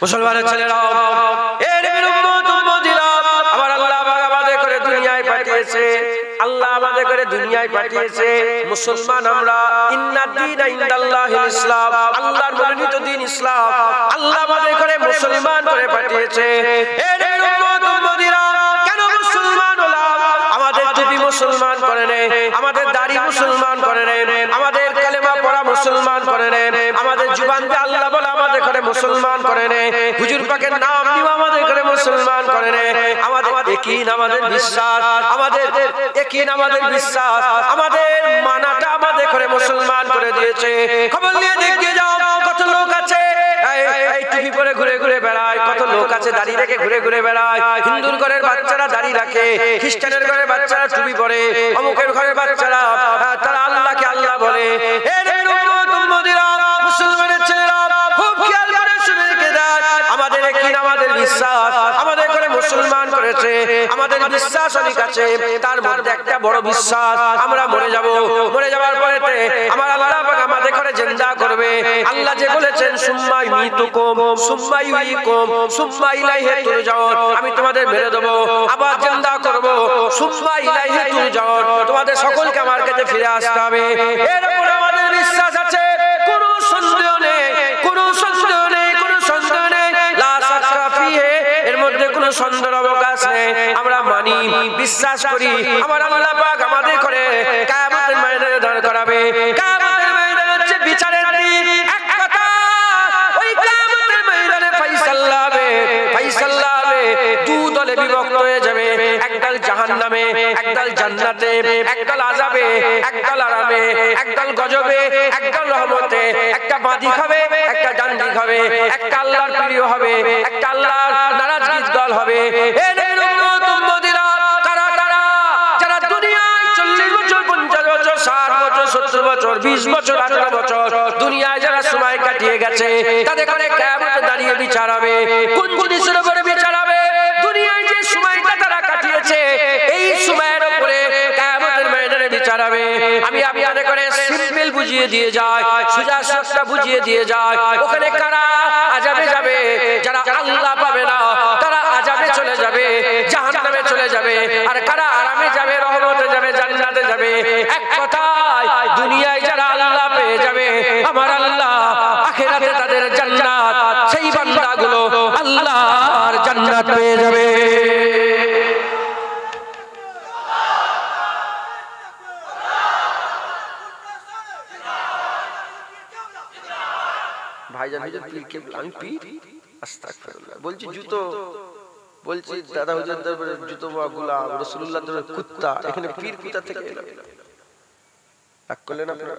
মুসলমানের ছেলেরা, এর উম্মত উম্মতিরা, আমার আল্লাহ পাক আমাদের করে দুনিয়ায় পাঠিয়েছে। আল্লাহ আমাদের করে দুনিয়ায় পাঠিয়েছে মুসলমান আমরা। ইন্নাদ দীনা ইনদাল্লাহিল ইসলাম, আল্লাহর মনোনীত দ্বীন ইসলাম। আল্লাহ আমাদের করে মুসলমান করে পাঠিয়েছে। এর উম্মত উম্মতিরা, কেন মুসলমান হলাম? আমাদের টুপি মুসলমান করে নে, আমাদের দাড়ি মুসলমান করে নে, আমাদের কালেমা পড়া মুসলমান করে নে, আমাদের জুবান দিয়ে আল্লাহ বলা আমাদের করে মুসলমান করে নে, হুজুর পাকের নাম নিও আমাদের করে মুসলমান করে নে। আমাদের ইয়াকিন, আমাদের বিশ্বাস, আমাদের ইয়াকিন, আমাদের বিশ্বাস, আমাদের মানাটা আমাদের করে মুসলমান করে দিয়েছে। খবর নিয়ে দেখে যাও, কত লোক আছে এই টুপি পরে ঘুরে ঘুরে বেড়ায়, কত লোক আছে দাড়ি রেখে ঘুরে ঘুরে বেড়ায়। হিন্দুর ঘরের বাচ্চারা দাড়ি রাখে, খ্রিস্টানের ঘরের বাচ্চারা টুপি পরে, অমুকের ঘরের বাচ্চারা তারা আল্লাহকে আল্লাহ বলে। মুসলমানের ছেলেরা খুব খেয়াল করে শুনে রেখে দেয়, আমাদের ইয়াকিন, আমাদের বিশ্বাস আমাদের করে মুসলমান করেছে। আমাদের বিশ্বাস অনেক আছে, তার মধ্যে একটা বড় বিশ্বাস আমরা মরে যাব, মরে যাওয়ার পরেতে আমার আল্লাহ পাক আমাদের করে জিন্দা করবে। আল্লাহ যে বলেছেন সুম্মা ইউমিতুকুম সুম্মা ইউহয়িকুম সুম্মা ইলাইহি তুরজাউন, আমি তোমাদের মেরে দেব আবার জিন্দা করব, সুম্মা ইলাইহি তুরজাউন, তোমাদের সকলকে আমার কাছে ফিরে আসতে হবে। এর উপরে আমাদের বিশ্বাস আছে, কোনো সন্দেহ নেই, কোনো সন্দেহ নেই, কোনো সন্দেহ নেই। লা শাক্কা ফিহি, এর মধ্যে কোনো সন্দেহের অবকাশ নেই। আমরা মানি, বিশ্বাস করি আমার আল্লাহ পাক আমাদের করে কিয়ামতের ময়দানে দাঁড় করাবে। কিয়ামতের ময়দান হচ্ছে বিচারের দিন। এক কথা, ওই কিয়ামতের ময়দানে ফায়সালা হবে, ফায়সালা হবে। দু দলে বিভক্ত হয়ে যাবে, একদল জাহান্নামে, একদল জান্নাতে, একদল আযাবে, একদল আরামে, একদল গজবে, একদল রহমতে। একটা বাঁদিক হবে, একটা ডান দিক হবে, একটা আল্লাহর প্রিয় হবে, একটা আল্লাহর নারাজগির দল হবে। এর উম্মত উম্মতিরা কারা কারা? যারা দুনিয়ায় 40 বছর, 50 বছর, 60 বছর, 70 বছর, 20 বছর, 18 বছর দুনিয়ায় যারা সময় কাটিয়ে গেছে, তাদের করে কিয়ামতে দাঁড়িয়ে বিচার হবে। কোন জিনিসের উপরে বিচার হবে? দুনিয়ায় যে সময়টা তারা কাটিয়েছে, এই সময়ের উপরে কিয়ামতের ময়দানে বিচার হবে। আমি আপনাদের করে সিম্পল বুঝিয়ে দিয়ে যাই, সোজা সাপটা বুঝিয়ে দিয়ে যাই। ওখানে কারা আযাবে যাবে? যারা আল্লাহ পাবে না তারা আযাবে চলে যাবে, জাহান্নামে চলে যাবে। আর কারা আরামে যাবে, রহমতে যাবে, জান্নাতে যাবে। এক কথায় দুনিয়ায় যারা আল্লাহ পেয়ে যাবে, আমার আল্লাহ আখিরাতে তাদের জান্নাত, সেই বান্দাগুলো আল্লাহর জান্নাত পেয়ে যাবে। ভাইজান হুজুর পীর কে? আমি পীর? আস্তাগফিরুল্লাহ। বলছি জুতো, বলছি দাদা হুজুর দরবারে জুতো বা গোলাম, রাসূলুল্লাহ দরবারে কুত্তা, এখানে পীর কোথা থেকে এলো? রাগ করলেন আপনারা?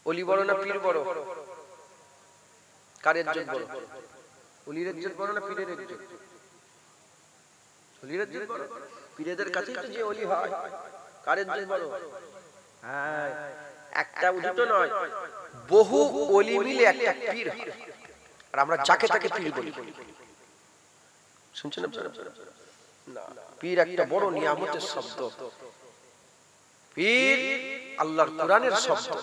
ওলি বড় না পীর বড়? কার ইজ্জত বড়? ওলির ইজ্জত বড় না পীরের ইজ্জত? ওলির ইজ্জত বড়। পীরদের কাছে যে ওলি হয়, কার ইজ্জত বড়? হ্যাঁ, একটা দুটো নয়, বহু ওলি মিলে একটা পীর হয়। আর আমরা যাকে তাকে পীর বলি। শুনছেন আপনারা? না, পীর একটা বড় নিয়ামতের শব্দ। পীর আল্লাহর কোরআনের শব্দ।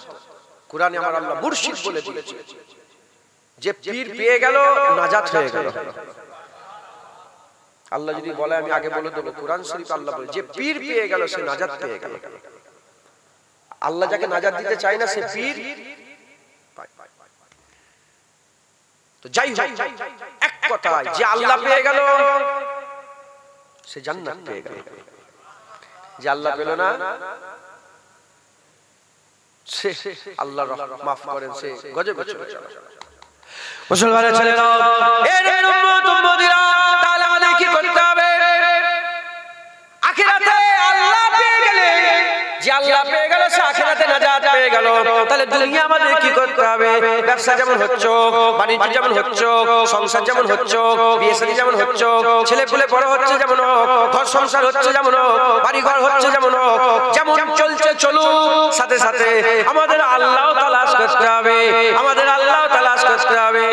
কোরআনে আমার আল্লাহ মুর্শিদ বলে দিয়েছে, যে পীর পেয়ে গেল নাজাত হয়ে গেল। আল্লাহ যদি বলে, আমি আগে বলে দেবো, কোরআন শরীফ আল্লাহ বলে যে পীর পেয়ে গেল সে নাজাত পেয়ে গেল। আল্লাহ যাকে নাজাত দিতে চায় না সে পীর পায়। তো যাই হোক, এক কথায় যে আল্লাহ পেয়ে গেল সে জান্নাত পেয়ে গেল। যে আল্লাহ পেল না, সে আল্লাহ মাফ করেন, সে গজবে চলে যাবে। মুসলমানের ছেলেরা, এর উম্মত উম্মতিরা, তাহলে আমাদের কি করতে হবে? আখিরাতে আল্লাহ পেয়ে গেলে, যে আল্লাহ পেয়ে গেল সে আখিরাতে নাজাত পেয়ে গেল। তাহলে দুনিয়া আমাদের কি করতে হবে? ব্যবসা যেমন হচ্ছে, বাণিজ্য যেমন হচ্ছে, সংসার যেমন হচ্ছে, বিয়ে শাদী যেমন হচ্ছে, ছেলে পুলে বড় হচ্ছে যেমন, ঘর সংসার হচ্ছে যেমন, বাড়ি ঘর হচ্ছে যেমন, যেমন চলছে চলুক, সাথে সাথে আমাদের আল্লাহ তালাশ করতে হবে, আমাদের আল্লাহ তালাশ করতে হবে।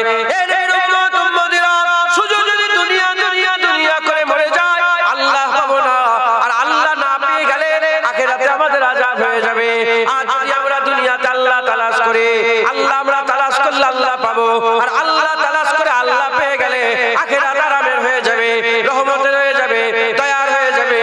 এর উম্মত উম্মতিরা, শুধু যদি দুনিয়া দুনিয়া দুনিয়া করে মরে যায়, আল্লাহ পাবো না। আর আল্লাহ না পেয়ে গেলে আখিরাতে আমাদের আযাব হয়ে যাবে। আর যদি আমরা দুনিয়াতে আল্লাহ আল্লাহ তালাশ করে, আল্লাহ আমরা তালাশ করলে আল্লাহ পাবো, আর আল্লাহ তালাশ করে আল্লাহ পেয়ে গেলে আখিরাত আরামের হয়ে যাবে, রহমতের হয়ে যাবে, দয়ার হয়ে যাবে।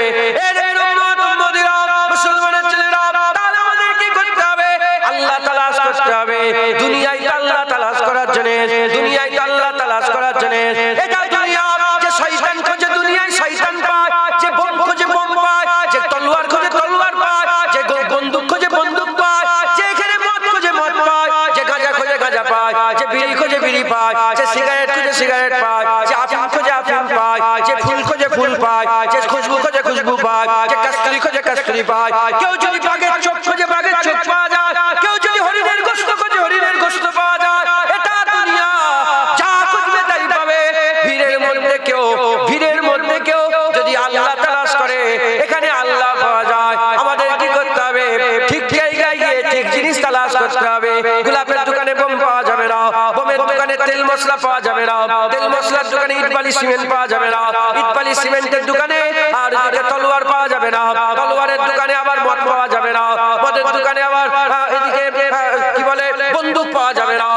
মুসলমানের ছেলেরা, তাহলে আমাদের কি করতে হবে? আল্লাহ তালাশ করতে হবে। দুনিয়ায় আল্লাহ তালাশ করার জন্য, দুনিয়ায় আল্লাহ তালাশ করার জন্য, এটা দুনিয়া যে শয়তান খোঁজে দুনিয়ায় শয়তান পায়, যে বোম খোঁজে বোম পায়, যে তলোয়ার খোঁজে তলোয়ার পায়, যে বন্দুক খোঁজে বন্দুক পায়, যে এখানে মদ খোঁজে মদ পায়, যে গাঁজা খোঁজে গাঁজা পায়, যে বিড়ি খোঁজে বিড়ি পায়, যে সিগারেট খোঁজে সিগারেট পায়, যে আফিম খোঁজে আফিম পায়, যে ফুল খোঁজে ফুল পায়, যে খুশবু খোঁজে খুশবু পায়, যে কস্তুরি খোঁজে কস্তুরি পায়। কেউ যদি বাঘের চোখ খোঁজে বাঘের চোখ পাওয়া যায়, কেউ যদি হরিণের গোশত খোঁজে হরিণের গোশত পাওয়া যায়। এটা দুনিয়া, যা খুঁজবে তাই পাবে। ভিড়ের মধ্যে কেউ যদি আল্লাহ তালাশ করে, এখানে আল্লাহ পাওয়া যায়। আমাদের কি করতে হবে? ঠিক জায়গায় গিয়ে ঠিক জিনিস তালাশ করতে হবে। গোলাপের দোকানে বোম পাওয়া যাবে না, বোমের দোকানে তেল মশলা পাওয়া যাবে না, তেল মশলার দোকানে ইট বালি সিমেন্ট পাওয়া যাবে না, ইট বালি সিমেন্টের দোকানে আর এদিকে তলোয়ার পাওয়া যাবে না, তলোয়ারের দোকানে আবার মদ পাওয়া যাবে না, মদের দোকানে আবার এদিকে কি বলে বন্দুক পাওয়া যাবে না।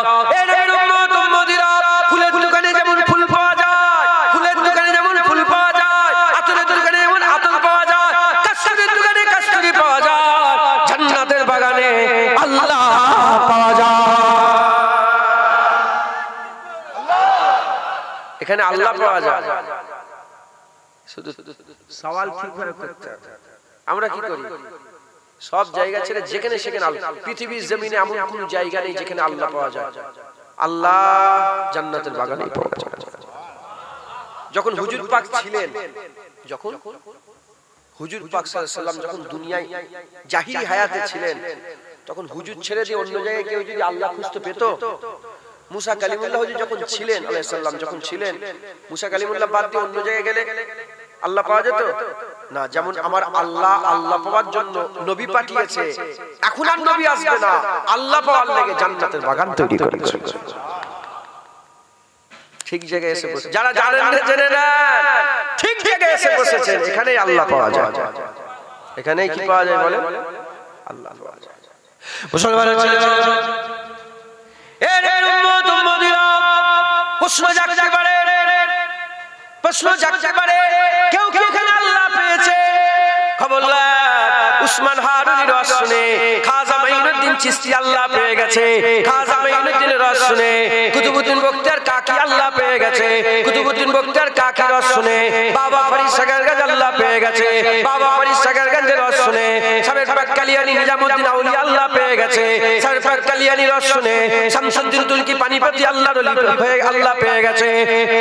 ফুলের দোকানে যেমন ফুল পাওয়া যায়, ফুলের দোকানে যেমন ফুল পাওয়া যায়, আতরের দোকানে যেমন আতর পাওয়া যায়, কাস্তুরির দোকানে কাস্তুরি পাওয়া যায়, জান্নাতের বাগানে আল্লাহ পাওয়া যায়। এখানে আল্লাহ পাওয়া যায়। শুধু সওয়াল ঠিকভাবে করতে হবে। আমরা কি করি? সব জায়গা ছেড়ে যেখানে সেখানে আল্লাহ। পৃথিবীর জমিনে এমন কোন জায়গা নেই যেখানে আল্লাহ পাওয়া যায়। আল্লাহ জান্নাতের বাগানে পাওয়া যায়। যখন হুজুর পাক ছিলেন, যখন হুজুর পাক সাল্লাল্লাহু আলাইহি ওয়াসাল্লাম যখন দুনিয়ায় জাহিলি হায়াতে ছিলেন, তখন হুজুর ছেড়ে দিয়ে অন্য জায়গায় কেউ যদি আল্লাহ খুঁজতে পেত, মুসা কালিমুল্লাহ হুজুর যখন ছিলেন আলাইহিস সালাম, যখন ছিলেন, মুসা কালিমুল্লাহ বাদ দিয়ে অন্য জায়গায় গেলে আল্লাহ পাওয়া যেত না। যেমন আমার আল্লাহ আল্লাহ পাওয়ার জন্য নবী পাঠিয়েছে, এখন আর নবী আসবে না, আল্লাহ পাওয়ার লেগে জান্নাতের বাগান তৈরি করেছে। ঠিক জায়গায় এসে বসে, যারা জানেন না জেনে নেন, ঠিক জায়গায় এসে বসেছেন। এখানেই আল্লাহ পাওয়া যায়, এখানেই কি পাওয়া যায় বলেন? আল্লাহ পাওয়া যায়। মুসলমানের ছেলেরা, প্রশ্ন জাগতে পারে, প্রশ্ন জাগতে পারে, কেউ কি এখানে আল্লাহ পেয়েছে? খবরদার, উসমান হারুনির রস শুনে খাজা মাইনুদ্দিন চিশতি আল্লাহ পেয়ে গেছে, খাজা মাইনুদ্দিনের রস শুনে কুতুবউদ্দিন বখতিয়ার কাকি আল্লাহ পেয়ে গেছে, কুতুবউদ্দিন বখতিয়ার কাকি রস শুনে বাবা ফরিদ সাগরগঞ্জ আল্লাহ পেয়ে গেছে, বাবা ফরিদ সাগরগঞ্জের রস শুনে সাবের পাক কালিয়ানি নিজামউদ্দিন আউলিয়া আল্লাহ পেয়ে গেছে, সাবের পাক কালিয়ানি রস শুনে শামসুদ্দিন তুর্কি পানিপতি আল্লাহর ওলি হয়ে আল্লাহ পেয়ে গেছে,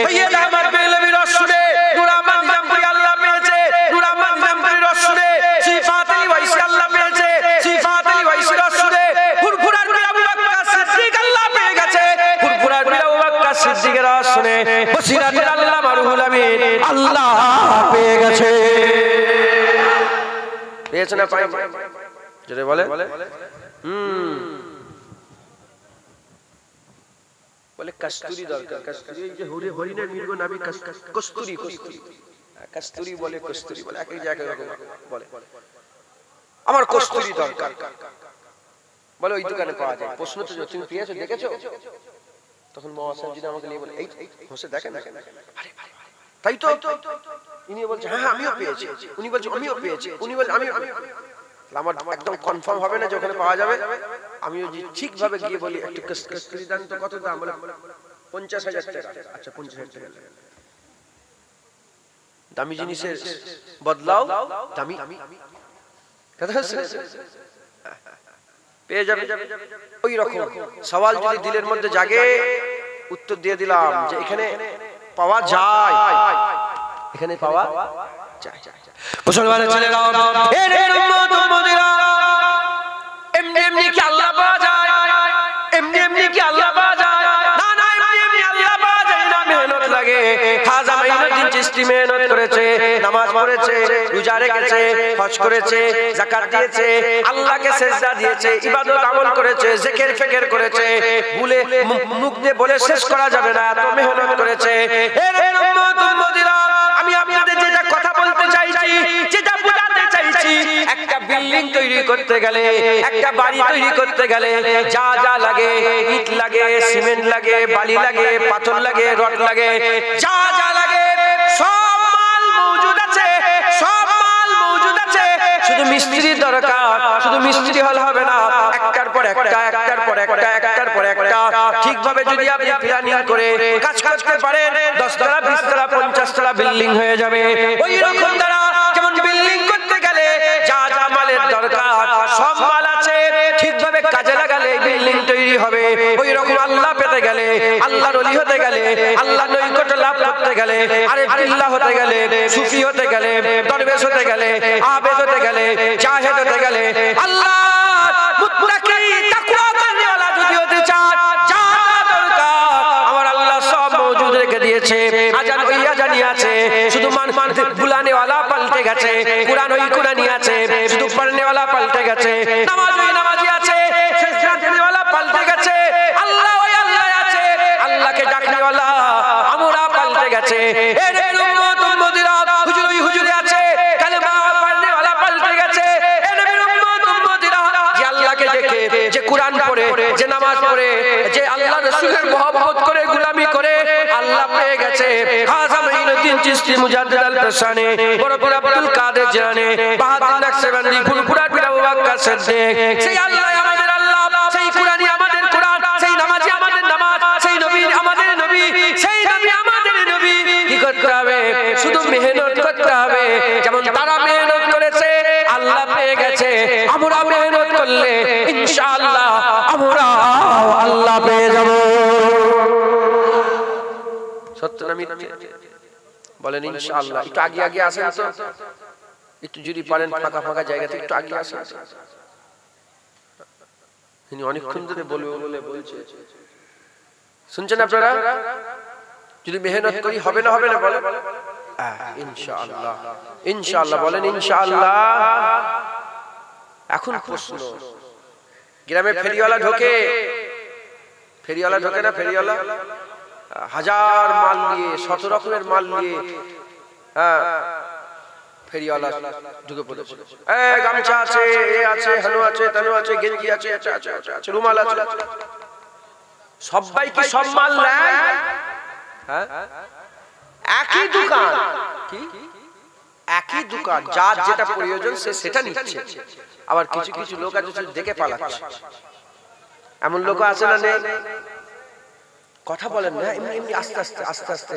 সৈয়দ আহমদ বেলভি রস শুনে নূর আহমদ নিজামপুরি আল্লাহ পেয়েছে, নূর আহমদ নিজামপুরি রস শুনে সিফাত আলী ওয়াইসি আল্লাহ পেয়েছে, সিফাত আলী ওয়াইসি রস শুনে ফুরফুরার পীর আবু বকর সিদ্দিক আল্লাহ পেয়ে গেছে, ফুরফুরার পীর আবু বকর সিদ্দিকের রস শুনে বসিরাতের আল্লামা রুহুল আমিন আল্লাহ পেয়ে গেছে। পেয়েছে না পাই? যদি বলে বলে কস্তুরি দরকার, কস্তুরি এই যে হরিণের মৃগ নাভি কস্তুরি, কস্তুরি কস্তুরি বলে, কস্তুরি বলে, একই জায়গায় বলে আমার কস্তুরি দরকার, বলে ওই দোকানে পাওয়া যায়। প্রশ্ন তো তুমি পেয়েছো, দেখেছো? তখন মহাসাব যদি আমাকে নিয়ে বলে এই হোসে দেখেন, আরে তাই তো, ইনি বলছে হ্যাঁ আমিও পেয়েছি, উনি বলছে আমিও পেয়েছি, উনি বলছে আমিও, আমার একদম কনফার্ম হবে না যে ওখানে পাওয়া যাবে। আমিও ঠিকভাবে গিয়ে বলি একটু কস্তুরি দান তো, কত দাম? বলে 50,000 টাকা। আচ্ছা 50,000 টাকা। দামি জিনিসের বদলাও দামি কথা পেয়ে যাবে। ওই রকম সওয়াল যদি দিলের মধ্যে জাগে, উত্তর দিয়ে দিলাম যে এখানে পাওয়া যায়, এখানে পাওয়া যায়। মুসলমানের ছেলেরা, এমনি এমনি কি আল্লাহ পাওয়া যায়? এমনি এমনি কি আল্লাহ পাওয়া যায়? না না, এমনি এমনি আল্লাহ পাওয়া যায় না, মেহনত লাগে। খাজা মাইনুদ্দিন চিশতি মেহনত করেছে, নামাজ পড়েছে, রোজা রেখেছে, হজ করেছে, যাকাত দিয়েছে, আল্লাহকে সিজদা দিয়েছে, ইবাদত আমল করেছে, জিকির ফিকির করেছে, বলে মুখ দিয়ে বলে শেষ করা যাবে না, এত মেহনত করেছে। আমি আপনাদের যেটা কথা বলতে চাইছি, যেটা বোঝাতে চাইছি, একটা বিল্ডিং তৈরি করতে গেলে, একটা বাড়ি তৈরি করতে গেলে যা যা লাগে, ইট লাগে, সিমেন্ট লাগে, বালি লাগে, পাথর লাগে, রড লাগে, যা যা লাগে সব মাল মজুদ আছে, সব মাল মজুদ আছে। শুধু মিস্ত্রির দরকার। শুধু মিস্ত্রি হলে হবে না, একটার পর একটা, একটার পর একটা, একটার পর একটা ঠিকভাবে যদি আপনি প্ল্যানিং করে কাজ করতে পারেন, 10 তলা, 20 তলা, 50 তলা বিল্ডিং হয়ে যাবে। ওই রকম দ্বারা যেমন বিল্ডিং করতে গেলে যা যা মালের দরকার সব মাল আছে, ঠিকভাবে কাজে লাগালে বিল্ডিং তৈরি হবে। ওই রকম আল্লাহ পেতে গেলে, আল্লাহর ওলি হতে গেলে, আল্লাহ নৈকট্য লাভ করতে গেলে, আরে বিল্লাহ হতে গেলে, সুফি হতে গেলে, দরবেশ হতে গেলে, আবেদ হতে গেলে, জাহেদ হতে গেলে, আল্লাহ মুত্তাকি তাকওয়া করনেওয়ালা যদি হতে চান, যা দরকার আমার আল্লাহ সব মওজুদ রেখে দিয়েছে। আজান ওই আজানি আছে, শুধু মান বুলানে ওয়ালা পাল্টে গেছে। কুরআন ওই কুরআনই আছে, শুধু পড়নে ওয়ালা পাল্টে গেছে। নামাজ ওই নামাজি আছে, সিজদা দেনে ওয়ালা পাল্টে গেছে। আল্লাহ ওই আল্লাহ আছে, আল্লাহকে ডাকনে ওয়ালা আমরা পাল্টে গেছে। এর উম্মত উম্মতিরা হুজুর ওই হুজুরে আছে, কালেমা পড়নে ওয়ালা পাল্টে গেছে। এর উম্মত উম্মতিরা যে আল্লাহকে দেখে, যে কুরআন পড়ে, যে নামাজ পড়ে, যে আল্লাহ রাসূলের মহব্বত করে, গোলামি করে আল্লাহ পেয়ে গেছে। খাজা মাইনুদ্দিন চিশতি মুজাদ্দিদ আল ফসানি, বড় পীর আব্দুল কাদের জিলানী, বাহাদুর নকশবন্দি, ফুরফুরা পীর আবু বকর সিদ্দিক, সেই আল্লাহ আমাদের আল্লাহ, সেই কুরআনই আমাদের কুরআন, সেই নামাজি আমাদের নামাজ, সেই নবী আমাদের নবী, সেই নবী আমাদের নবী। কি করতে হবে? শুধু মেহনত করতে হবে। যেমন তারা মেহনত করেছে আল্লাহ পেয়ে গেছে, আমরা মেহনত করলে ইনশাআল্লাহ আমরা আল্লাহ পেয়ে যাব। সত্য না মিথ্যে? বলেন ইনশাআল্লাহ। একটু আগে আগে আসেন তো, একটু যদি পারেন ফাঁকা ফাঁকা জায়গা থেকে একটু আগে আসেন। ইনি অনেকক্ষণ ধরে বলবে বলে বলছে, শুনছেন আপনারা? যদি মেহনত করি হবে না, হবে না বলেন ইনশাআল্লাহ। ইনশাআল্লাহ বলেন ইনশাআল্লাহ। এখন প্রশ্ন, গ্রামে ফেরিওয়ালা ঢোকে, ফেরিওয়ালা ঢোকে না? ফেরিওয়ালা হাজার মাল নিয়ে, 100 রকমের মাল নিয়ে, হ্যাঁ ফেরিওয়ালা ঢুকে পড়েছে। গামছা আছে, এ আছে, হানু আছে, তানু আছে, গেঞ্জি আছে, আছে, রুমাল আছে। সবাই কি সব মাল নেয়? হ্যাঁ, একই দোকান, কি একই দোকান, যার যেটা প্রয়োজন সে সেটা নিচ্ছে। আবার কিছু কিছু লোক আছে দেখে পালাচ্ছে। এমন লোক আছে না? নেই? কথা বলেন না, এমনি এমনি আস্তে আস্তে আস্তে আস্তে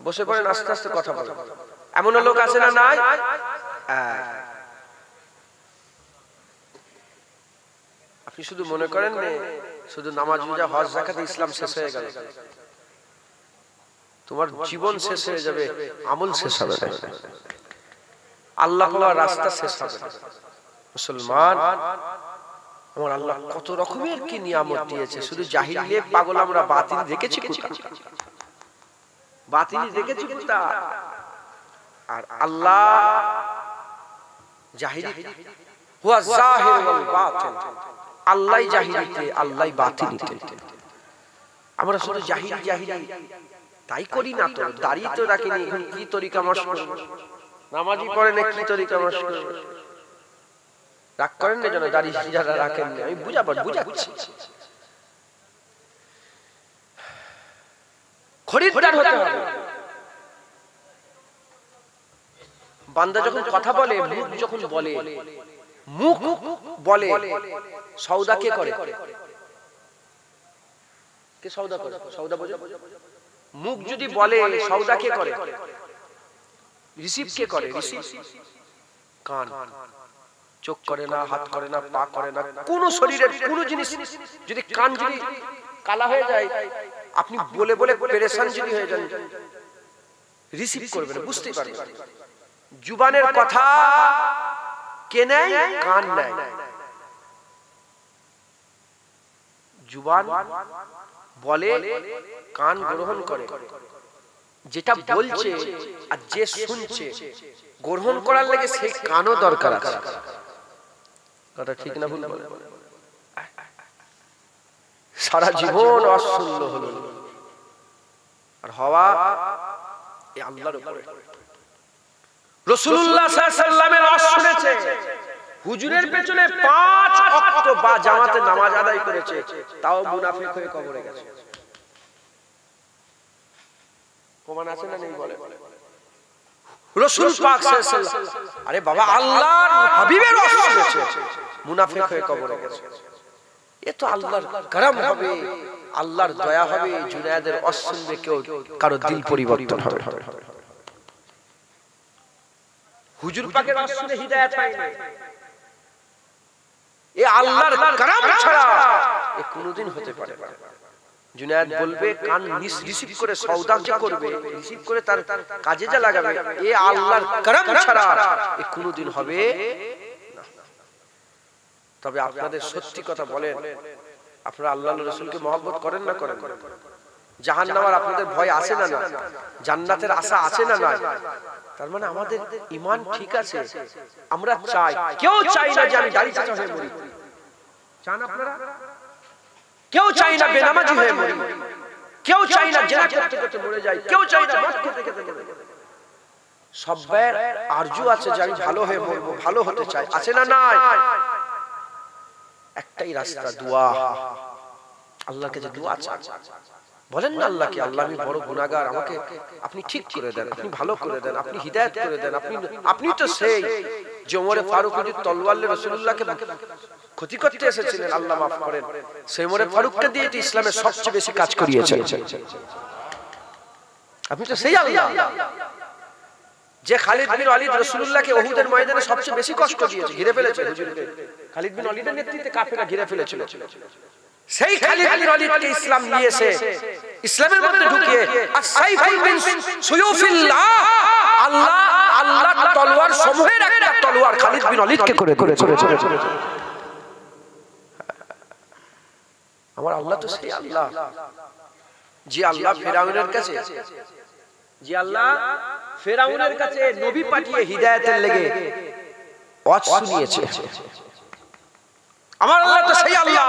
বসে পড়েন, আস্তে আস্তে কথা বলেন। এমন লোক আছে না? নাই? আপনি শুধু মনে করেন না শুধু নামাজ রোজা হজ যাকাতে ইসলাম শেষ হয়ে গেল। তোমার জীবন শেষ হয়ে যাবে, আমল শেষ হবে না, আল্লাহ পাওয়ার রাস্তা শেষ হবে না। মুসলমান, আমার আল্লাহ কত রকমের কি নিয়ামত দিয়েছে। শুধু জাহিলিয়ে পাগল আমরা বাতিল দেখেছি কোথা? বাতিল দেখেছি কোথা? আর আল্লাহ জাহিলি হুয়া জাহির ওয়াল বাতিল, আল্লাহই জাহিলিতে, আল্লাহই বাতিলিতে। আমরা শুধু জাহিলি জাহিলি তাই করি না তো। দাঁড়িয়ে তো রাখিনি, কি তরিকা মশ করব? নামাজি পড়ে না, কি তরিকা মশ করব? রাগ করেন না যেন দাড়ি যারা রাখেন না, আমি বুঝাচ্ছি। খরিদ্দার হতে হবে। বান্দা যখন কথা বলে, মুখ যখন বলে, মুখ বলে, সওদা কে করে? কে সওদা করে? সওদা বোঝো? মুখ যদি বলে, সওদা কে করে? রিসিভ কে করে? রিসিভ কান। চোখ করে না, হাত করে না, পা করে না, কোন শরীরের কোন জিনিস যদি কান যদি কালা হয়ে যায়, আপনি বলে বলে পেরেশান যদি হয়ে যান, রিসিভ করবে না, বুঝতেই পারবে না। জুবানের কথা কে নেয়? কান নেয়। জুবান বলে, কান গ্রহণ করে। যেটা বলছে আর যে শুনছে, গ্রহণ করার লাগে সেই কানও দরকার আছে। কথা ঠিক না ভুল বলে? সারা জীবন অশুদ্ধ হলো, আর হওয়া এই আল্লাহর উপরে। রাসূলুল্লাহ সাল্লাল্লাহু আলাইহি ওয়াসাল্লামের ওয়াজ শুনেছে, হুজুরের পেছনে 5 ওয়াক্ত বা জামাতে নামাজ আদায় করেছে, তাও মুনাফিক হয়ে কবরে গেছে। প্রমাণ আছে না নেই বলে? রাসূল পাক সাল্লাল্লাহু আলাইহি ওয়াসাল্লাম, আরে বাবা আল্লাহর হাবিবের ওয়াসিলা হয়েছে, মুনাফিক হয়ে কবরে গেছে। এ তো আল্লাহর করম হবে, আল্লাহর দয়া হবে, জুনায়েদের অসুনবে কেউ কারো দিল পরিবর্তন হবে। হুজুর পাকের ওয়াসিলে হিদায়াত হয় না, এ আল্লাহর করম ছাড়া এ কোনোদিন হতে পারে না। জুনায়েদ বলবে কান রিসিভ করে সওদা যে করবে, রিসিভ করে তার কাজে যা লাগাবে, এ আল্লাহর করম ছাড়া এ কোনোদিন হবে না। তবে আপনাদের সত্যি কথা বলেন, আপনারা আল্লাহর রাসূলকে মহব্বত করেন না করেন? জাহান্নামের আপনাদের ভয় আছে না না? জান্নাতের আশা আছে না না? তার মানে আমাদের ঈমান ঠিক আছে। আমরা চাই, কেউ চাই না যে আমি দাড়ি চাচা হয়ে মরি। চান আপনারা? কেউ চাই না বেনামাজি হয়ে মরি, কেউ চাই না জিনা করতে করতে মরে যাই, কেউ চাই না মদ খেতে খেতে মরে যাই। সবার আরজু আছে যে আমি ভালো হয়ে মরবো, ভালো হতে চাই, আছে না নাই? একটাই রাস্তা, দোয়া। আল্লাহর কাছে দোয়া চান, বলেন না আল্লাহকে, আল্লাহ আমি বড় গুনাহগার, আমাকে আপনি ঠিক করে দেন, আপনি ভালো করে দেন, আপনি হিদায়াত করে দেন। আপনি তো সেই যে ওমরে ফারুক যদি তলোয়ার নিয়ে রাসূলুল্লাহকে ক্ষতি করতে এসেছিলেন, আল্লাহ মাফ করেন, সেই ওমরে ফারুককে দিয়ে ইসলামের সবচেয়ে বেশি কাজ করিয়েছেন। আপনি তো সেই আল্লাহ যে খালিদ বিন ওয়ালিদ রাসূলুল্লাহকে উহুদের ময়দানে সবচেয়ে বেশি কষ্ট দিয়েছে, ঘিরে ফেলেছে হুজুরকে। খালিদ বিন ওয়ালিদের নেতৃত্বে কাফেররা ঘিরে ফেলেছিল। সেই খালিদ বিন ওয়ালিদকে ইসলাম নিয়েছে, ইসলামের মধ্যে ঢুকিয়ে আস-সাইফুল মিন সুয়ুফিল্লাহ, আল্লাহ তলোয়ার সমূহের একটা তলোয়ার খালিদ বিন ওয়ালিদকে করে করেছে। আমার আল্লাহ তো সেই আল্লাহ যে আল্লাহ ফেরাউনের কাছে নবী পাঠিয়ে হিদায়াতের লেগে ওয়াজ শুনিয়েছে। আমার আল্লাহ তো সেই আল্লাহ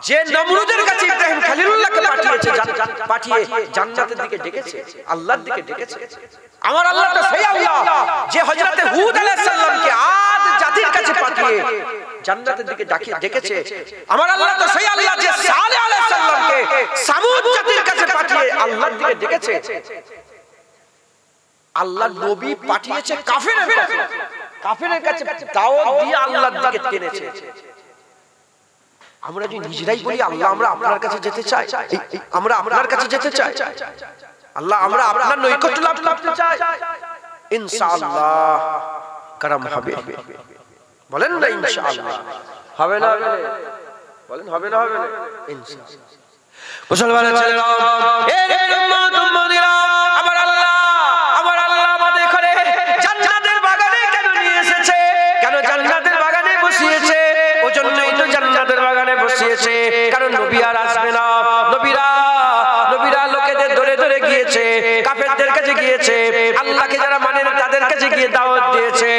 যে নমরুদের কাছে ইব্রাহিম খলিলুল্লাহকে পাঠিয়ে জান্নাতের দিকে ডেকেছে, আল্লাহর দিকে ডেকেছে। আমার আল্লাহ তো সেই আল্লাহ যে হযরত হুদ আলাইহিস সালামকে আদ জাতির কাছে পাঠিয়ে জান্নাতের দিকে ডেকেছে। আমার আল্লাহ তো সেই আল্লাহ যে সালেহ আলাইহিস সালামকে সামুদ জাতির কাছে পাঠিয়ে আল্লাহর দিকে ডেকেছে। আল্লাহ নবী পাঠিয়েছে কাফেরের কাছে দাওয়াত দিয়ে আল্লাহর দিকে টেনেছে। আমরা যদি নিজেরাই বলি আল্লাহ আমরা আপনার কাছে যেতে চাই, আমরা আপনার কাছে যেতে চাই, আল্লাহ আমরা আপনার নৈকট্য লাভ করতে চাই, ইনশাআল্লাহ করম হবে। বলেন না ইনশাআল্লাহ হবে না? বলেন হবে না? হবে না ইনশাআল্লাহ। মুসলমানের ছেলেরা, এর উম্মত উম্মতিরা, আমার আল্লাহ আমাদের করে জান্নাতের বাগানে কেন নিয়ে এসেছে? কেন জান্নাতের বাগানে বসিয়েছে? ওজন্যই তো জান্নাতের বাগানে বসিয়েছে, কারণ নবী আর আসবে না। নবীরা লোকেদের ধরে ধরে গিয়েছে, কাফেরদের কাছে গিয়েছে, আল্লাহকে যারা মানে না তাদের কাছে গিয়ে দাওয়াত দিয়েছে।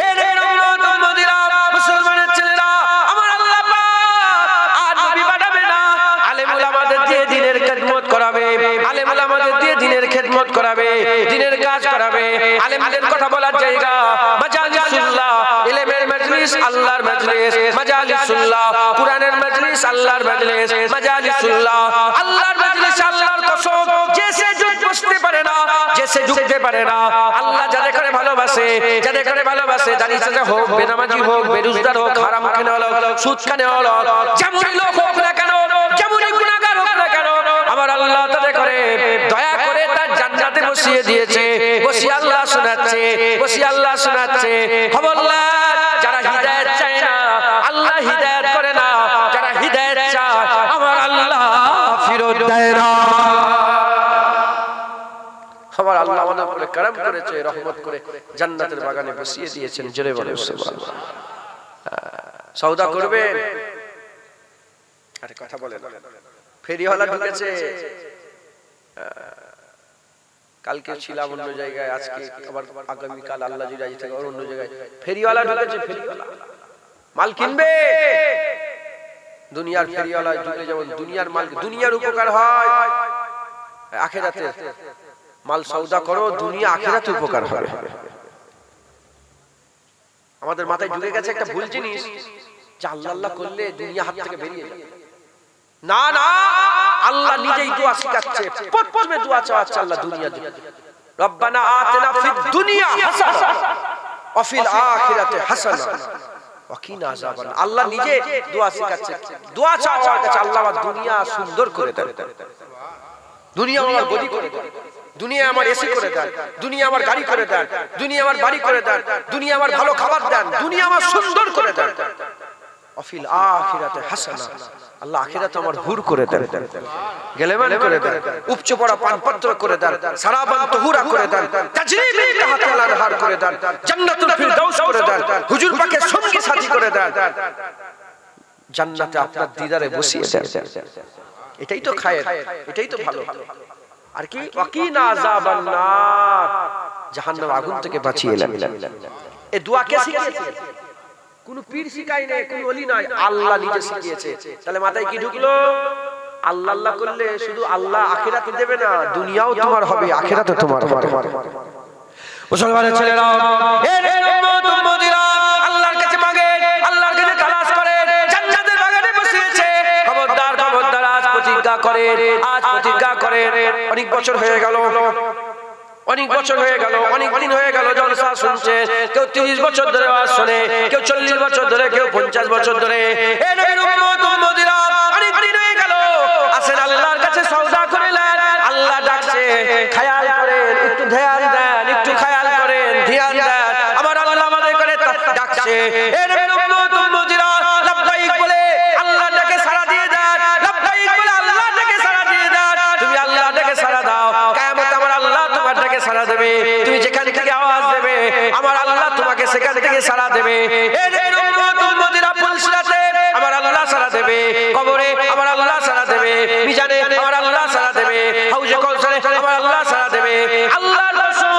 এর উম্মত উম্মতিরা, মুসলমানের ছেলেরা, আমার আল্লাহ পাক আর নবী পাঠাবে না, আলেম উলামাদের দিয়ে দিনের খেদমত করাবে, আলেম উলামাদের দিয়ে দিনের খেদমত করাবে, দিনের কাজ করাবে। আলেমদের কথা বলার জায়গা মাজালিসুল্লাহ, ইলমের মজলিস, আল্লাহর মজলিস, মাজালিসুল্লাহ, কুরআনের মজলিস, আল্লাহর মজলিস, মাজালিসুল্লাহ, আল্লাহর মজলিস, আল্লাহর কসম। যে সে বসতে পারে না, যে সে ঢুকতে পারে না, আল্লাহ যাদের করে ভালোবাসে, যাদের করে ভালোবাসে, দাড়ি চাচা হোক, বেনামাজি হোক, বেরুজদার হোক, হারাম খানে হলো, সুদ খানে হলো, যেমনই লোক হোক না কেন, যেমনই গুনাহগার হোক না কেন, আমার আল্লাহ তাদের করে দয়া করে তার জান্নাতে বসিয়ে দিয়েছে। বসিয়ে আল্লাহ শোনাচ্ছে, বসিয়ে আল্লাহ শোনাচ্ছে। খবরদার, যারা হিদায়াত চায় না আল্লাহ হিদায়াত করে না, যারা হিদায়াত চায় আমার আল্লাহ ফিরত দেয় না। আমার আল্লাহ আমাদের উপরে করম করেছে, রহমত করে জান্নাতের বাগানে বসিয়ে দিয়েছেন। জোরে বলে সুবহানাল্লাহ। সওদা করবেন, আরে কথা বলেন। ফেরিওয়ালা ঢুকেছে, কালকে ছিলাম অন্য জায়গায়, আজকে আবার আগামীকাল আল্লাহ যদি রাজি থাকে অন্য জায়গায়। ফেরিওয়ালা ঢুকেছে, ফেরিওয়ালা মাল কিনবে। দুনিয়ার ফেরিওয়ালা ঢুকে যেমন দুনিয়ার মাল, দুনিয়ার উপকার হয়, আখিরাতে মাল সওদা করো, দুনিয়া আখিরাতে উপকার হবে। আমাদের মাথায় ঢুকে গেছে একটা ভুল জিনিস যে আল্লাহ আল্লাহ করলে দুনিয়া হাত থেকে বেরিয়ে যাবে। না না, আল্লাহ নিজেই দোয়া শিখাচ্ছে, প্রথমে দোয়া চাওয়াচ্ছে আল্লাহ দুনিয়া দিয়ে, রব্বানা আতিনা ফিদ দুনিয়া হাসানা ওয়া ফিল আখিরাতি হাসানা ওয়া কিনা আযাবান। আল্লাহ নিজে দোয়া শিখাচ্ছে, দোয়া চাওয়ার কাছে আল্লাহ আমার দুনিয়া সুন্দর করে দেন, দুনিয়া আমার গদি করে দেন, দুনিয়া আমার এসি করে দেন, দুনিয়া আমার গাড়ি করে দেন, দুনিয়া আমার বাড়ি করে দেন, দুনিয়া আমার ভালো খাবার দেন, দুনিয়া আমার সুন্দর করে দেন, অফিল আখিরাতে হাসানা, আল্লাহ আখিরাতে আমার হুর করে দেন, গেলেমান করে দেন, উপচে পড়া পানপত্র করে দেন, সারাবান তহুরা করে দেন, তাজরি মিন তাহতিল আনহার করে দেন, জান্নাতুল ফিরদাউস করে দেন, হুজুর পাকের সঙ্গী সাথী করে দেন, জান্নাতে আপনার দিদারে বসিয়ে দেন। এটাই তো খায়ের, এটাই তো ভালো। আর কি ওয়াকিনা আযাবান নার, জাহান্নাম আগুন থেকে বাঁচিয়ে নেন। এই দোয়া কে শিখিয়েছে? কোন পীর শিখায় নাই, কোন ওলি নয়, আল্লাহ নিজে শিখিয়েছে। তাহলে মাথায় কি ঢুকলো? আল্লাহ আল্লাহ করলে শুধু আল্লাহ আখিরাতে দেবে না, দুনিয়াও তোমার হবে, আখিরাতে তোমার হবে। মুসলমানের ছেলেরা, এর উম্মত উম্মতিরা আল্লাহর কাছে মাগেন, আল্লাহর কাছে তালাশ করেন, জান্নাতের বাগানে বসিয়েছে। খবরদার খবরদার, আজ প্রতিজ্ঞা করেন, আজ প্রতিজ্ঞা করেন। অনেক বছর হয়ে গেল, অনেক বছর হয়ে গেল, অনেক দিন হয়ে গেল জলসা শুনছে, কেউ 30 বছর ধরে ওয়াজ শুনে, কেউ 40 বছর ধরে, কেউ 50 বছর ধরে। এ নবীর উম্মত উম্মতিরা অনেক দিন হয়ে গেল, আসেন আল্লাহর কাছে সওদা করে নেন। আল্লাহ ডাকছে, খেয়াল করেন, একটু ধ্যান দেন, একটু খেয়াল করেন, ধ্যান দেন, আমার আল্লাহ আমাদের করে ডাকছে। এ নবীর উম্মত উম্মতিরা লাব্বাইক বলে আল্লাহ ডাকে সাড়া দিয়ে দেন, লাব্বাইক বলে আল্লাহ ডাকে সাড়া দিয়ে দেন। তুমি আল্লাহ ডাকে সাড়া দাও, কিয়ামত আমার আল্লাহ তোমার ডাকে সাড়া দেবে। তুমি যেখান থেকে আওয়াজ দেবে, আমার আল্লাহ তোমাকে সেখান থেকে সাড়া দেবে। এই উম্মত উম্মতিরা পুলসিরাতে আমার আল্লাহ সাড়া দেবে, কবরে আমার আল্লাহ সাড়া দেবে, মিজানে আমার আল্লাহ সাড়া দেবে, হাউজে কাউসারে আমার আল্লাহ সাড়া দেবে। আল্লাহর কসম,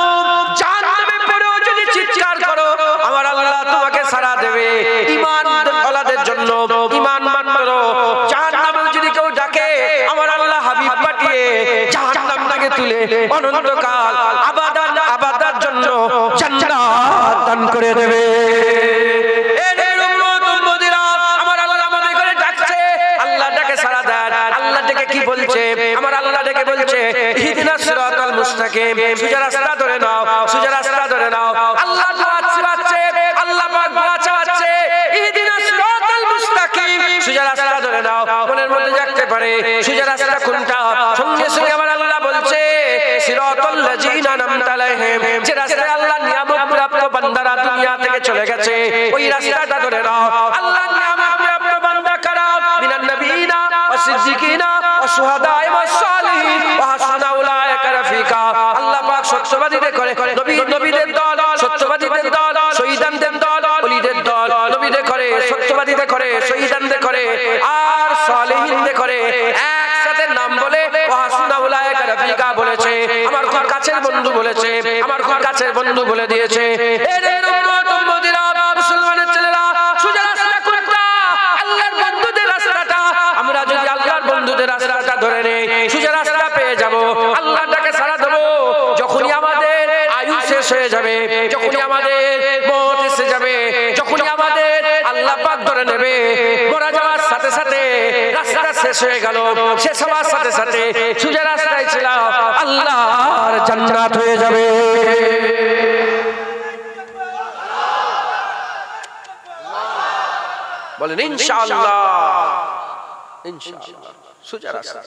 জাহান্নামে পড়েও যদি চিৎকার করো, আমার আল্লাহ তোমাকে সাড়া দেবে। ঈমান ওয়ালাদের জন্য ঈমান মাত্র, জাহান্নামে যদি কেউ ডাকে, আমার আল্লাহ হাবিব পাঠিয়ে জাহান্নাম থেকে তুলে অনন্তকাল আবাদান আবাদার জন্য জান্নাত দান করে দেবে। এর উম্মত উম্মতিরা আমার আল্লাহ আমাদের করে ডাকছে, আল্লাহ ডাকে সাড়া দেন। আল্লাহ ডেকে কি বলছে? আমার আল্লাহ ডেকে বলছে, ইহদিনাস সিরাতাল মুস্তাকিম, সোজা রাস্তা ধরে নাও, সোজা রাস্তা ধরে নাও। আল্লাহ দোয়া চাওয়াচ্ছে, আল্লাহ পাক দোয়া চাওয়াচ্ছে, ইহদিনাস সিরাতাল মুস্তাকিম, সোজা রাস্তা ধরে নাও। মনের মধ্যে জাগতে পারে সোজা রাস্তা কোনটা? সঙ্গে সঙ্গে আমার আল্লাহ বলছে, সিরাতাল লাযিনা আনআমতা আলাইহিম, যে রাস্তায় আল্লাহ নিয়ামত প্রাপ্ত বান্দারা দুনিয়া থেকে চলে গেছে, ওই রাস্তাটা ধরে নাও। আল্লাহ নিয়ামত প্রাপ্ত বান্দা কারা? মিনান নবিয়িনা ওয়াস সিদ্দিকিনা ওয়াস শুহাদায়ে ওয়াস সালিহিন ওয়া হাসুনা উলাইকা রাফিকা। আল্লাহ পাক সত্যবাদীদের করে, নবীদের দল, সত্যবাদীদের দল, শহীদানদের দল, ওলিদের দল, নবীদের করে, সত্যবাদীদের করে, শহীদানদের করে, আর সালিহিনদের করে। একসাথে নাম বলে ওয়া হাসুনা উলাইকা রাফিকা বলেছে। আমার খুব কাছের বন্ধু বলেছে, আমার খুব কাছের বন্ধু বলে দিয়েছে। এর উম্মত উম্মতিরা, মুসলমানের ছেলেরা, সোজা রাস্তা কোনটা? আল্লাহর বন্ধুদের রাস্তাটা। আমরা যদি আল্লাহর বন্ধুদের রাস্তাটা ধরে নেই, সোজা রাস্তা পেয়ে যাব। আল্লাহর ডাকে সাড়া দেব। যখনই আমাদের আয়ু শেষ হয়ে যাবে, যখনই আমাদের মওত এসে যাবে, যখনই আমাদের আল্লাহ পাক ধরে নেবে, মরা যাওয়ার সাথে সাথে রাস্তা শেষ হয়ে গেল, শেষ হওয়ার সাথে সাথে সোজা রাস্তায় ছিলাম, আল্লাহর জান্নাত হয়ে যাবে। বলেন ইনশাআল্লাহ, ইনশাআল্লাহ। সোজা রাস্তা,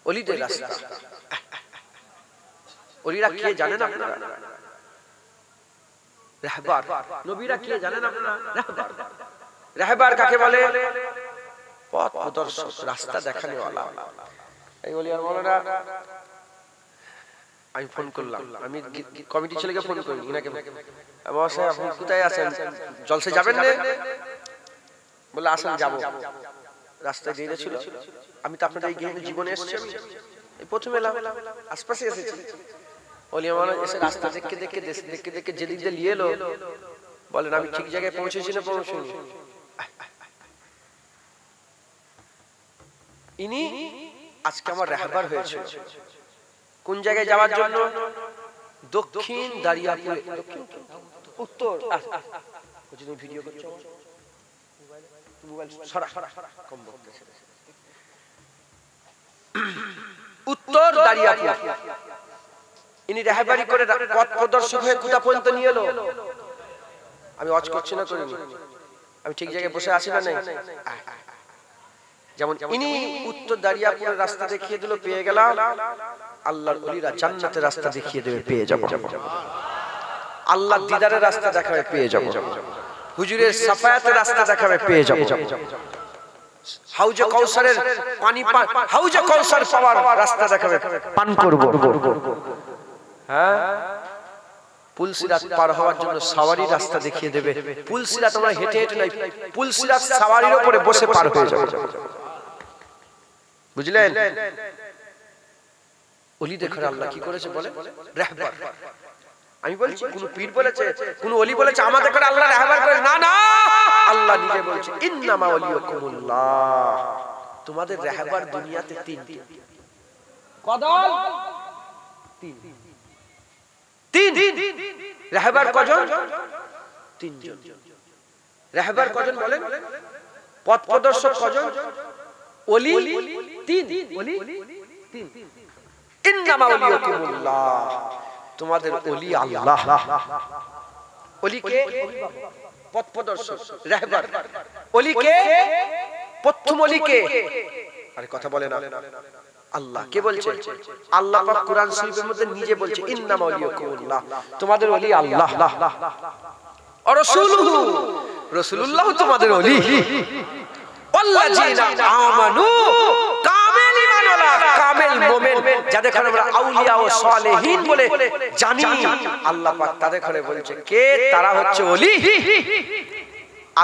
ওলিদের রাস্তা। ওলিরা কি জানেন আপনারা? রাহবার। নবীরা কি জানেন আপনারা? রাহবার। রাহবার কাকে বলে? পথ প্রদর্শক, রাস্তা দেখানেওয়ালা। এই ওলি আর মাওলানা, আমি ফোন করলাম, আমি কমিটি ছেলেকে ফোন করি, ইনাকে, বাবা সাহেব আপনি কোথায় আছেন? জলসে যাবেন না? বলে আসেন, যাবো। রাস্তায় দিয়ে ছিল, আমি তো আপনাদের এই জীবনে এসেছি, এই প্রথম এলাম, আশপাশে এসেছি। ওলি মাওলানা এসে রাস্তা দেখে দেখে দেখে দেখে যেদিক দিয়ে নিয়ে এলো, বলেন আমি ঠিক জায়গায় পৌঁছেছি না পৌঁছাইনি? ইনি আজকে আমার রাহবার হয়েছে। কোন জায়গায় যাওয়ার জন্য? দক্ষিণ দারিয়াপুরে, উত্তর তুমি ভিডিও করছো মোবাইল সরা কম বলতেছে। উত্তর দাঁড়িয়াপুর ইনি রাহবারি করে পথ প্রদর্শক হয়ে কোথা পর্যন্ত নিয়ে এলো। আমি ওয়াজ করছি না করিনি, আমি ঠিক জায়গায় বসে আছি না নাই। যেমন ইনি উত্তর দাঁড়িয়াপুরের রাস্তা দেখিয়ে দিল, পেয়ে গেলাম। আল্লাহর ওলিরা জান্নাতের রাস্তা দেখিয়ে দেবে, পেয়ে যাব। আল্লাহর দিদারের রাস্তা দেখাবে, পেয়ে যাব। হুজুরের সাফায়াতের রাস্তা দেখাবে, পেয়ে যাব। হাউজে কাউসারের পানি হাউজে কাউসার পাওয়ার রাস্তা দেখাবে, পান করব। হ্যাঁ, পুলসিরাত পার হওয়ার জন্য সাওয়ারি রাস্তা দেখিয়ে দেবে। পুলসিরাত আমরা হেঁটে হেঁটে নাই, পুলসিরাত সাওয়ারির উপরে বসে পার হয়ে যাবে। বুঝলেন? ওলি দেখে আল্লাহ কি করেছে বলে রাহবার। আমি বলছি কোন পীর বলেছে, কোন ওলি বলেছে আমাদের করে আল্লাহ রাহবার করে? না না, আল্লাহ নিজে বলছে ইন্নামা ওয়ালিয়াকুমুল্লাহ। তোমাদের রাহবার দুনিয়াতে তিনটি। কদল তিন। রাহবার কজন? তিনজন। রাহবার কজন বলেন? পথ প্রদর্শক কজন? ওলি তিন। ওলি তিন। ইন্নামা ওয়ালিয়াকুমুল্লাহ, তোমাদের ওলি আল্লাহ। ওলি কে? পথ প্রদর্শক রাহবার। ওলি কে? প্রথম ওলি কে? আরে কথা বলে না। আল্লাহ কে বলছে? আল্লাহ পাক কোরআন শরীফের মধ্যে নিজে বলছে ইন্নামা ওয়ালিয়াকুমুল্লাহ, তোমাদের ওলি আল্লাহ। আর রাসূলুহু, রাসূলুল্লাহ তোমাদের ওলি। ওয়াল্লাযিনা আমানু, কামিল ঈমানওয়ালা, কামিল মুমিন, যাদের আমরা আউলিয়া ও সালেহীন বলে জানি, আল্লাহ পাক তাদের করে বলছে কে? তারা হচ্ছে ওলি।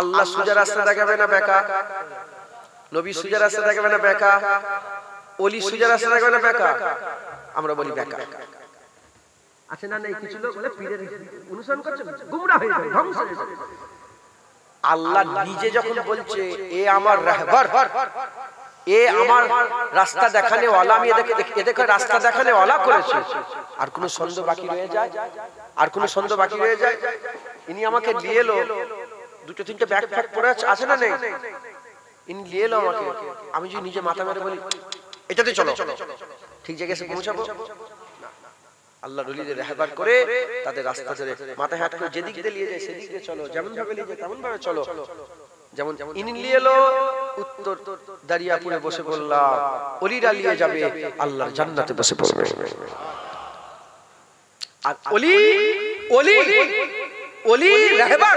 আল্লাহ সোজা রাস্তা দেখাবে না বেকা? নবী সোজা রাস্তা দেখাবে না বেকা? ওলি সোজা রাস্তা দেখাবে না বেকা? আমরা বলি বেকা। আছে না নেই? কিছু লোক বলে পীরের অনুসরণ করছে, গুমরাহ হয়ে যায়, ধ্বংস হয়ে যায়। আল্লাহ নিজে যখন বলছে এ আমার রাহবার, এ আমার রাস্তা দেখানে ওয়ালা, আমি এদেরকে রাস্তা দেখানে ওয়ালা করেছি, আর কোন সন্দেহ বাকি রয়ে যায়? আর কোন সন্দেহ বাকি রয়ে যায়? ইনি আমাকে নিয়ে এলো, দুটো তিনটে ব্যাগ ফ্যাগ পড়ে আছে না নেই? ইনি নিয়ে এলো আমাকে, আমি যদি নিজে মাথা মেরে বলি এটাতে চলো, ঠিক জায়গায় এসে পৌঁছাবো? আল্লাহ ওলিদের রাহবার করে তাদের রাস্তা ধরে মাথায় হাত করে যেদিক দিয়ে নিয়ে যায় সেদিক দিয়ে চলো, যেমন ভাবে নিয়ে যায় তেমন ভাবে চলো। যেমন ইনি নিয়ে এলো উত্তর দাঁড়িয়াপুরে বসে বললাম, ওলিরা নিয়ে যাবে আল্লাহর জান্নাতে বসে পড়বে। আর ওলি ওলি ওলি রাহবার,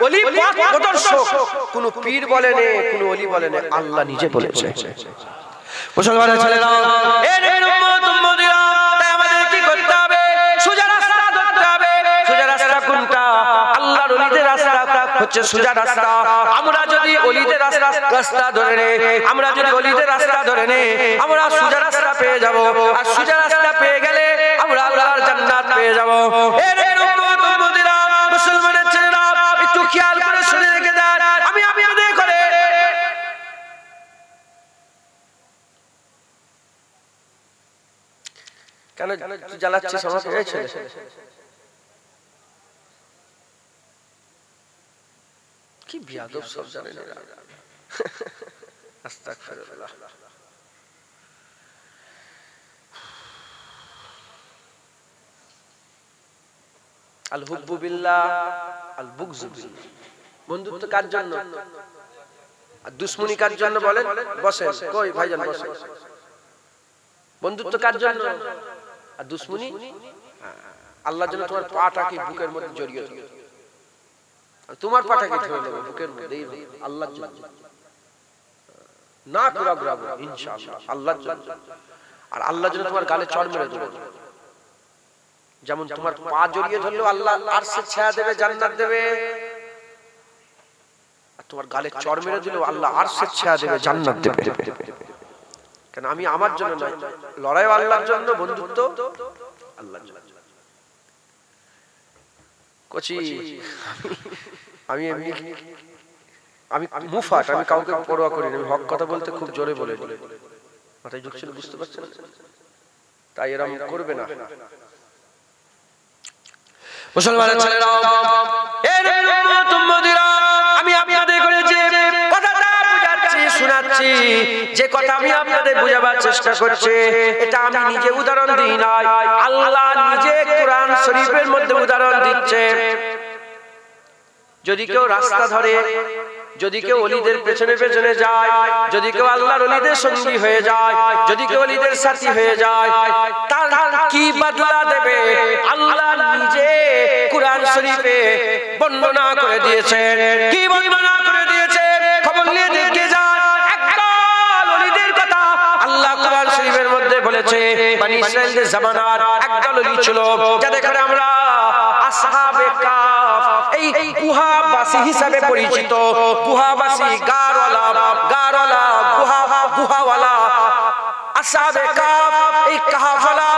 ওলি পথ প্রদর্শক কোন পীর বলে না, কোন ওলি বলে না, আল্লাহ নিজে বলেছে। মুসলমানের ছেলেরা, এর উম্মত উম্মতিরা, তাই আমাদের কি করতে হবে? সোজা রাস্তা ধরতে হবে। সোজা রাস্তা কোনটা? আল্লাহর ওলিদের রাস্তা হচ্ছে সোজা রাস্তা। আমরা যদি ওলিদের রাস্তা ধরে নেই, আমরা যদি ওলিদের রাস্তা ধরে নেই, আমরা সোজা রাস্তা পেয়ে যাব। আর সোজা রাস্তা পেয়ে গেলে আমরা আল্লাহর জান্নাত পেয়ে যাব। এর উম্মত উম্মতিরা, মুসলমানের ছেলেরা, একটু খেয়াল করে শুনে রেখে দেন। আমি আপনাদের করে কেন জ্বালাচ্ছিস আমাকে? এই ছেলে কি বিয়াদব, সব জানে না। আস্তাগফিরুল্লাহ। আল হুব্বু বিল্লাহ, আল বুগযু বিল্লাহ। বন্ধুত্ব কার জন্য আর দুশমনি কার জন্য বলেন? বসেন, কই ভাইজান বসেন। বন্ধুত্ব কার জন্য আর দুশমনি? আল্লাহর জন্য। তোমার পাটাকে বুকের মধ্যে জড়িয়ে ধরো, তোমার পাটাকে ধরে নেবে বুকের মধ্যে, আল্লাহর জন্য। না ঘুরাবো ইনশাআল্লাহ আল্লাহর জন্য। আর আল্লাহর জন্য তোমার গালে চড় মেরে দেবে। যেমন তোমার পা জড়িয়ে ধরলেও আল্লাহ আরশে ছায়া দেবে, জান্নাত দেবে। আর তোমার গালে চড় মেরে দিলেও আল্লাহ আরশে ছায়া দেবে, জান্নাত দেবে। কেন? আমি আমার জন্য নয়, লড়াই আল্লাহর জন্য, বন্ধুত্ব আল্লাহর জন্য। কোচি আমি এমনি, আমি মুফাট, আমি কাউকে পরোয়া করি না। আমি হক কথা বলতে খুব জোরে বলে দিই, মাথায় ঢুকছিল, বুঝতে পারছেন? তাই এরকম করবে না। মুসলমানের ছেলেরা, আমি আপনাদের করে যে কথাটা বুঝাচ্ছি শোনাচ্ছি, যে কথা আমি আপনাদের বোঝাবার চেষ্টা করছি, এটা আমি নিজে উদাহরণ দিই না, আল্লাহ নিজে কোরআন শরীফের মধ্যে উদাহরণ দিচ্ছে। যদি কেউ রাস্তা ধরে, যদি কেউ ওলিদের পেছনে পেছনে যায়, যদি কেউ আল্লাহর ওলিদের সঙ্গী হয়ে যায়, যদি কেউ ওলিদের সাথী হয়ে যায়, তার কি বদলা দেবে আল্লাহ নিজে কুরআন শরীফে বর্ণনা করে দিয়েছেন। কি বর্ণনা করে দিয়েছেন? খবর নিয়ে দেখে যান। একদল ওলিদের কথা আল্লাহ কুরআন শরীফের মধ্যে বলেছে। বনি ইসরাইলের জামানার একদল ওলি ছিল, যাদের করে আমরা আসহাবে কাফ, এই গুহাবাসী হিসাবে পরিচিত। গুহাবাসী, গারওয়ালা, গুহাওয়ালা, আসহাবে কাফ, এই কাহাফালা,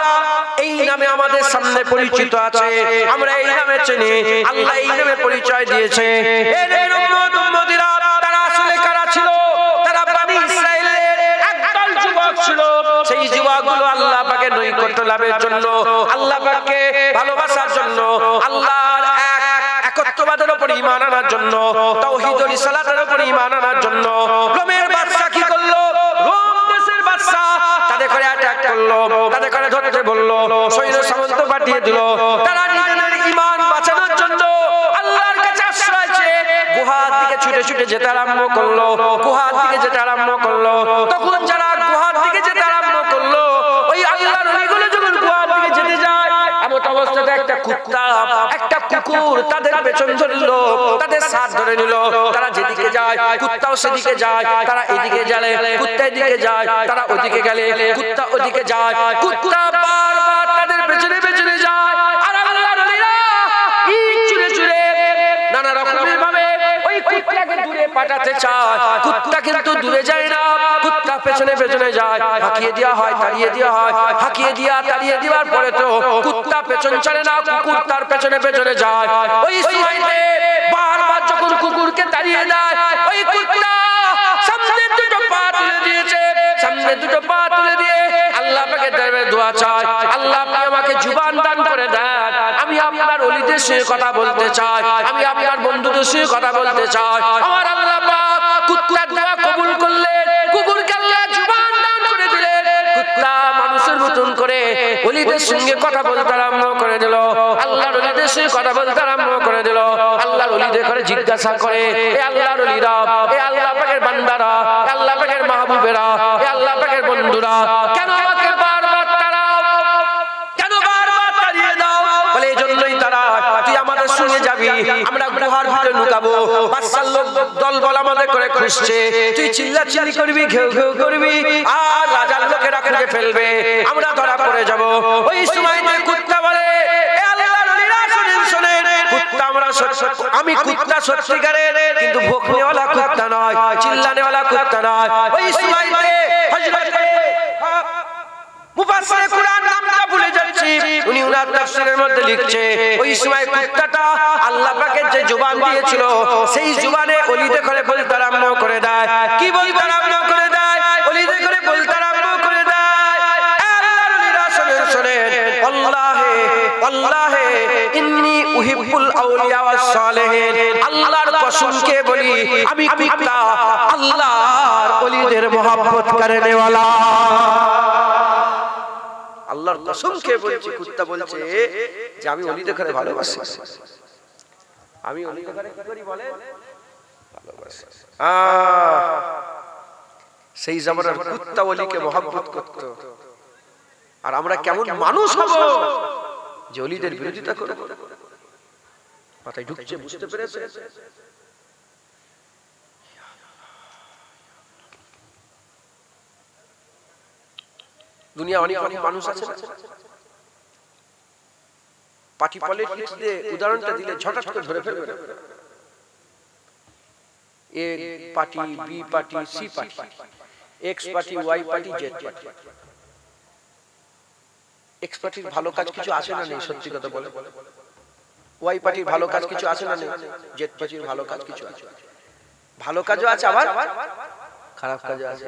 এই নামে আমাদের সামনে পরিচিত আছে। আমরা এই নামে চিনি, আল্লাহ এই নামে পরিচয় দিয়েছে। এদের উম্মতিরা তারা আসলে কারা ছিল? তারা বনি ইসরাইলের একদল যুবক ছিল। সেই যুবকগুলো আল্লাহ পাকের নৈকট্য লাভের জন্য, আল্লাহ পাককে ভালোবাসার জন্য, আল্লাহর একত্ববাদের উপর ঈমান আনার জন্য, তাওহীদ ও রিসালাতের উপর ঈমান আনার জন্য রোমের বাদশা কি করলো? রোম দেশের বাদশা তাদের করে অ্যাটাক করলো, তাদের করে ধরতে বললো, সৈন্য সামন্ত পাঠিয়ে দিল। তারা নিজেদের ঈমান বাঁচানোর জন্য আল্লাহর কাছে আশ্রয় চেয়ে গুহার দিকে ছুটে ছুটে যেতে আরম্ভ করলো, গুহার দিকে যেতে আরম্ভ করলো। তখন যারা গুহার দিকে যেতে আরম্ভ করলো, ওই আল্লাহর ওলিগুলো যখন গুহার দিকে যেতে যায়, এমন অবস্থাতে একটা কুত্তা, একটা কুকুর তাদের পেছন ধরলো, তাদের সাথ ধরে নিল। তারা যেদিকে যায় কুত্তাও সেদিকে যায়, তারা এদিকে গেলে কুত্তা এদিকে যায়, তারা ওদিকে গেলে কুত্তা ওদিকে যায়। কুত্তা বারবার তাদের পেছনে পেছনে যায়, আর আল্লাহর ওলিরা ইট ছুঁড়ে ছুঁড়ে নানা রকমের ভাবে ওই কুত্তাকে দূরে পাঠাতে চায়। কুত্তা কিন্তু দূরে যায় না, কুত্তা পেছনে পেছনে যায়। হাঁকিয়ে দেওয়া হয়, তাড়িয়ে দেওয়া হয়, হাঁকিয়ে দিয়া তাড়িয়ে দেওয়ার পরে তো কুত্তা পেছন ছাড়ে না, কুকুর তার পেছনে পেছনে যায়। ওই সময়তে বারবার যখন কুকুরকে তাড়িয়ে দেয়, ওই কুত্তা সামনে দুটো পা তুলে দিয়েছে, সামনে দুটো পা তুলে দিয়ে আল্লাহ পাকের দরবারে দোয়া চায়, আল্লাহ আপনি আমাকে জুবান দান করে দেন, আমি আপনার ওলিদের সঙ্গে কথা বলতে চাই, আমি আপনার বন্ধুদের সঙ্গে কথা বলতে চাই। আমার আল্লাহ পাক কুত্তার দোয়া কবুল করলেন, কুকুরকে আল্লাহ জুবান দান করে দিলেন। কুত্তা মানুষের মতন করে ওলিদের সঙ্গে কথা বলতে আরম্ভ করে দিল, আল্লাহর ওলিদের সঙ্গে কথা বলতে আরম্ভ করে দিল। আল্লাহর ওলিদের করে জিজ্ঞাসা করে, এ আল্লাহর ওলিরা, এ আল্লাহ পাকের বান্দারা, এ আল্লাহ পাকের মাহবুবেরা, এ আল্লাহ পাকের বন্ধুরা, কেন আমাকে বারবার তাড়াও, কেন বারবার তাড়িয়ে দাও? বলে এই জন্যই তারা, তুই আমাদের সঙ্গে যাবি, আমরা গুহার ভিতরে লুকাবো, বাদশার লোক দলবল আমাদের করে খুঁজছে, তুই চিল্লাচিল্লি করবি, ঘেউ ঘেউ করবি, আর রাজার লোকেরা খুঁজে ফেলবে, আমরা ধরা পড়ে যাব। ওই সময়তে কুত্তা বলে, এ আল্লাহর ওলিরা শুনেন শুনেন, কুত্তা আমি কুত্তা সত্যিকারের, কিন্তু ভোকনেওয়ালা কুত্তা নয়, চিল্লানেওয়ালা কুত্তা নয়। ওই সময়তে হযরত মুফাসসিরে কুরআন নামটা ভুলে যাচ্ছি, উনি উনার তাফসীরের মধ্যে লিখছে, ওই সময় কুত্তাটা আল্লাহ পাকের যে জবান দিয়েছিল, সেই জবানে ওলিদে করে বলতে আরম্ভ করে দেয়। কি বলতে আরম্ভ করে দেয়? ওলিদে করে বলতে আরম্ভ করে দেয়, আল্লাহর ওলিরা শুনেন শুনেন, আল্লাহে আল্লাহে ইন্নী উহিব্বুল আউলিয়া ওয়াস সালিহিন, আল্লাহর কসম কে বলি আমি কুত্তা আল্লাহর ওলিদের মহব্বত করনে ওয়ালা। আল্লাহর কসম খেয়ে বলছি, কুত্তা বলছে যে আমি ওলিদের ঘরে ভালোবাসি, আমি ওলিদের ঘরে কি করি বলেন? ভালোবাসি। সেই জামানার কুত্তা ওলিকে মহব্বত করত, আর আমরা কেমন মানুষ হব যে ওলিদের বিরোধিতা করব? মাথায় ঢুকছে, বুঝতে পেরেছে? দুনিয়া অনেক অনেক মানুষ আছে, পার্টি পলিটিক্স দিয়ে উদাহরণটা দিলে ঝটাট করে ধরে ফেলবে। A party, B party, C party, X party, Y party, Z party. X পার্টির ভালো কাজ কিছু আছে না নেই? সত্যি কথা বলে, ওয়াই পার্টির ভালো কাজ কিছু আছে না নেই? জেড পার্টির ভালো কাজ কিছু আছে, ভালো কাজও আছে, আবার খারাপ কাজও আছে।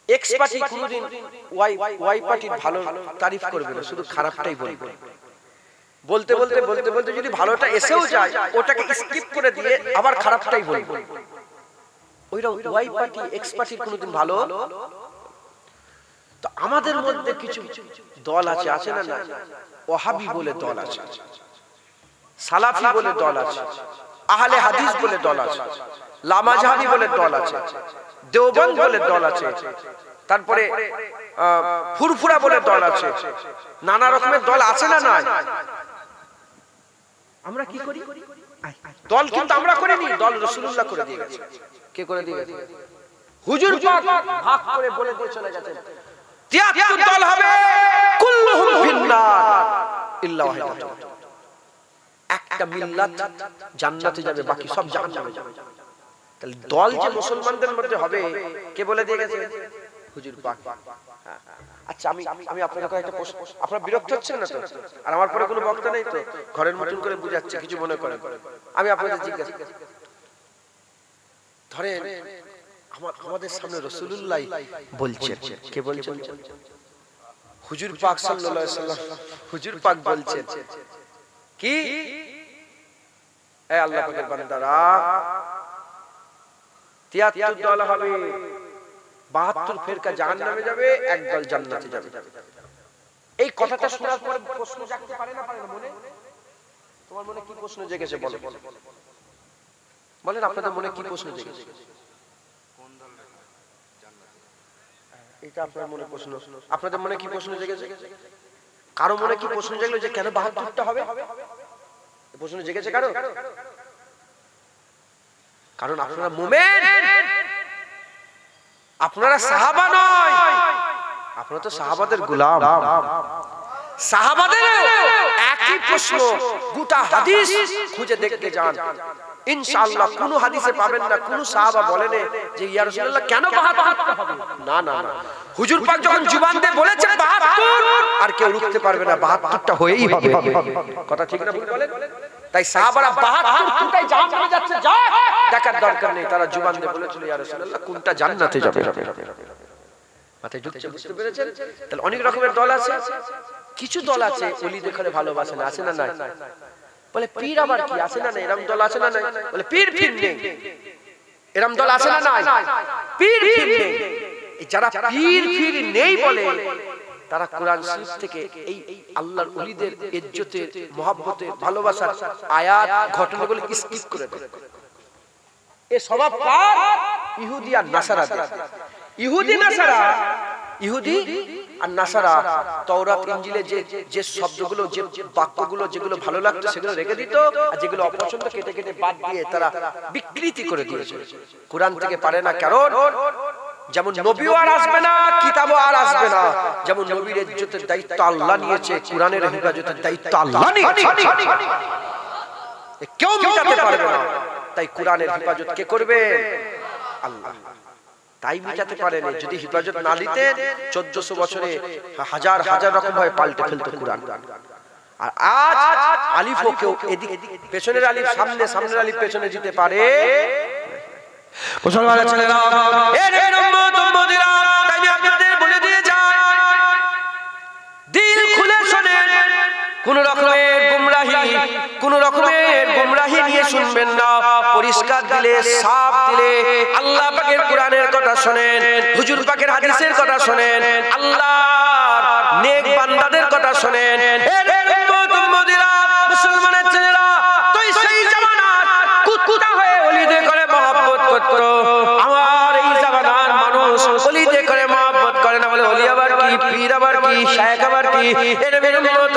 এক্স পার্টি কোনদিন ওয়াই পার্টির ভালো তারিফ করবে না, শুধু খারাপটাই বলবে। বলতে বলতে বলতে বলতে যদি ভালোটা এসেও যায় ওটাকে স্কিপ করে দিয়ে আবার খারাপটাই বলবো। ওইটা ওয়াই পার্টি এক্স পার্টির কোনোদিন ভালো। তো আমাদের মধ্যে কিছু দল আছে, আছে না না? ওয়াহাবি বলে দল আছে, সালাফি বলে দল আছে, আহলে হাদিস বলে দল আছে, লামাজহাবি বলে দল আছে, দেওবন্দ বলে দল আছে, তারপরে ফুরফুরা বলে দল আছে, নানা রকমের দল আছে না নাই? আমরা কি করি? দল কিন্তু আমরা করিনি, দল রাসূলুল্লাহ করে দিয়ে গেছে। কে করে দিয়ে গেছে? হুজুর পাক ভাগ করে বলে দিয়ে চলে গেছেন 73 দল হবে, কুল্লুহুম ফিন্নার ইল্লা ওয়াহিদাতুন। একটা মিল্লাত জান্নাতে যাবে, বাকি সব জাহান্নামে যাবে। তাহলে দল যে মুসলমানদের মধ্যে হবে কে বলে দিয়ে গেছে? হুজুর পাক। আচ্ছা আমি আপনাদের একটা প্রশ্ন, আপনারা বিরক্ত হচ্ছেন না তো? আর আমার পরে কোনো বক্তা নেই তো? ঘরের মতন করে বুঝাচ্ছে, কিছু মনে করেন। আমি আপনাদের জিজ্ঞাসা করি, ধরেন আমাদের সামনে রাসূলুল্লাহ বলছেন, কে বলছেন? হুজুর পাক সাল্লাল্লাহু আলাইহি ওয়াসাল্লাম। হুজুর পাক বলছেন কি? এ আল্লাহ পাকের বান্দারা, 73 দল হবে, 72 ফিরকা জাহান্নামে যাবে, এক দল জান্নাতে যাবে। এই কথাটা শোনার পরে প্রশ্ন জাগতে পারে না, পারে না মনে? তোমার মনে কি প্রশ্ন জেগেছে বলো? বলেন আপনাদের মনে কি প্রশ্ন জেগেছে? কোন দল জান্নাতে? এটা আপনার মনে প্রশ্ন। আপনাদের মনে কি প্রশ্ন জেগেছে? কারো মনে কি প্রশ্ন জেগেছে যে কেন 72টা হবে? প্রশ্ন জেগেছে কারো? কারণ আপনারা মুমিন, আপনারা সাহাবা নয়, আপনারা তো সাহাবাদের গোলাম। সাহাবাদের একই প্রশ্ন, গোটা হাদিস খুঁজে দেখতে যান, ইনশাআল্লাহ কোন হাদিসে পাবেন না কোন সাহাবা বলেন যে ইয়া রাসূলুল্লাহ কেন 72টা হবে। না না না, হুজুর পাক যখন জুবান দিয়ে বলেছেন 72, আর কেউ রুখতে পারবে না, 72টা হয়েই হবে। কথা ঠিক না ভুল বলেন? তাই সাহাবারা 72টাই জান্নাতে যাচ্ছে, যা দেখার দরকার নেই। তারা জুবান দিয়ে বলেছিল ইয়া রাসূলুল্লাহ কোনটা জান্নাতে যাবে। মাথায় ঢুকছে, বুঝতে পেরেছেন? তাহলে অনেক রকমের দল আছে। কিছু দল আছে ওলি দেখে ভালোবাসে না, আছে না নাই? বলে পীর আবার কি, আছে না নাই? এরকম দল আছে না নাই? বলে পীর ফির নেই, এরকম দল আছে না নাই? পীর ফির নেই। যারা পীর ফির নেই বলে তারা কোরআন শরীফ থেকে এই আল্লাহর ওলিদের ইজ্জতের, মহব্বতের, ভালোবাসার আয়াত ঘটনাগুলো স্কিপ করে দেয়। এই স্বভাব কার? ইহুদি আর নাসারা। ইহুদি নাসারা, ইহুদি আর নাসারা তাওরাত ইনজিলে যে শব্দগুলো, যে বাক্যগুলো যেগুলো ভালো লাগতো সেগুলো রেখে দিত, আর যেগুলো অপছন্দ কেটে কেটে বাদ দিয়ে তারা বিকৃতি করে দিয়েছে। কোরআন থেকে পারে না, কারণ যেমন নবীও আর আসবে না, কিতাবও আর আসবে না। যেমন নবীর ইজ্জতের দায়িত্ব আল্লাহ নিয়েছে, কোরআনের হেফাজতের দায়িত্ব আল্লাহ নিয়েছে, কেউ মিটাতে পারবে না। তাই কোরআনের হেফাজত কে করবে? আল্লাহ। তাই মিটাতে পারেনি। যদি হেফাজত না দিতেন 1400 বছরে হাজার হাজার রকম ভাবে পাল্টে ফেলতো কোরআন। আর আজ আলিফও কেউ এদিক পেছনের আলিফ সামনে, সামনের আলিফ পেছনে দিতে পারে। মুসলমানের ছেলেরা, এর উম্মত উম্মতিরা, তাই আমি আপনাদের বলে দিয়ে যাই, দিল খুলে শুনেন, কোন রকমের গুমরাহি নিয়ে শুনবেন না। পরিষ্কার দিলে, সাফ দিলে আল্লাহ পাকের কোরআনের কথা শুনেন, হুজুর পাকের হাদিসের কথা শুনেন, আল্লাহর নেক বান্দাদের কথা শুনেন। মুসলমানের ছেলেরা, তুই সেই জামানার কুত্তা হয়ে ওলিদে করে মহব্বত করত, আমার এই জামানার মানুষ ওলিদে করে মহব্বত করে না। বলে ওলি আবার কি, পীর আবার কি, শায়েখ আবার কি? এর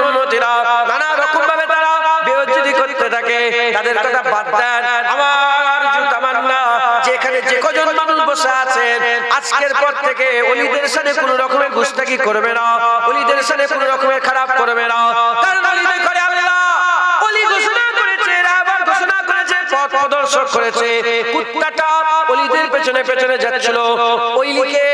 উম্মতিরা নানা রকম ভাবে তারা বেইজ্জতি করতে থাকে। তাদের কথা বাদ দেন। আমার তামান্না, যেখানে যে কজন মানুষ বসে আছেন, আজকের পর থেকে ওলিদের সাথে কোনো রকমের গুস্তাখি করবে না, ওলিদের সাথে কোনো রকমের খারাপ করবে না। কারণ ওলিদের করে আল্লাহ ওলি ঘোষণা করেছে, আবার ঘোষণা করেছে, পথ প্রদর্শক করেছে। কুত্তাটা ওলিদের পেছনে পেছনে যাচ্ছিল, ওলিকে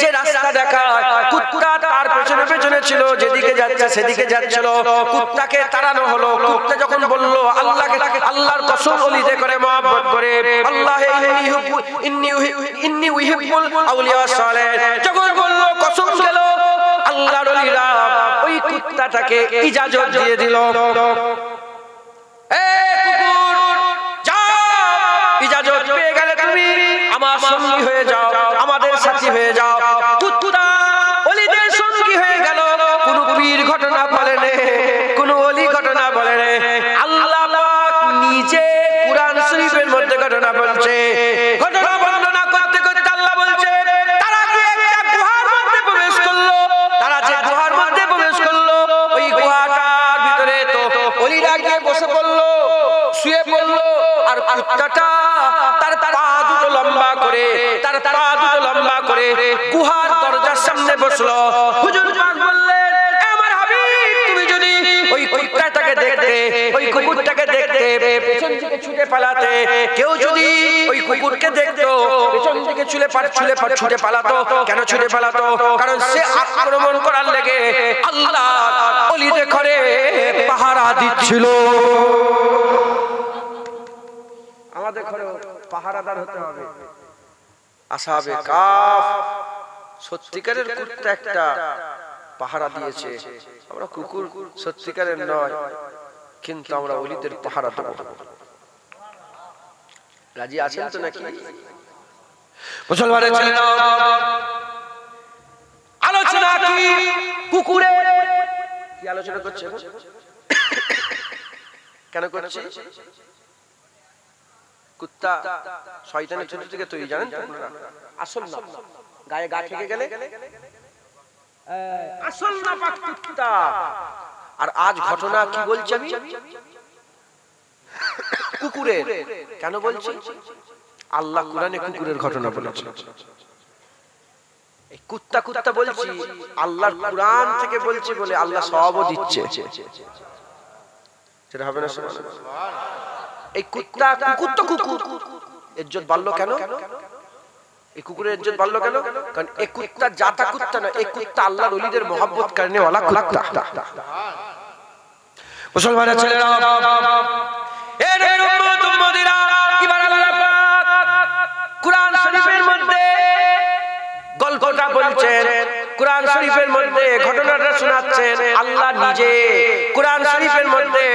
যে রাস্তা দেখায় কুত্তা তার পেছনে পেছনে ছিল, যেদিকে যাচ্ছে সেদিকে যাচ্ছিল। কুত্তাকে তাড়ানো হলো। কুত্তা যখন বলল আল্লাহকে, আল্লাহর কসম ওলিদে করে মহব্বত করে, আল্লাহ ইন্নী উহিব্বুল আউলিয়া সালেহ যখন বলল, কসম গেল আল্লাহর ওলিরা ওই কুত্তা কুত্তাটাকে ইজাজত দিয়ে দিল, কুকুর যাও, ইজাজত পেয়ে গেলে তুমি আমার সঙ্গী হয়ে যাও, আমাদের সাথী হয়ে যাও। কুত্তা ওলিদের সঙ্গী হয়ে গেল, কোন পীর ঘটনা বলেন, কোন ওলি ঘটনা বলেন, আল্লাহ পাক নিজে কুরআন শরীফের মধ্যে ঘটনা বলছে। ঘটনা বর্ণনা করতে করতে আল্লাহ বলছে, তারা কি একটা গুহার মধ্যে প্রবেশ করলো, তারা যে গুহার মধ্যে প্রবেশ করলো, ওই গুহাটার ভিতরে তো ওলিরা গিয়ে বসে পড়লো, শুয়ে পড়লো, আর কুত্তাটা তার পা দুটো লম্বা করে, তার পা দুটো লম্বা করে গুহার দরজার সামনে বসলো। হুজুর পাক বললেন, আমার হাবিব, তুমি যদি ওই কুত্তাটাকে দেখতে, ওই কুকুরটাকে দেখতে, পেছন থেকে ছুটে পালাতে, কেউ যদি ওই কুকুরকে দেখতো পেছন থেকে ছুটে পালাতো, কেন ছুটে পালাতো? কারণ সে আক্রমণ করার লেগে আল্লাহ ওলিদের ঘরে পাহারা দিচ্ছিল। আমাদের ঘরে পাহারাদার হতে হবে। আসহাবে কাফ সত্যিকারের কুত্তা একটা পাহারা দিয়েছে, আমরা কুকুর সত্যিকারের নয়, কিন্তু আমরা ওলিদের পাহারা দেব। রাজি আছেন তো নাকি মুসলমানের ছেলেরা? আলোচনা কি কুকুরে কি আলোচনা করছে? কেন করছে? কুত্তা শয়তানের চরিত্র থেকে তৈরি, জানেন তো আপনারা? আসল না, গায়ে গা থেকে গেলে আসল না পাক কুত্তা। আর আজ ঘটনা কি বলছি আমি? কুকুরের। কেন বলছি? আল্লাহ কোরআনে কুকুরের ঘটনা বলেছে। এই কুত্তা কুত্তা বলছি, আল্লাহর কোরআন থেকে বলছি বলে আল্লাহ সওয়াবও দিচ্ছে। সেটা হবে না? এই কুত্তা, কুকুর তো কুকুর, ইজ্জত বাড়লো কেন? এই কুকুরের ইজ্জত বাড়লো কেন? কারণ এই কুত্তা জাতা কুত্তা না, এই কুত্তা আল্লাহর ওলিদের মহব্বত করনে ওয়ালা কুত্তা। মুসলমানের ছেলেরা, এর উম্মত উম্মতিরা, এবার আল্লাহ পাক কুরআন শরীফের মধ্যে গল্পটা বলছেন, কুরআন শরীফের মধ্যে ঘটনাটা শোনাচ্ছেন। আল্লাহ নিজে কুরআন শরীফের মধ্যে,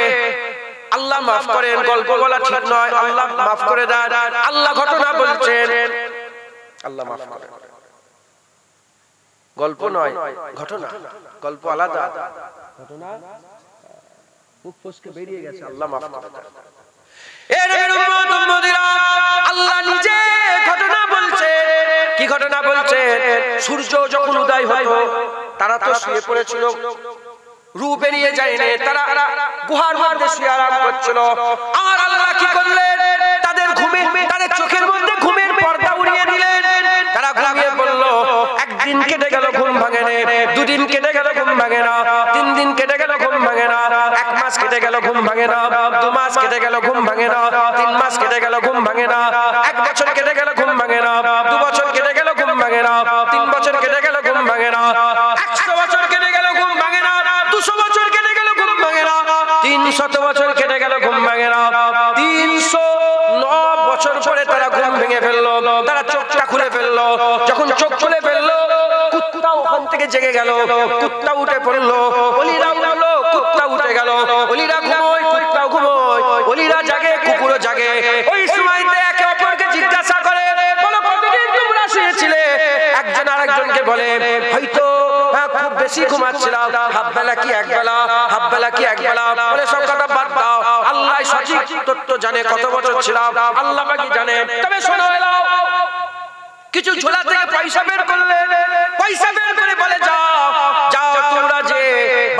আল্লাহ মাফ করেন, গল্প বলা ঠিক নয়, আল্লাহ মাফ করে দেন, আল্লাহ ঘটনা বলছেন, আল্লাহ মাফ করেন। গল্প নয়, ঘটনা। গল্প আলাদা, ঘটনা মুখ ফসকে বেরিয়ে গেছে, আল্লাহ মাফ করে দেন। এর উম্মত উম্মতিরা, আল্লাহ নিজে ঘটনা বলছেন। কি ঘটনা বলছেন? সূর্য যখন উদয় হতো, তারা তো শুয়ে পড়েছিল, রু বেরিয়ে যায়নি, তারা গুহার মধ্যে শুয়ে আরাম করছিল। আর আল্লাহ কি করলেন? তাদের ঘুমে, তাদের চোখের মধ্যে ঘুমের পর্দা উড়িয়ে দিলেন। তারা ঘুমিয়ে পড়ল। একদিন কেটে গেল, ঘুম ভাঙে না। দুদিন কেটে গেল, ঘুম ভাঙে না। 3 দিন কেটে গেল, ঘুম ভাঙে না। 1 মাস কেটে গেল, ঘুম ভাঙে না। 2 মাস কেটে গেল, ঘুম ভাঙে না। 3 মাস কেটে গেল, ঘুম ভাঙে না। 1 বছর কেটে গেল, ঘুম ভাঙে না। 2 বছর কেটে গেল, ঘুম ভাঙে না। 3 বছর কেটে গেল, ঘুম ভাঙে না। 100 বছর কেটে গেল, ঘুম ভাঙে না। 200 বছর কেটে গেল, ঘুম ভাঙে না। 300 বছর কেটে গেল, ঘুম ভাঙে না। 309 বছর পরে তারা ঘুম ভেঙে ফেললো, তারা চোখটা খুলে ফেললো। যখন চোখ খুলে ফেললো, কুত্তা ওখান থেকে জেগে গেল, কুত্তা উঠে পড়লো। ওলিরা উঠলো, কুত্তা উঠে গেল। ওলিরা ঘুমোয়, কুত্তাও ঘুমোয়। ওলিরা জাগে, কুকুরও জাগে। ওই সময়তে একে অপরকে জিজ্ঞাসা করে, বলো কতদিন তোমরা শুয়েছিলে? একজন আরেকজনকে বলে, হয়তো খুব বেশি ঘুমাচ্ছিলাম, হাফ বেলা কি এক বেলা, হাফ বেলা কি এক বেলা। বলে সব কথা বাদ দাও, আল্লাহ সঠিক তথ্য জানে কত বছর ছিলাম, আল্লাহ পাকই জানে। তবে শোনো, এলাও কিছু ঝোলা থেকে পয়সা বের করলে, পয়সা বের করে বলে যাও যাও, তোমরা যে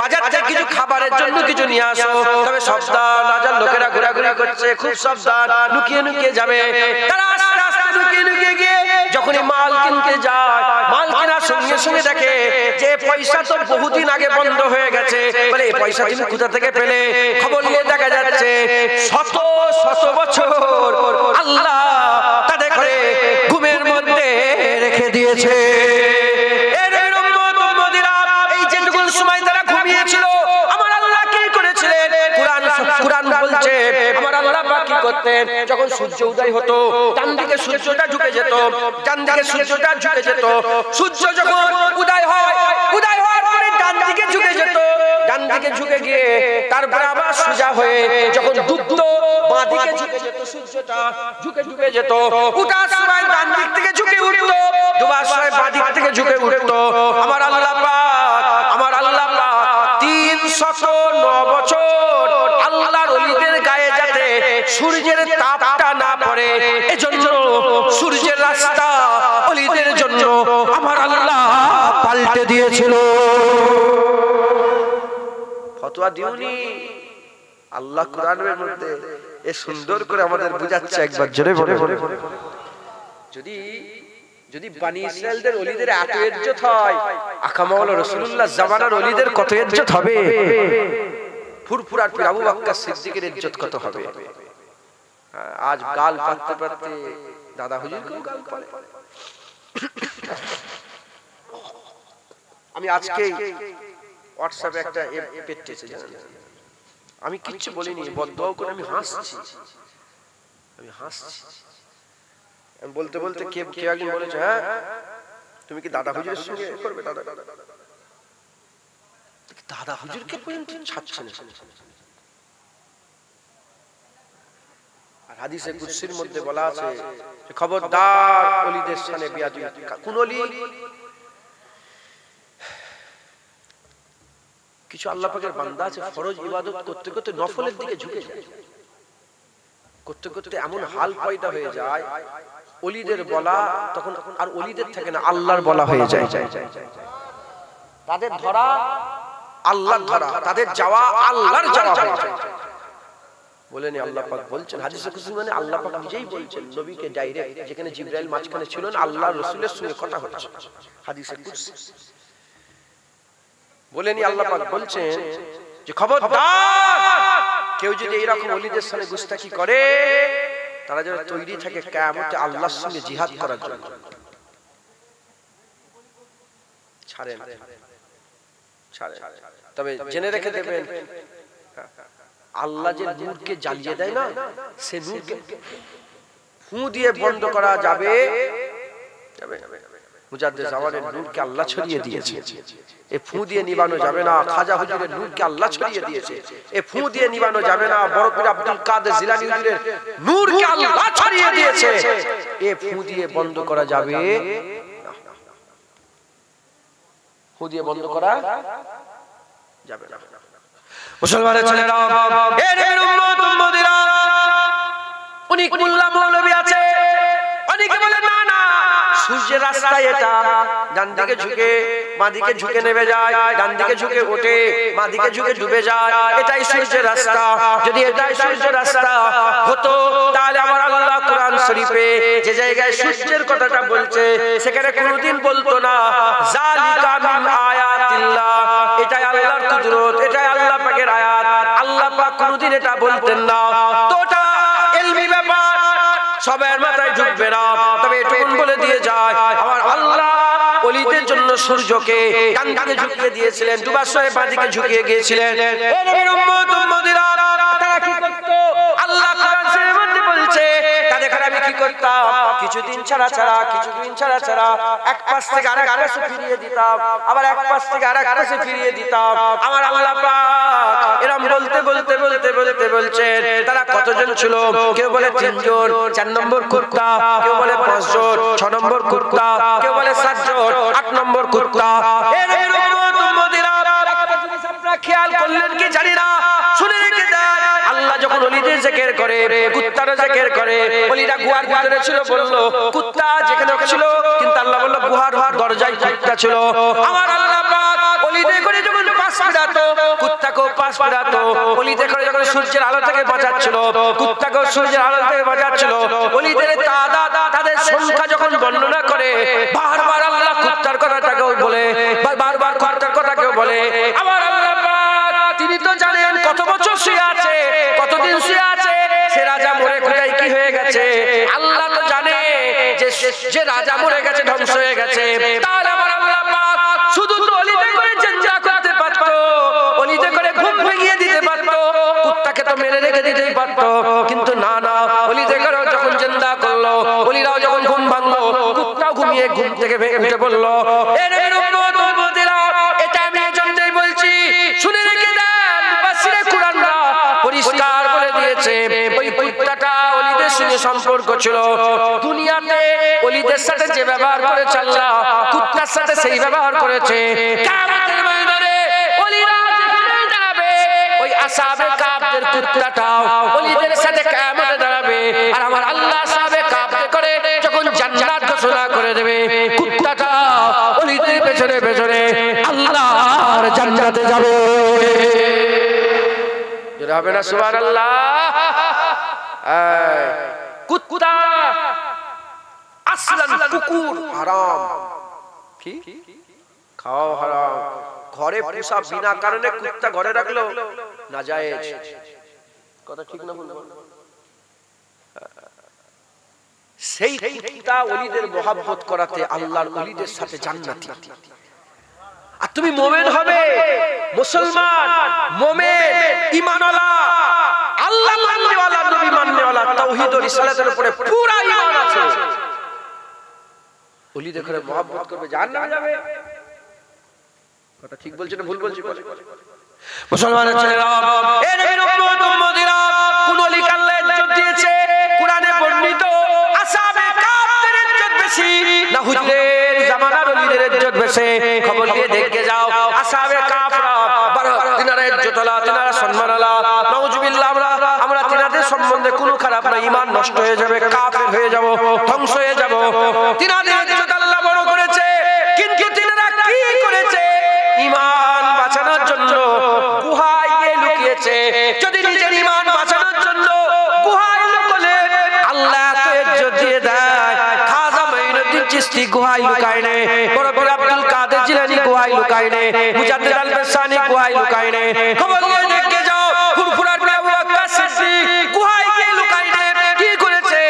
বাজার থেকে কিছু খাবারের জন্য কিছু নিয়ে আসো। তবে সাবধান, রাজার লোকেরা ঘোরাঘুরি করছে, খুব সাবধান, লুকিয়ে লুকিয়ে যাবে। তারা আস্তে আস্তে লুকিয়ে লুকিয়ে গিয়ে যখনই মাল কিনতে যায়, মাল কেনার সঙ্গে সঙ্গে দেখে যে পয়সা তো বহুদিন আগে বন্ধ হয়ে গেছে। বলে এই পয়সা তুমি কোথা থেকে পেলে? খবর নিয়ে দেখা যাচ্ছে শত শত বছর আল্লাহ তাদের ঘরে ঘুমের মধ্যে রেখে দিয়েছে। এই যেটুকুন সময় তারা ঘুমিয়েছিল, আমার আল্লাহ কি করেছিলেন? কুরআন বলছে, আমার আল্লাহ পাক কি করতেন? যখন সূর্য উদয় হতো, ডান দিকে সূর্যটা ঝুঁকে যেত, ডান দিকে সূর্যটা ঝুঁকে যেত। সূর্য যখন উদয় হয়, উদয় হওয়ার পরে ডান দিকে ঝুঁকে যেত, ডান দিকে ঝুঁকে গিয়ে তারপরে আবার সোজা হয়ে যখন ডুবতো বাঁ দিকে ঝুঁকে যেত, সূর্যটা ঝুঁকে ঝুঁকে যেত, উঠার সময় ডান দিক থেকে ঝুঁকে উঠতো, ডুবার সময় বাঁ দিক থেকে ঝুঁকে উঠতো। আমার আল্লাহ পাক 309 বছর আল্লাহর ওলিদের গায়ে যাতে সূর্যের তাপটা না পড়ে, এজন্য সূর্যের রাস্তা ওলিদের জন্য আমার আল্লাহ পাল্টে দিয়েছিল। ফতোয়া দিউনি আল্লাহ কোরআনের মধ্যে এ সুন্দর করে আমাদের বুঝাচ্ছে, একবার জোরে বলে। যদি যদি বনি ইসরাইলদের ওলিদের এত ইজ্জত হয়, আকামাউলা রাসূলুল্লাহ জামানার ওলিদের কত ইজ্জত হবে, ফুরফুরার পীর আবু বকর সিদ্দিকের ইজ্জত কত হবে। আজ গাল পাততে পাততে দাদা হুজুরকেও গাল পারে। আমি আজকে হোয়াটসঅ্যাপে একটা পেটেছে জানেন, আমি কিচ্ছু বলিনি, বদদোয়া করে আমি হাসছি। আমি বলতে বলতে কে একজন বলেছে, হ্যাঁ তুমি কি দাদা হুজুরের সঙ্গে করবে? দাদা হুজুরকে পর্যন্ত ছাড়ছে না। আর হাদিসে কুদসির মধ্যে বলা আছে যে খবরদার ওলিদের সামনে বিয়াদবি। কোন ওলি? কিছু আল্লাহ পাকের বান্দা আছে ফরজ ইবাদত করতে করতে নফলের দিকে ঝুঁকে যায়, করতে করতে এমন হাল পয়দা হয়ে যায় ওলিদের বলা তখন আর ওলিদের থাকে না, আল্লাহর বলা হয়ে যায়। তাদের ধরা আল্লাহর ধরা, তাদের যাওয়া আল্লাহর যাওয়া হয়ে যায়। বলেন আল্লাহ পাক বলছেন হাদিসে কুদসি, মানে আল্লাহ পাক নিজেই বলছেন নবীকে ডাইরেক্ট, যেখানে জিবরাইল মাঝখানে ছিল না, আল্লাহর রাসূলের সঙ্গে কথা হচ্ছে হাদিসে কুদসি। বলেন আল্লাহ পাক বলছেন যে খবরদার কেউ যদি এইরকম ওলিদের সামনে গুস্তাখি করে, তারা যেন তৈরি থাকে কিয়ামতে আল্লাহর সঙ্গে জিহাদ করার জন্য। ছাড়েন। তবে জেনে রেখে দেবেন, আল্লাহ যে নূরকে জ্বালিয়ে দেয় না, সে নূরকে ফু দিয়ে বন্ধ করা যাবে। মুজাদ্দিদ জামানের নূরকে আল্লাহ ছড়িয়ে দিয়েছে, এ ফু দিয়ে নিবানো যাবে না। খাজা হুজুরের নূরকে আল্লাহ ছড়িয়ে দিয়েছে, এ ফু দিয়ে নিবানো যাবে না। বড় পীর আব্দুল কাদের জিলানী হুজুরের নূরকে আল্লাহ ছড়িয়ে দিয়েছে, এ ফু দিয়ে বন্ধ করা যাবে না। ফু দিয়ে বন্ধ করা যাবে না। মুসলমানের ছেলেরা, এ নবীর উম্মত উম্মতিরা, অনেক মোল্লা মৌলবী আছে, অনেকে বলে না না সূর্যের রাস্তা এটা, ডান দিকে ঝুঁকে বাঁ দিকে ঝুঁকে নেমে যায়, ডান দিকে ঝুঁকে ওঠে বাঁ দিকে ঝুঁকে ডুবে যায়, এটাই সূর্যের রাস্তা। যদি এটাই সূর্যের রাস্তা হতো, তাহলে আমার আল্লাহ কোরআন শরীফে যে জায়গায় সূর্যের কথাটা বলছে, সেখানে কোনোদিন বলতো না যালিকা মিন আয়াতিল্লাহ, এটাই আল্লাহর কুদরত, এটাই আল্লাহ পাকের আয়াত। আল্লাহ পাক কোনোদিন এটা বলতেন না। তো এটা ইলমি ব্যাপার, সবার মাথায় ঢুকবে না। তবে এটুকুন বলে দিয়ে যায়, আমার আল্লাহ ওলিদের জন্য সূর্যকে ডান দিকে ঝুঁকিয়ে দিয়েছিলেন, ডুবার সময় বাঁ দিকে ঝুঁকিয়ে গিয়েছিলেন। এ নবীর উম্মত উম্মতিরা, তারা কি করতো? আল্লাহ কোরআন শরীফের মধ্যে বলছে, তাদের আমি কি করতাম, কিছুদিন ছাড়া এক পাশ থেকে আরেক পাশে ফিরিয়ে দিতাম, আবার এক পাশ থেকে আরেক পাশে ফিরিয়ে দিতাম। আমার আল্লাহ পাক এরকম বলতে বলতে বলতে বলতে বলছেন, তারা কতজন ছিল? কেউ বলে 3 জন, 4 নম্বর কুত্তা, কেউ বলে 5 জন, 6 নম্বর কুত্তা, কেউ বলে 7 জন, 8 নম্বর কুত্তা। এর উম্মত উম্মতিরা, একটা জিনিস আপনারা খেয়াল করলেন কি জানি না, শুনে রেখে দেন। আল্লাহ যখন ওলিদের জিকির করে, কুত্তারও জিকির করে। ওলিরা গুহার ভিতরে ছিল, বলল কুত্তা যেখানে ছিল, কিন্তু আল্লাহ বলল গুহার দরজায় কুত্তা ছিল। আমার আল্লাহ পাক ওলিদের করে যখন পাশ ফেরাতো, কুত্তাকেও পাশ ফেরাতো। ওলিদের করে যখন সূর্যের আলো থেকে বাঁচাচ্ছিল, কুত্তাকেও সূর্যের আলো থেকে বাঁচাচ্ছিল। ওলিদের তাদের সংখ্যা যখন বর্ণনা করে, বারবার আল্লাহ কুত্তার কথাটাকেও বলে, বারবার কুত্তার কথাকেও বলে। আমার আল্লাহ পাক তিনি তো জানেন কত বছর শুয়ে আছে, কতদিন শুয়ে আছে, সে রাজা মরে কোথায় কি হয়ে গেছে। আল্লাহ তো জানে যে রাজা মরে গেছে, ধ্বংস হয়ে গেছে। তাহলে আমার আল্লাহ পাক শুধু তো ওলিতে করে জিন্দা করতে পারতো, ওলিতে করে ঘুম ভেঙিয়ে দিতে পারতো, কুত্তাকে তো মেরে রেখে দিতেই পারতো। কিন্তু না না, ওলিতে করে যখন জিন্দা করলো, ওলিরাও যখন ঘুম ভাঙলো, কুত্তাও ঘুমিয়ে ঘুম থেকে উঠে পড়লো। এর উম্মত উম্মতিরা, এটা আমি এজন্যই বলছি, শুনে রেখে দাও। সঙ্গে সম্পর্ক ছিল। দুনিয়াতে ওলিদের সাথে যে ব্যবহার করেছে আল্লাহ, কুত্তার সাথে সেই ব্যবহার করেছে। কিয়ামতের ময়দানে ওলিরা যেখানে দাঁড়াবে, ওই আসহাবে কাফের কুত্তাটাও ওলিদের সাথে কিয়ামতে দাঁড়াবে। আর আমার আল্লাহ আসহাবে কাফকে করে যখন জান্নাত ঘোষণা করে দেবে, কুত্তাটা ওলিদের পেছনে পেছনে আল্লাহর জান্নাতে যাবে। যেটা হবে না সুবহানাল্লাহ। কুত্তা আসলান কুকুর হারাম, কি খাওয়া হারাম। ঘরে পোষা বিনা কারণে কুত্তা ঘরে রাখলো নাজায়েজ, কথা ঠিক না ভুল? সেই কুত্তা ওলিদের মহব্বত করাতে আল্লাহর ওলিদের সাথে জান্নাতি। আর তুমি মুমিন হবে, মুসলমান, মুমিন, ঈমানওয়ালা, আল্লাহ মাননেওয়ালা, নবী মাননেওয়ালা, তাওহীদ ও রিসালাতের উপরে পুরা ঈমান আছে, ওলিদের করে মহব্বত করবে, জান্নাতে যাবে। কথা ঠিক বলছি না ভুল বলছি? মুসলমানের ছেলেরা, এ নবীর উম্মত উম্মতিরা, কোন ওলিকে আল্লাহ ইজ্জত দিয়েছে? কুরআনে বর্ণিত আসহাবে কাফের ইজ্জত বেশি না হুজুরের জামানার ওলিদের ইজ্জত বেশি? খবর দিয়ে দেখে যাও। আসহাবে কাফরা তিনারা ইজ্জতওয়ালা, তিনারা সম্মানওয়ালা। নাউজুবিল্লাহ, আমরা তিনাদের সম্বন্ধে কোনো খারাপ না, ঈমান নষ্ট হয়ে যাবে, কাফের হয়ে যাব, ধ্বংস হয়ে যাব। তিনাদের ইজ্জত আল্লাহ বড় করেছে, কিন্তু তিনারা কি করেছে? ঈমান বাঁচানোর জন্য গুহায় গিয়ে লুকিয়েছে। যদি নিজের ঈমান বাঁচানোর জন্য গুহায় লুকলে আল্লাহ এত ইজ্জত দিয়ে দেয়। খাজা মাইনুদ্দিন চিশতি গুহায় লুকায় নে, বড় বড় আব্দুল কাদের জিলানী গুহায় লুকায় নে, মুজাদ্দিদ আল বেসানি গুহায় লুকায় নে। খবর নিয়ে দেখে যাও, ফুরফুরার আবু বকর সিদ্দিক গুহায় গিয়ে লুকায় নে। কি করেছে?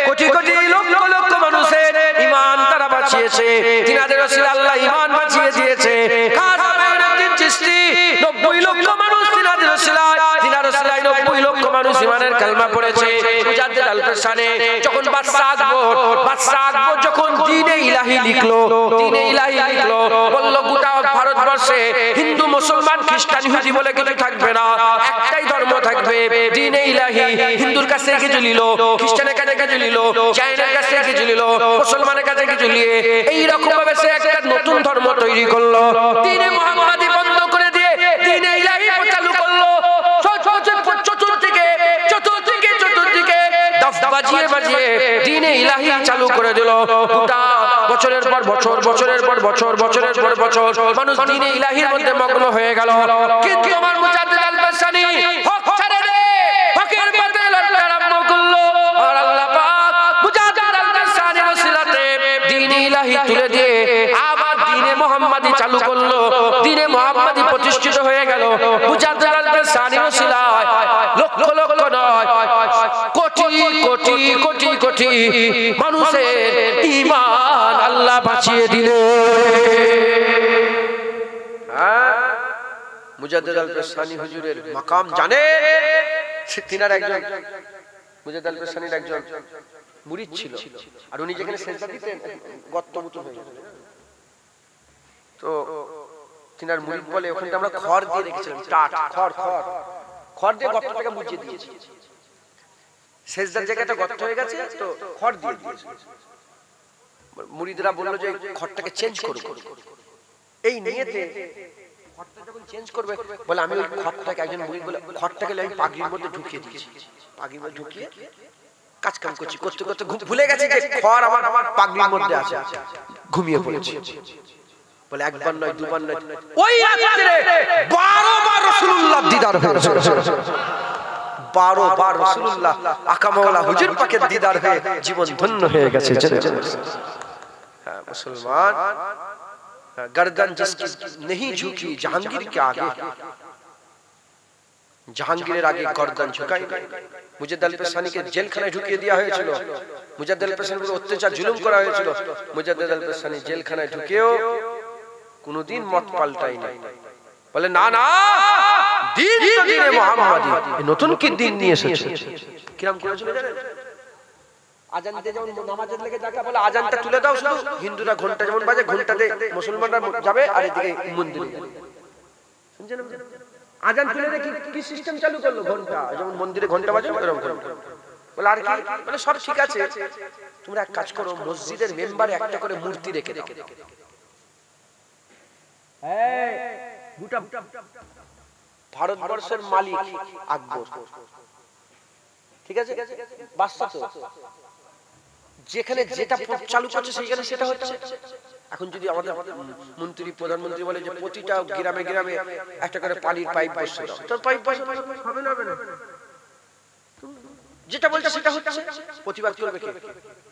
কোটি কোটি লক্ষ লক্ষ মানুষের ঈমান তারা বাঁচিয়েছে। তিনাদের রাসূল আল্লাহ ঈমান বাঁচিয়ে দিয়েছে। খাজা মাইনুদ্দিন চিশতি 90 লক্ষ মানুষ তিনাদের রাসূলায়, তিনার রাসূলায় 90 লক্ষ মানুষ ঈমানের কালমা পড়েছে। মুজাদ্দিদ আল বেসানি যখন বাদশা আকবর যখন দ্বীনে ইলাহি লিখলো, দ্বীনে ইলাহি লিখলো, বলল গোটা ভারতবর্ষে হিন্দু, মুসলমান, খ্রিস্টান, ইহুদি বলে কিছু থাকবে না, একটাই ধর্ম থাকবে, দ্বীনে ইলাহি। হিন্দুর কাছে কিছু লিলো, খ্রিস্টানের কাছে কিছু লিলো, চাইনার কাছে কিছু লিলো, মুসলমানের কাছে কিছু লিয়ে এই রকম ভাবে সে একটা নতুন ধর্ম তৈরি করলো। দ্বীনে মুহাম্মাদি বন্ধ করে দিয়ে দ্বীনে ইলাহি চালু করলো। চতুর্দিকে দাফ বাজিয়ে বাজিয়ে দ্বীনে ইলাহি চালু করে দিল। গোটা বছরের পর বছর, বছরের পর বছর, বছরের পর বছর মানুষ দ্বীনে ইলাহির মধ্যে মগ্ন হয়ে গেল। কিন্তু আমার মুজাদ্দিদ আল বেসানি হক ছেড়ে দে, হকের পথে লড়তে আরম্ভ করলো। আর আল্লাহ পাক মুজাদ্দিদ আল বেসানির ওসিলাতে দ্বীনে ইলাহি তুলে দিয়ে আবার দ্বীনে মুহাম্মাদি চালু করলো। দ্বীনে মুহাম্মাদি প্রতিষ্ঠিত হয়ে গেল। মুজাদ্দিদ আল বেসানির ওসিলায় লক্ষ লক্ষ নয়, কোটি কোটি কোটি কোটি মানুষের ঈমান আল্লাহ বাঁচিয়ে দিলেন। মুজাদ্দিদ আল বেসানি হুজুরের মাকাম জানে? তিনার একজন, মুজাদ্দিদ আল বেসানির একজন মুরিদ ছিল, আর উনি যেখানে সেজদা দিতেন গর্ত মতো হয়ে যেত। তো তিনার মুরিদ বলে, ওখানে আমরা খড় দিয়ে রেখেছিলাম, টাট খড় দিয়ে গর্তটাকে বুঝিয়ে দিয়েছি। সেজদার জায়গাটা গর্ত হয়ে গেছে, তো খড় দিয়ে দিয়েছি। মুরিদরা বলল যে খড়টাকে চেঞ্জ করব। এই নিয়তে খড়টা যখন চেঞ্জ করবে, বলে আমি ওই খড়টাকে, একজন মুরিদ বলে খড়টাকে আমি পাগড়ির মধ্যে ঢুকিয়ে দিয়েছি। পাগড়ির মধ্যে ঢুকিয়ে কাজ কাম করছি, করতে করতে ভুলে গেছি যে খড় আমার পাগড়ির মধ্যে আছে, ঘুমিয়ে পড়েছি। বলে একবার নয়, দুবার নয়, ওই রাত্রে 12 বার রাসূলুল্লাহ দিদার হয়েছে। 12 বার রাসূলুল্লাহ আকামাওয়ালা হুজুর পাকের দিদার হয়ে জীবন ধন্য হয়ে গেছে। হ্যাঁ মুসলমান, गर्दन जिसकी नहीं झुकी जहांगीर के आगे, জাহাঙ্গীরের আগে গর্দন ঝুঁকাই নাই। মুজাদ্দিদ আল বেসানি কে জেলখানায় ঢুকিয়ে দেওয়া হয়েছিল, মুজাদ্দিদ আল বেসানির উপর অত্যাচার জুলুম করা হয়েছিল। মুজাদ্দিদ আল বেসানি জেলখানায় ঢুকেও কোনদিন মত পাল্টাই নাই। বলে না না, দিন তো দিনে মুহাম্মাদি, নতুন কি দিন নিয়ে এসেছে। কিরকম করেছিল জানেন? আজান দিতে যেমন নামাজের লেগে ডাকা, বলে আজানটা তুলে দাও, শুধু হিন্দুরা ঘন্টা যেমন বাজে ঘন্টাতে মুসলমানরা যাবে, আর এদিকে মন্দিরে শুনছেন? আজান তুলে দেখি কি সিস্টেম চালু করলো, ঘন্টা যেমন মন্দিরে ঘন্টা বাজে এরকম। বলে আর কি? বলে সব ঠিক আছে, তোমরা এক কাজ করো, মসজিদের মেম্বারে একটা করে মূর্তি রেখে দাও। ভারতবর্ষের মালিক আকবর, ঠিক আছে, বাদশা তো, যেখানে যেটা চালু করছে সেইখানে সেটা হচ্ছে। এখন যদি আমাদের মন্ত্রী প্রধানমন্ত্রী বলে যে প্রতিটা গ্রামে গ্রামে একটা করে পানির পাইপ বসিয়ে দাও, তো পাইপ বসানো হবে না? যেটা বলছে সেটা হচ্ছে। প্রতিবাদ করবে কে?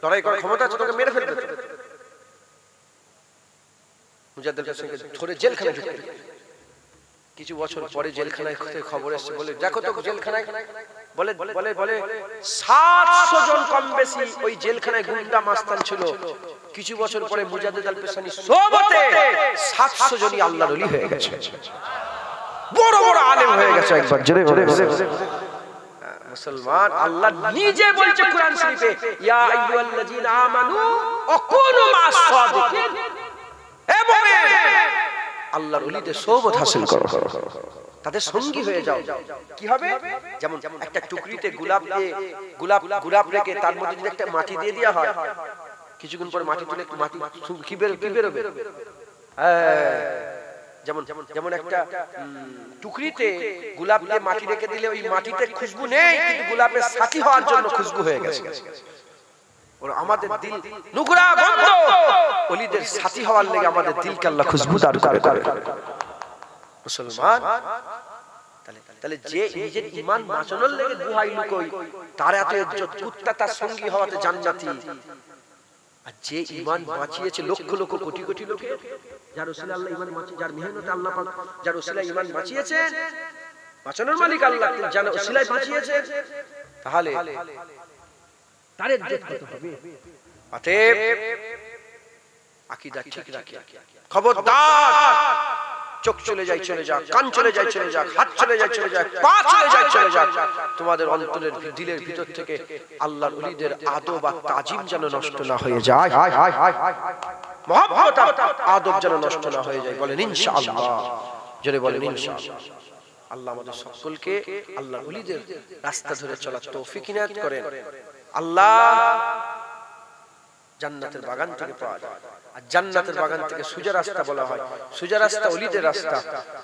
লড়াই করার ক্ষমতা আছে, তোকে মেরে ফেলবে। মুজাদ্দেদ হোসেনকে ধরে জেলখানায় ঢুকে দিল। কিছু বছর পরে জেলখানায় খবর এসেছে, বলে দেখো তো জেলখানায়, বলে বলে বলে 700 জন কম বেশি ওই জেলখানায় গুন্ডা মাস্তান ছিল। কিছু বছর পরে মুজাদ্দেদ আল পেশানি সোহবতে 700 জনই আল্লাহর ওলি হয়ে গেছে, বড় বড় আলেম হয়ে গেছে। একবার জোরে বলে মুসলমান, আল্লাহ নিজে বলছে কোরআন শরীফে, ইয়া আইয়ুহাল্লাযীনা আমানু ওয়াকুনু মা'আস সাদিকিন, হে মুমিন, আল্লাহর ওলিদের সোহবত হাসিল করো, তাদের সঙ্গী হয়ে যাও। কি হবে? যেমন একটা টুকরিতে গোলাপ দিয়ে গোলাপ রেখে তার মধ্যে যদি একটা মাটি দিয়ে দেওয়া হয়, কিছুক্ষণ পর মাটি তুলে মাটি কি বেরোবে? যেমন যেমন একটা টুকরিতে গোলাপ দিয়ে মাটি রেখে দিলে ওই মাটিতে খুশবু নেই, কিন্তু গোলাপের সাথী হওয়ার জন্য খুশবু হয়ে গেছে। ওর আমাদের দিল নুকরা বন্ধ, ওলিদের সাথী হওয়ার লেগে আমাদের দিলকে আল্লাহ খুশবুদার করে। মুসলমান, তাহলে যে নিজের ঈমান বাঁচানোর লেগে দুহাই লুকোই, তার এত ইজ্জত, কুত্তা তার সঙ্গী হওয়াতে জান্নাতি। আর যে ঈমান বাঁচিয়েছে লক্ষ লক্ষ কোটি কোটি লোকের, যার ওসিলা আল্লাহ ঈমান বাঁচিয়ে, যার মেহনতে আল্লাহ পাক যার ওসিলা ঈমান বাঁচিয়েছে, বাঁচানোর মালিক আল্লাহ, যার ওসিলায় বাঁচিয়েছে, তাহলে তার ইজ্জত কত হবে? অতএব আকীদা ঠিক রাখি। খবরদার, চোখ চলে যায় চলে যাক, কান চলে যায় চলে যাক, হাত চলে যায় চলে যাক, পা চলে যায় চলে যাক, তোমাদের অন্তরের দিলের ভিতর থেকে আল্লাহর ওলিদের আদব আর তাজিম যেন নষ্ট না হয়ে যায়, মহব্বত আর আদব যেন নষ্ট না হয়ে যায়। বলেন ইনশাআল্লাহ, জোরে বলেন ইনশাআল্লাহ। আল্লাহ আমাদের সকলকে আল্লাহর ওলিদের রাস্তা ধরে চলার তৌফিক ইনায়াত করেন। আল্লাহ জান্নাতের বাগান থেকে পাওয়া যায়, আর জান্নাতের বাগান থেকে সোজা রাস্তা বলা হয়। সোজা রাস্তা ওলিদের রাস্তা।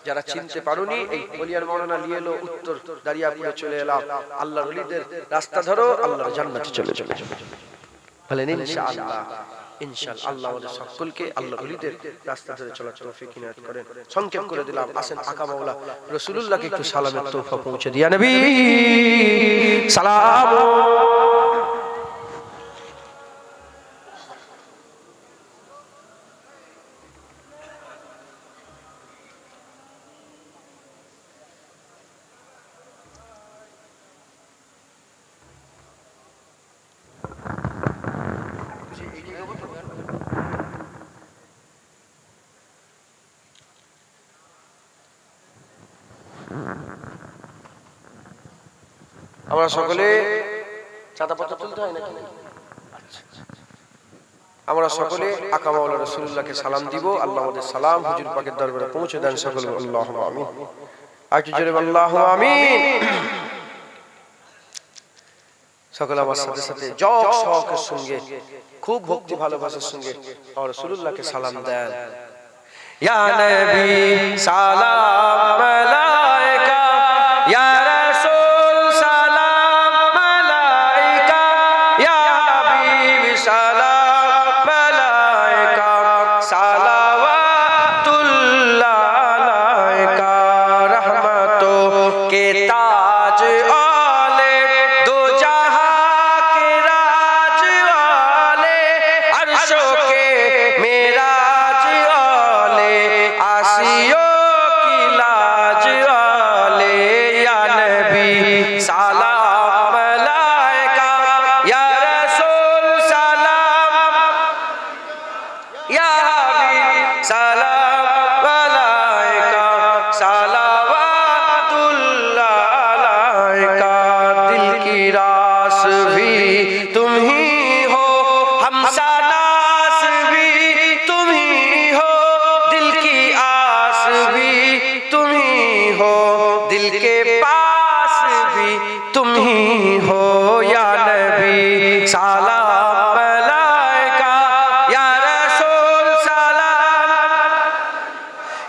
যারা চিনতে পারোনি, এই বলিয়ার মাওলানা নিয়ে এলো উত্তর দারিয়াপুরে চলে এলাম, আল্লাহর ওলিদের রাস্তা ধরো, আল্লাহর জান্নাতে চলে যাবে। বলেন ইনশাআল্লাহ। ইনশাআল্লাহ আল্লাহ আমাদের সকলকে আল্লাহর ওলিদের রাস্তা ধরে চলার তৌফিক ইনায়াত করেন। সংক্ষেপ করে দিলাম, আসেন আকা মাওলা রাসূলুল্লাহকে একটু সালামের তোহফা পৌঁছে দিয়া নবী সালাম। আমরা সকলে চাঁদাপত্র তুলতে হয় নাকি? আমরা সকলে আকা মাওলা রাসূলুল্লাহকে সালাম দিব। আল্লাহ আমাদের সালাম হুজুর পাকের দরবারে পৌঁছে দেন সকলে। আল্লাহুম্মা আমিন। আরেকটু জোরে আল্লাহুম্মা আমিন। সকলে আমার সাথে সাথে জগ শখের সঙ্গে, খুব ভক্তি ভালোবাসার সঙ্গে রাসূলুল্লাহকে সালাম দেন। ইয়া নবী সালাম আলাইকা, ইয়া রাসূল সালাম আলাইকা, ইয়া হাবিব সালাম আলাইকা, সালাওয়াতুল্লাহ আলাইকা, রহমতো কে তাজ আলে দো জাহাं के राज वाले, अर्शों के मेराज वाले, आसियों की लाज वाले, या नबी सलाम अलैका, या रसूल सलाम, या हबीब सलाम अलैका, सलावतुल्लाह अलैका। दिल की रास भी तुम ही हो, हमसानास भी तुम ही हो, दिल की आस भी तुम ही हो, दिल के पास भी तुम ही हो, या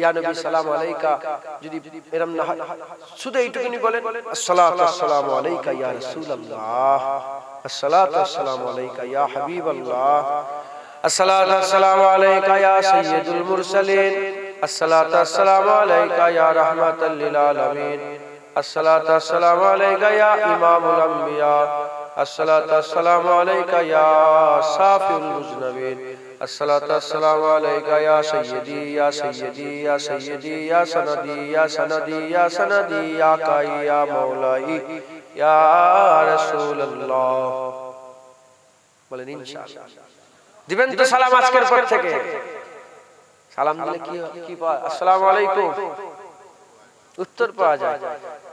ইয়া নবী সালাম আলাইকা যদি এরকম না হয় শুধু এইটুকুনি বলেন আসসালাতু আসসালামু আলাইকা ইয়া রাসূলুল্লাহ, আসসালাতু আসসালামু আলাইকা ইয়া হাবিবাল্লাহ, আসসালাতু আসসালামু আলাইকা ইয়া সাইয়্যিদুল মুরসালিন, আসসালাতু আসসালামু আলাইকা ইয়া রাহমাতাল লিল আলামিন, আসসালাতু আসসালামু আলাইকা ইয়া ইমামুল আম্বিয়া, আসসালাতু আসসালামু আলাইকা ইয়া সাফিউল মুজনাবিন, আসসালাতু আসসালামু আলাইকা ইয়া সাইয়্যিদি ইয়া সাইয়্যিদি ইয়া সাইয়্যিদি ইয়া সানাদি ইয়া সানাদি ইয়া সানাদি ইয়া কাই ইয়া মাওলাই ইয়া রাসূলুল্লাহ। বলেন ইনশাআল্লাহ দিবেন তো সালাম আজকের পর থেকে। সালাম দিলে কি পায়? আসসালামু আলাইকুম উত্তর পাওয়া যায়।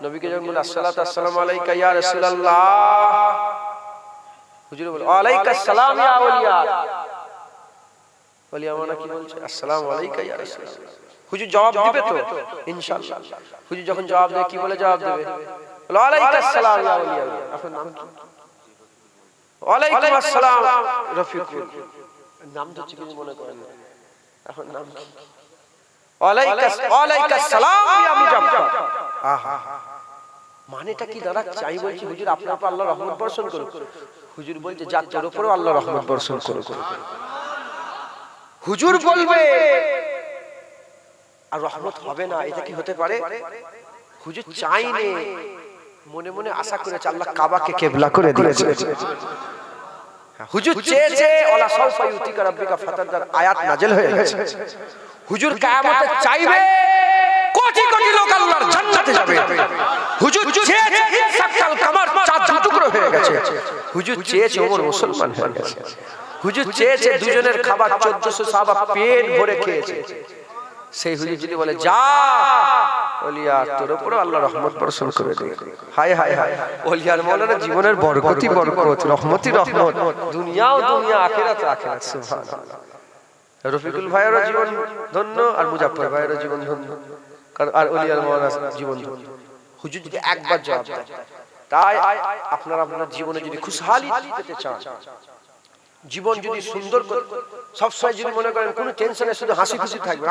নবীকে যখন বলে আসসালাতু আসসালামু আলাইকা ইয়া রাসূলুল্লাহ, হুজুর বলে ওয়ালাইকুম আসসালাম ইয়া আউলিয়া। ওলিয়া মানে কি বলছে? আসসালামু আলাইকা ইয়া রাসূলুল্লাহ। হুজুর জবাব দিবে তো ইনশাআল্লাহ। হুজুর যখন জবাব দেয় কি বলে জবাব দেবে? ওয়ালাইকুম আসসালাম ইয়া আউলিয়া। আপনার নাম কি? ওয়ালাইকুম আসসালাম রফিকুল। নাম তো ঠিক মনে করেন না, আপনার নাম কি? ওয়ালাইকুম আসসালাম ইয়া মুজাফফর। আহা মানেটা কি দাঁড়াচ্ছে? আমি বলছি হুজুর আপনার উপর আল্লাহ রহমত বর্ষণ করুক। হুজুর বলছে যার তোর উপরও আল্লাহ রহমত বর্ষণ করুক। হুজুর বলবে আর রহমত হবে না, এটা কি হতে পারে? হুজুর চাইনি, মনে মনে আশা করেছে আল্লাহ কাবাকে কিবলা করে দিয়েছে। হুজুর চেয়েছে ওয়ালা সাউফা ইউতিকা রাব্বিকা ফাতাদার আয়াত নাযিল হয়ে গেছে। হুজুর কিয়ামতে চাইবে কোটি কোটি লোক আল্লাহর জান্নাতে যাবে। হুজুর চেয়েছে সাক্কাল কামার চাঁদ টুকরো হয়ে গেছে। হুজুর চেয়েছে ওমর মুসলমান হয়ে গেছে। হুজুর চেয়েছে দুজনের খাবার 1400 সাহাবা পেট ভরে খেয়েছে। সেই হুজুর যদি বলে যা ওলিয়া তোর উপর আল্লাহ রহমত বর্ষণ করে দেবে। হায় হায় হায়, ওলিয়ার মৌলানা জীবনের বরকতই বরকত, রহমতই রহমত, দুনিয়াও দুনিয়া আখিরাত আখিরাত। সুবহানাল্লাহ। রফিকুল ভাইয়েরও জীবন ধন্য আর মুজাফফর ভাইয়েরও জীবন ধন্য, আর ওলিয়ার মৌলানা জীবন ধন্য। হুজুর যদি একবার জবাব দেয়, তাই আপনারা আপনার জীবনে যদি খুশহালি পেতে চান, জীবন যদি সুন্দর সবসময় যদি মনে করেন কোনো টেনশনে শুধু হাসি খুশি থাকবে।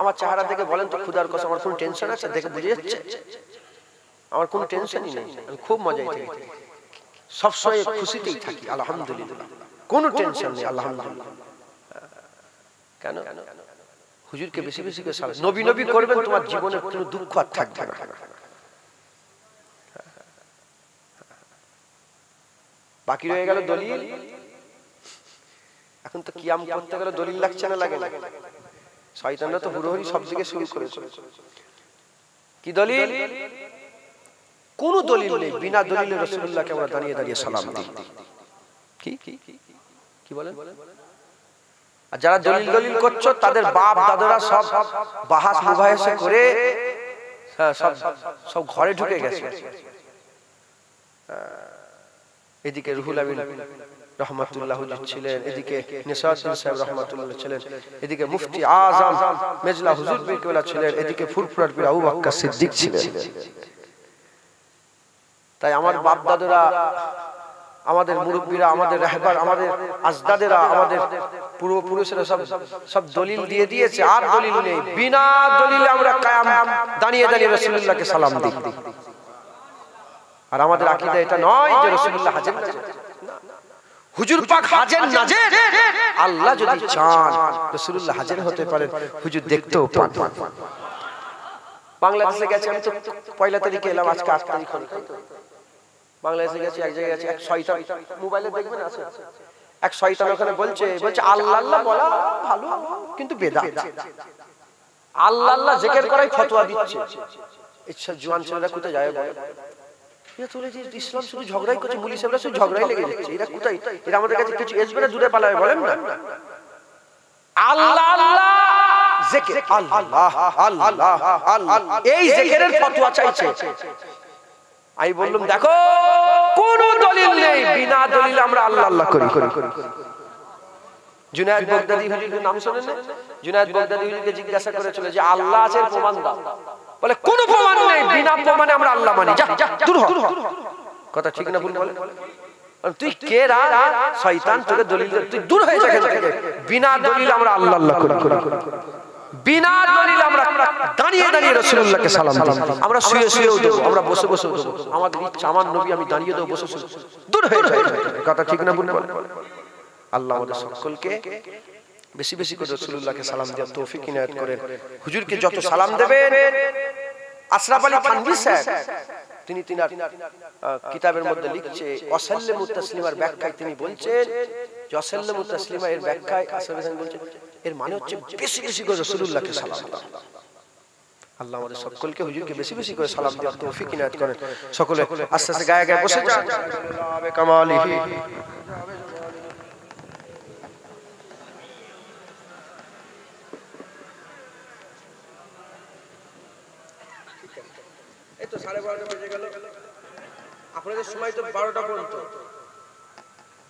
আমার চেহারা দেখে বলেন তো খুদার কসম আমার কোনো টেনশন আছে? দেখে বুঝে যাচ্ছে আমার কোনো টেনশনই নেই, আমি খুব মজায় থাকি, সবসময় খুশিতেই থাকি আলহামদুলিল্লাহ, কোনো টেনশন নেই আলহামদুলিল্লাহ। কেন? হুজুরকে বেশি বেশি করে সালাম নবী নবী করবেন, তোমার জীবনে কোনো দুঃখ আর থাকবে না। বাকি রয়ে গেল দলিল। এখন তো কিয়াম করতে গেলে দলিল লাগছে না, লাগে না? শয়তানরা তো হুড়োহুড়ি সব দিকে শুরু করেছে। কি দলিল? কোন দলিল নেই, বিনা দলিলে রাসূলুল্লাহকে আমরা দাঁড়িয়ে দাঁড়িয়ে সালাম দিই। কি কি বলেন? আর যারা দলিল দলিল করছো তাদের বাপ দাদারা সব বাহাস মুবাহাসা করে সব ঘরে ঢুকে গেছে। এদিকে রুহুল আমিন রহমাতুল্লাহ ছিলেন, এদিকে নিসাউদ্দিন সাহেব রহমাতুল্লাহ ছিলেন, এদিকে মুফতি আজম মেজলা হুজুর পীর কেবলা ছিলেন, এদিকে ফুরফুরার পীর আবু বকর সিদ্দিক ছিলেন। তাই আমার বাপ দাদুরা, আমাদের মুরব্বীরা, আমাদের রাহবার, আমাদের আজদাদেরা, আমাদের পূর্বপুরুষেরা সব দলিল দিয়ে দিয়েছে, আর দলিল নেই। বিনা দলিলে আমরা কায়াম দাঁড়িয়ে দাঁড়িয়ে রাসূলুল্লাহকে সালাম দিই। আর আমাদের আকীদা এটা নয় যে রাসূলুল্লাহ হাজের নাজের। হুজুর পাক হাজের নাজের, আল্লাহ যদি চান রাসূলুল্লাহ হাজের হতে পারেন, হুজুর দেখতেও পান। বাংলাদেশে গেছে, আমি তো পয়লা তারিখে এলাম, আজকে 8 তারিখ হলো। বাংলাদেশে গেছে, এক জায়গায় গেছে, এক শয়তান মোবাইলে দেখবেন আছে, এক শয়তান ওখানে বলছে আল্লাহ আল্লাহ বলা ভালো কিন্তু বেদাত, আল্লাহ আল্লাহ জিকির করাই ফতোয়া দিচ্ছে। ইচ্ছা জওয়ান ছেলেরা কোথায় যায় বলে? এরা চলে যে ইসলাম শুধু ঝগড়াই করছে, মুলি সাহেবরা শুধু ঝগড়াই লেগে যাচ্ছে। এরা কোথায়? এরা আমাদের কাছে কিছু আসবে না, দূরে পালাবে, বলেন না? আল্লাহ আল্লাহ জিকির, আল্লাহ আল্লাহ আল্লাহ, এই জিকিরের ফতোয়া চাইছে। আমি বললাম দেখো কোন দলিল নেই, বিনা দলিলে আমরা আল্লাহ আল্লাহ করি। জুনায়েদ বাগদাদি হুজুরের নাম শুনেন না? জুনায়েদ বাগদাদি হুজুরকে জিজ্ঞাসা করেছিল যে আল্লাহ আছে প্রমাণ দাও, বলে কোন প্রমাণ নেই, বিনা প্রমাণে আমরা আল্লাহ মানি, যা দূর হ। কথা ঠিক না ভুল বলেন? তুই কে রা শয়তান, তোকে দলিল তুই দূর হয়ে যা এখান থেকে, বিনা দলিলে আমরা আল্লাহ আল্লাহ করি। বিনা দলিল আমরা দাঁড়িয়ে দাঁড়িয়ে রাসূলুল্লাহকে সালাম দিই, আমরা শুয়ে শুয়েও দেব, আমরা বসে বসেও দেব, আমাদের ইচ্ছা আমার নবী আমি দাঁড়িয়ে দেব, বসে বসে দূর হয়ে যায়। কথা ঠিক না ভুল? আল্লাহ আমাদের সকলকে বেশি বেশি করে রাসূলুল্লাহকে সালাম দেওয়ার তৌফিক ইনায়াত করেন। হুজুরকে যত সালাম দেবেন, আশরাফ আলী থানভী সাহেব তিনি তিনার কিতাবের মধ্যে লিখছে ওয়াসাল্লিমু তাসলিমার ব্যাখ্যায় তিনি বলছেন যে ওয়াসাল্লিমু তাসলিমা এর ব্যাখ্যায় আশরাফ আলী বলছেন এর মানে হচ্ছে বেশি বেশি করে রাসূলুল্লাহকে সালাম দাও। আল্লাহ আমাদের সকলকে হুজুরকে বেশি বেশি করে সালাম দেওয়ার তৌফিক ইনায়াত করেন। সকলে আস্তে আস্তে গায়ে গায়ে বসে যান। কামালিহি এই তো 12:30 বেজে গেল, আপনাদের সময় তো 12টা পর্যন্ত,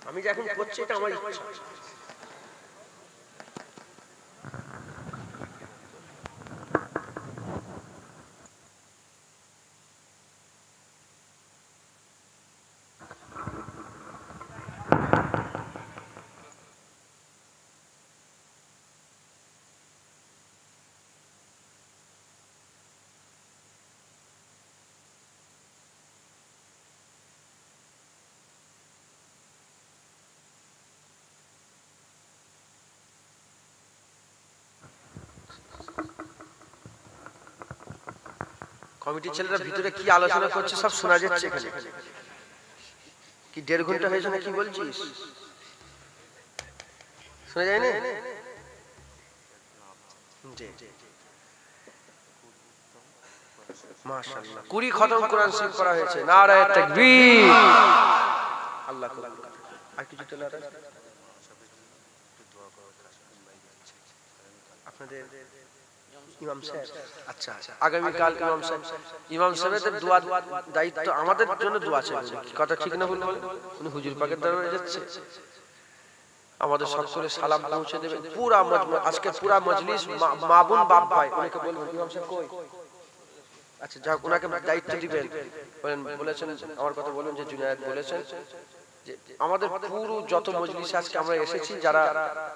আমি যে এখন করছি এটা আমার ইচ্ছা। কমিটির ছেলেরা ভিতরে কি আলোচনা করছে সব শোনা যাচ্ছে এখানে। কি 1.5 ঘন্টা হয়েছে না কি বলছিস? শোনা যায় না? জি মাশাআল্লাহ 20 খতম কোরআন শরীফ পড়া হয়েছে। নারায়ে তাকবীর, আল্লাহ কবুল করুন। আর কিছু তেলাওয়াত আছে আপনাদের ইমাম সাহেব? আচ্ছা আগামী কাল ইমাম সাহেবের দোয়া দায়িত্ব আমাদের জন্য দোয়া চাই। কথা ঠিক না বলুন? উনি হুজুর পাকের দরবারে যাচ্ছে, আমাদের সকলে সালাম পৌঁছে দেবেন। পুরা আজকে পুরা মজলিস মা বোন বাপ ভাই উনাকে বলবেন ইমাম সাহেব কই? আচ্ছা যাক উনাকে দায়িত্ব দিবেন। বলেছেন আমার কথা বলুন যে জুনায়েদ বলেছেন যে আমাদের পুরো যত মজলিস আজকে আমরা এসেছি যারা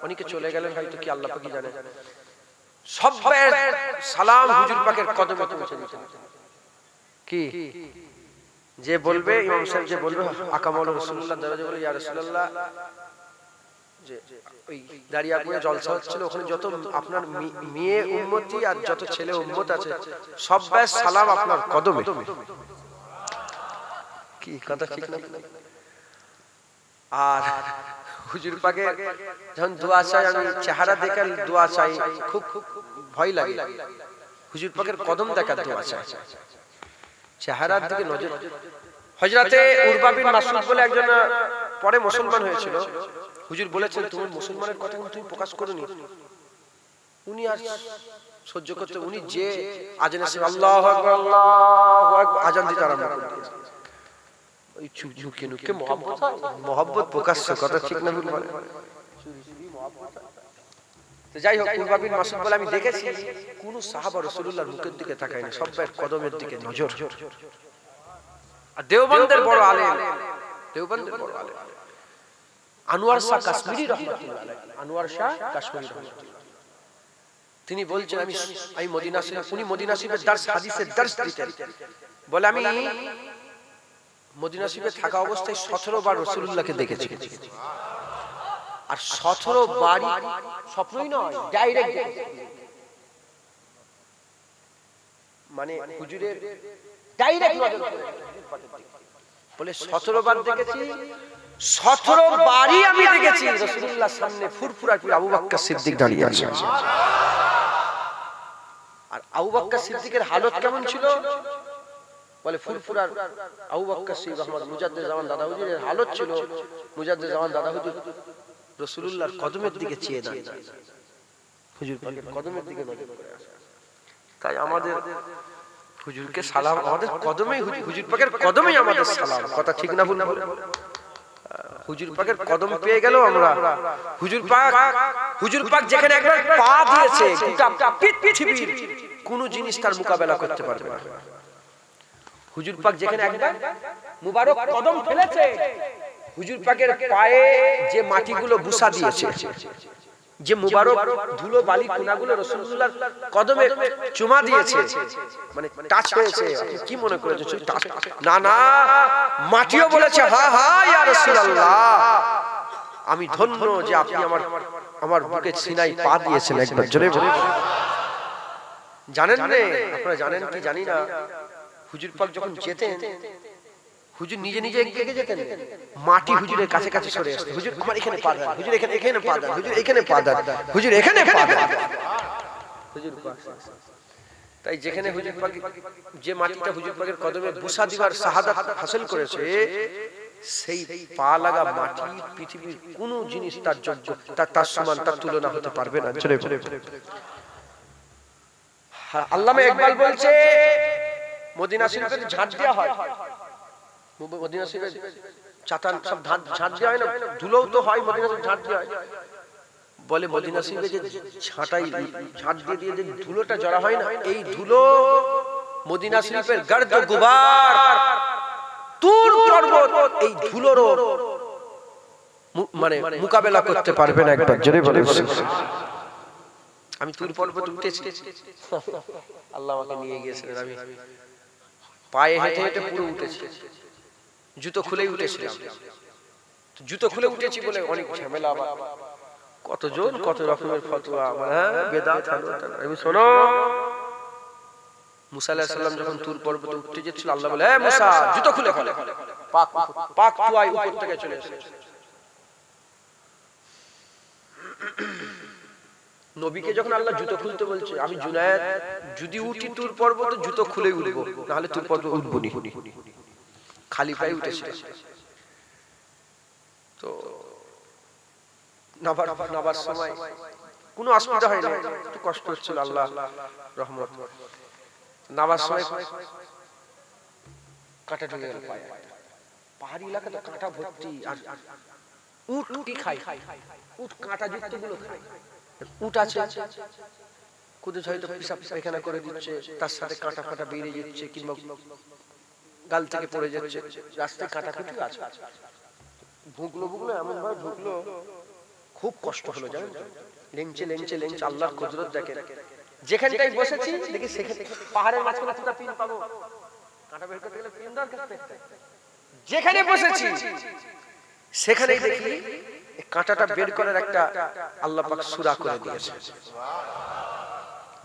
অনেকে চলে গেলেন হয়তো কি আল্লাহ পাকই জানে, সবার সালাম হুজুর পাকের কদমে পৌঁছে দিতে। কি যে বলবে ইমাম সাহেব যে বলবে আকা মাওলানা রাসূলুল্লাহ দরজা বলে ইয়া রাসূলুল্লাহ যে ওই দাঁড়িয়াপুরে জলসা হচ্ছিল ওখানে যত আপনার মেয়ে উম্মতি আর যত ছেলে উম্মত আছে সবার সালাম আপনার কদমে। কি কথা ঠিক না? আর হুজুর পাকে যখন দোয়া চাই আমি চেহারা দেখে দোয়া চাই, খুব ভয় লাগে। হুজুর পাকের কদম দেখার দোয়া চাই, চেহারার দিকে নজর। হযরতে উরবা বিন মাসউদ বলে একজন পরে মুসলমান হয়েছিল, হুজুর বলেছেন তুমি মুসলমানের কথা তুমি প্রকাশ করোনি। উনি আর সহ্য করতে উনি যে আজানে আল্লাহু আকবার আল্লাহু আকবার আজান দিতে আরম্ভ করলেন। ওই ঝুঁকে নুকে মহব্বত প্রকাশ, কথা ঠিক না ভুল বলে? তো যাই হোক উরবা বিন মাসউদ বলে আমি দেখেছি কোন সাহাবা রাসূলুল্লাহর মুখের দিকে তাকায় না, সবার কদমের দিকে নজর। আর দেওবন্দের বড় আলেম, দেওবন্দের বড় আলেম আনোয়ার শাহ কাশ্মীরি রাহমাতুল্লাহ আলাইহি, আনোয়ার শাহ কাশ্মীরি রাহমাতুল্লাহ, তিনি বলছেন আমি মদিনা শরীফ, উনি মদিনা শরীফের দার্স হাদিসের দার্স দিতেন। বলে আমি মদিনা শরীফে থাকা অবস্থায় 17 বার রাসূলুল্লাহকে দেখেছি। আর 17 বারই স্বপ্নই নয়, ডাইরেক্ট দেখেছি। মানে হুজুরের ডাইরেক্ট নজর বলে 17 বার দেখেছি, 17 বারই আমি দেখেছি রাসূলুল্লাহর সামনে ফুরফুরা করে আবু বকর সিদ্দিক দাঁড়িয়ে আছে। আর আবু বকর সিদ্দিকের হালত কেমন ছিল? বলে ফুরফুরার আবু বকর সিদ্দিক রহমত মুজাদ্দিদ জামান দাদা হুজুরের হালত ছিল, মুজাদ্দিদ জামান দাদা হুজুর রাসূলুল্লাহর কদমের দিকে চেয়ে দাঁড়িয়ে, হুজুর পাকের কদমের দিকে নজর করে আছে। তাই আমাদের হুজুরকে সালাম, আমাদের কদমেই হুজুর পাকের কদমেই আমাদের সালাম, কথা ঠিক না ভুল? হুজুর পাকের কদম পেয়ে গেল আমরা। হুজুর পাক যেখানে একবার পা দিয়েছে গোটা পৃথিবীর কোন জিনিস তার মোকাবেলা করতে পারবে না। হুজুর পাক যেখানে একবার মুবারক কদম ফেলেছে, হুজুর পাকের পায়ে যে মাটিগুলো বুসা দিয়েছে যে মুবারক ধুলো বালি কোনাগুলো রাসূলুল্লাহর কদমে চুমা দিয়েছে, মানে টাচ হয়েছে, আপনি কি মনে করেছেন শুধু টাচ? না না, মাটিও বলেছে হ্যাঁ হ্যাঁ ইয়া রাসূলুল্লাহ, আমি ধন্য যে আপনি আমার বুকে সিনায় পা দিয়েছেন একবার। জোরে বলে জানেন না, আপনারা জানেন কি জানি না, হুজুর পাক যখন যেতেন, হুজুর নিজে নিজে এগিয়ে যেতেন, মাটি হুজুরের কাছে কাছে সরে আসতো, হুজুর আমার এখানে পা দেন, হুজুর এখানে পা দেন, হুজুর এখানে পা দেন, হুজুর এখানে পা দেন। হুজুর পাক, তাই যেখানে হুজুর পাক, যে মাটিটা হুজুর পাকের কদমে বুসা দিবার শাহাদাত হাসিল করেছে, সেই পা লাগা মাটি পৃথিবীর কোন জিনিস তার যোগ্য, তার সমান, তার তুলনা হতে পারবে না। চলে আল্লামা ইকবাল বলছে মদিনা শরীফে ঝাঁট দেওয়া হয়, মদিনা শরীফে চাতান সব ঝাঁট দেওয়া হয় না, ধুলোও তো হয়, মদিনা শরীফে ঝাঁট দেওয়া হয়। বলে মদিনা শরীফে যে ঝাঁটাই ঝাঁট দিয়ে যে ধুলোটা জড়া হয় না, এই ধুলো মদিনা শরীফের গর্দ গুবার তুর পর্বত এই ধুলোরও মানে মোকাবেলা করতে পারবে না। একবার জোরে বলে আমি তুর পর্বত উঠেছি, আল্লাহ আমাকে নিয়ে গিয়েছিলেন, আমি পায়ে হেঁটে হেঁটে পুরো উঠেছি, জুতো খুলেই উঠেছিলাম, জুতো খুলে উঠেছি বলে অনেক ঝামেলা, আবার কতজন কত রকমের ফতোয়া, হ্যাঁ বেদাত হলো। আমি শোনো, মুসা আলাইহিস সালাম যখন তুর পর্বতে উঠতে যাচ্ছিল, আল্লাহ বলে হে মুসা জুতো খুলে ফেলে, পাক তুয়াই উপর থেকে চলে এসেছে। নবীকে যখন আল্লাহ জুতো খুলতে বলছে, আমি জুনায়েদ যদি উঠি তুর পর্বতে জুতো খুলেই উঠবো, না হলে তুর পর্বতে উঠবো নি, খালি পায়ে উঠেছে। তো নাবার সময় কোনো অসুবিধা হয় না, একটু কষ্ট হচ্ছিল, আল্লাহ রহমত। নাবার সময় কাঁটা ঢুকে গেল পায়ে, পাহাড়ি এলাকা তো কাঁটা ভর্তি, আর উট কি খায়, উট কাঁটা যুক্ত গুলো খায়, উট আছে কুদে হয়তো পিসাব পায়খানা করে দিচ্ছে, তার সাথে কাঁটা ফাটা বেরিয়ে যাচ্ছে, কিংবা গাল থেকে পড়ে যাচ্ছে, রাস্তায় কাঁটা কুটি আছে, ঢুকলো এমন ভাবে ঢুকলো, খুব কষ্ট হলো জানেন, লেংচে লেংচে লেংচে, আল্লাহর কুদরত দেখেন। যেখানটাই বসেছি দেখি সেখানে পাহাড়ের মাঝখানে একটা পিন পাবো, কাঁটা বের করতে গেলে পিন দরকার, যেখানে বসেছি সেখানেই দেখি কাঁটাটা বের করার একটা আল্লাহ পাক সূরা করে দিয়েছে।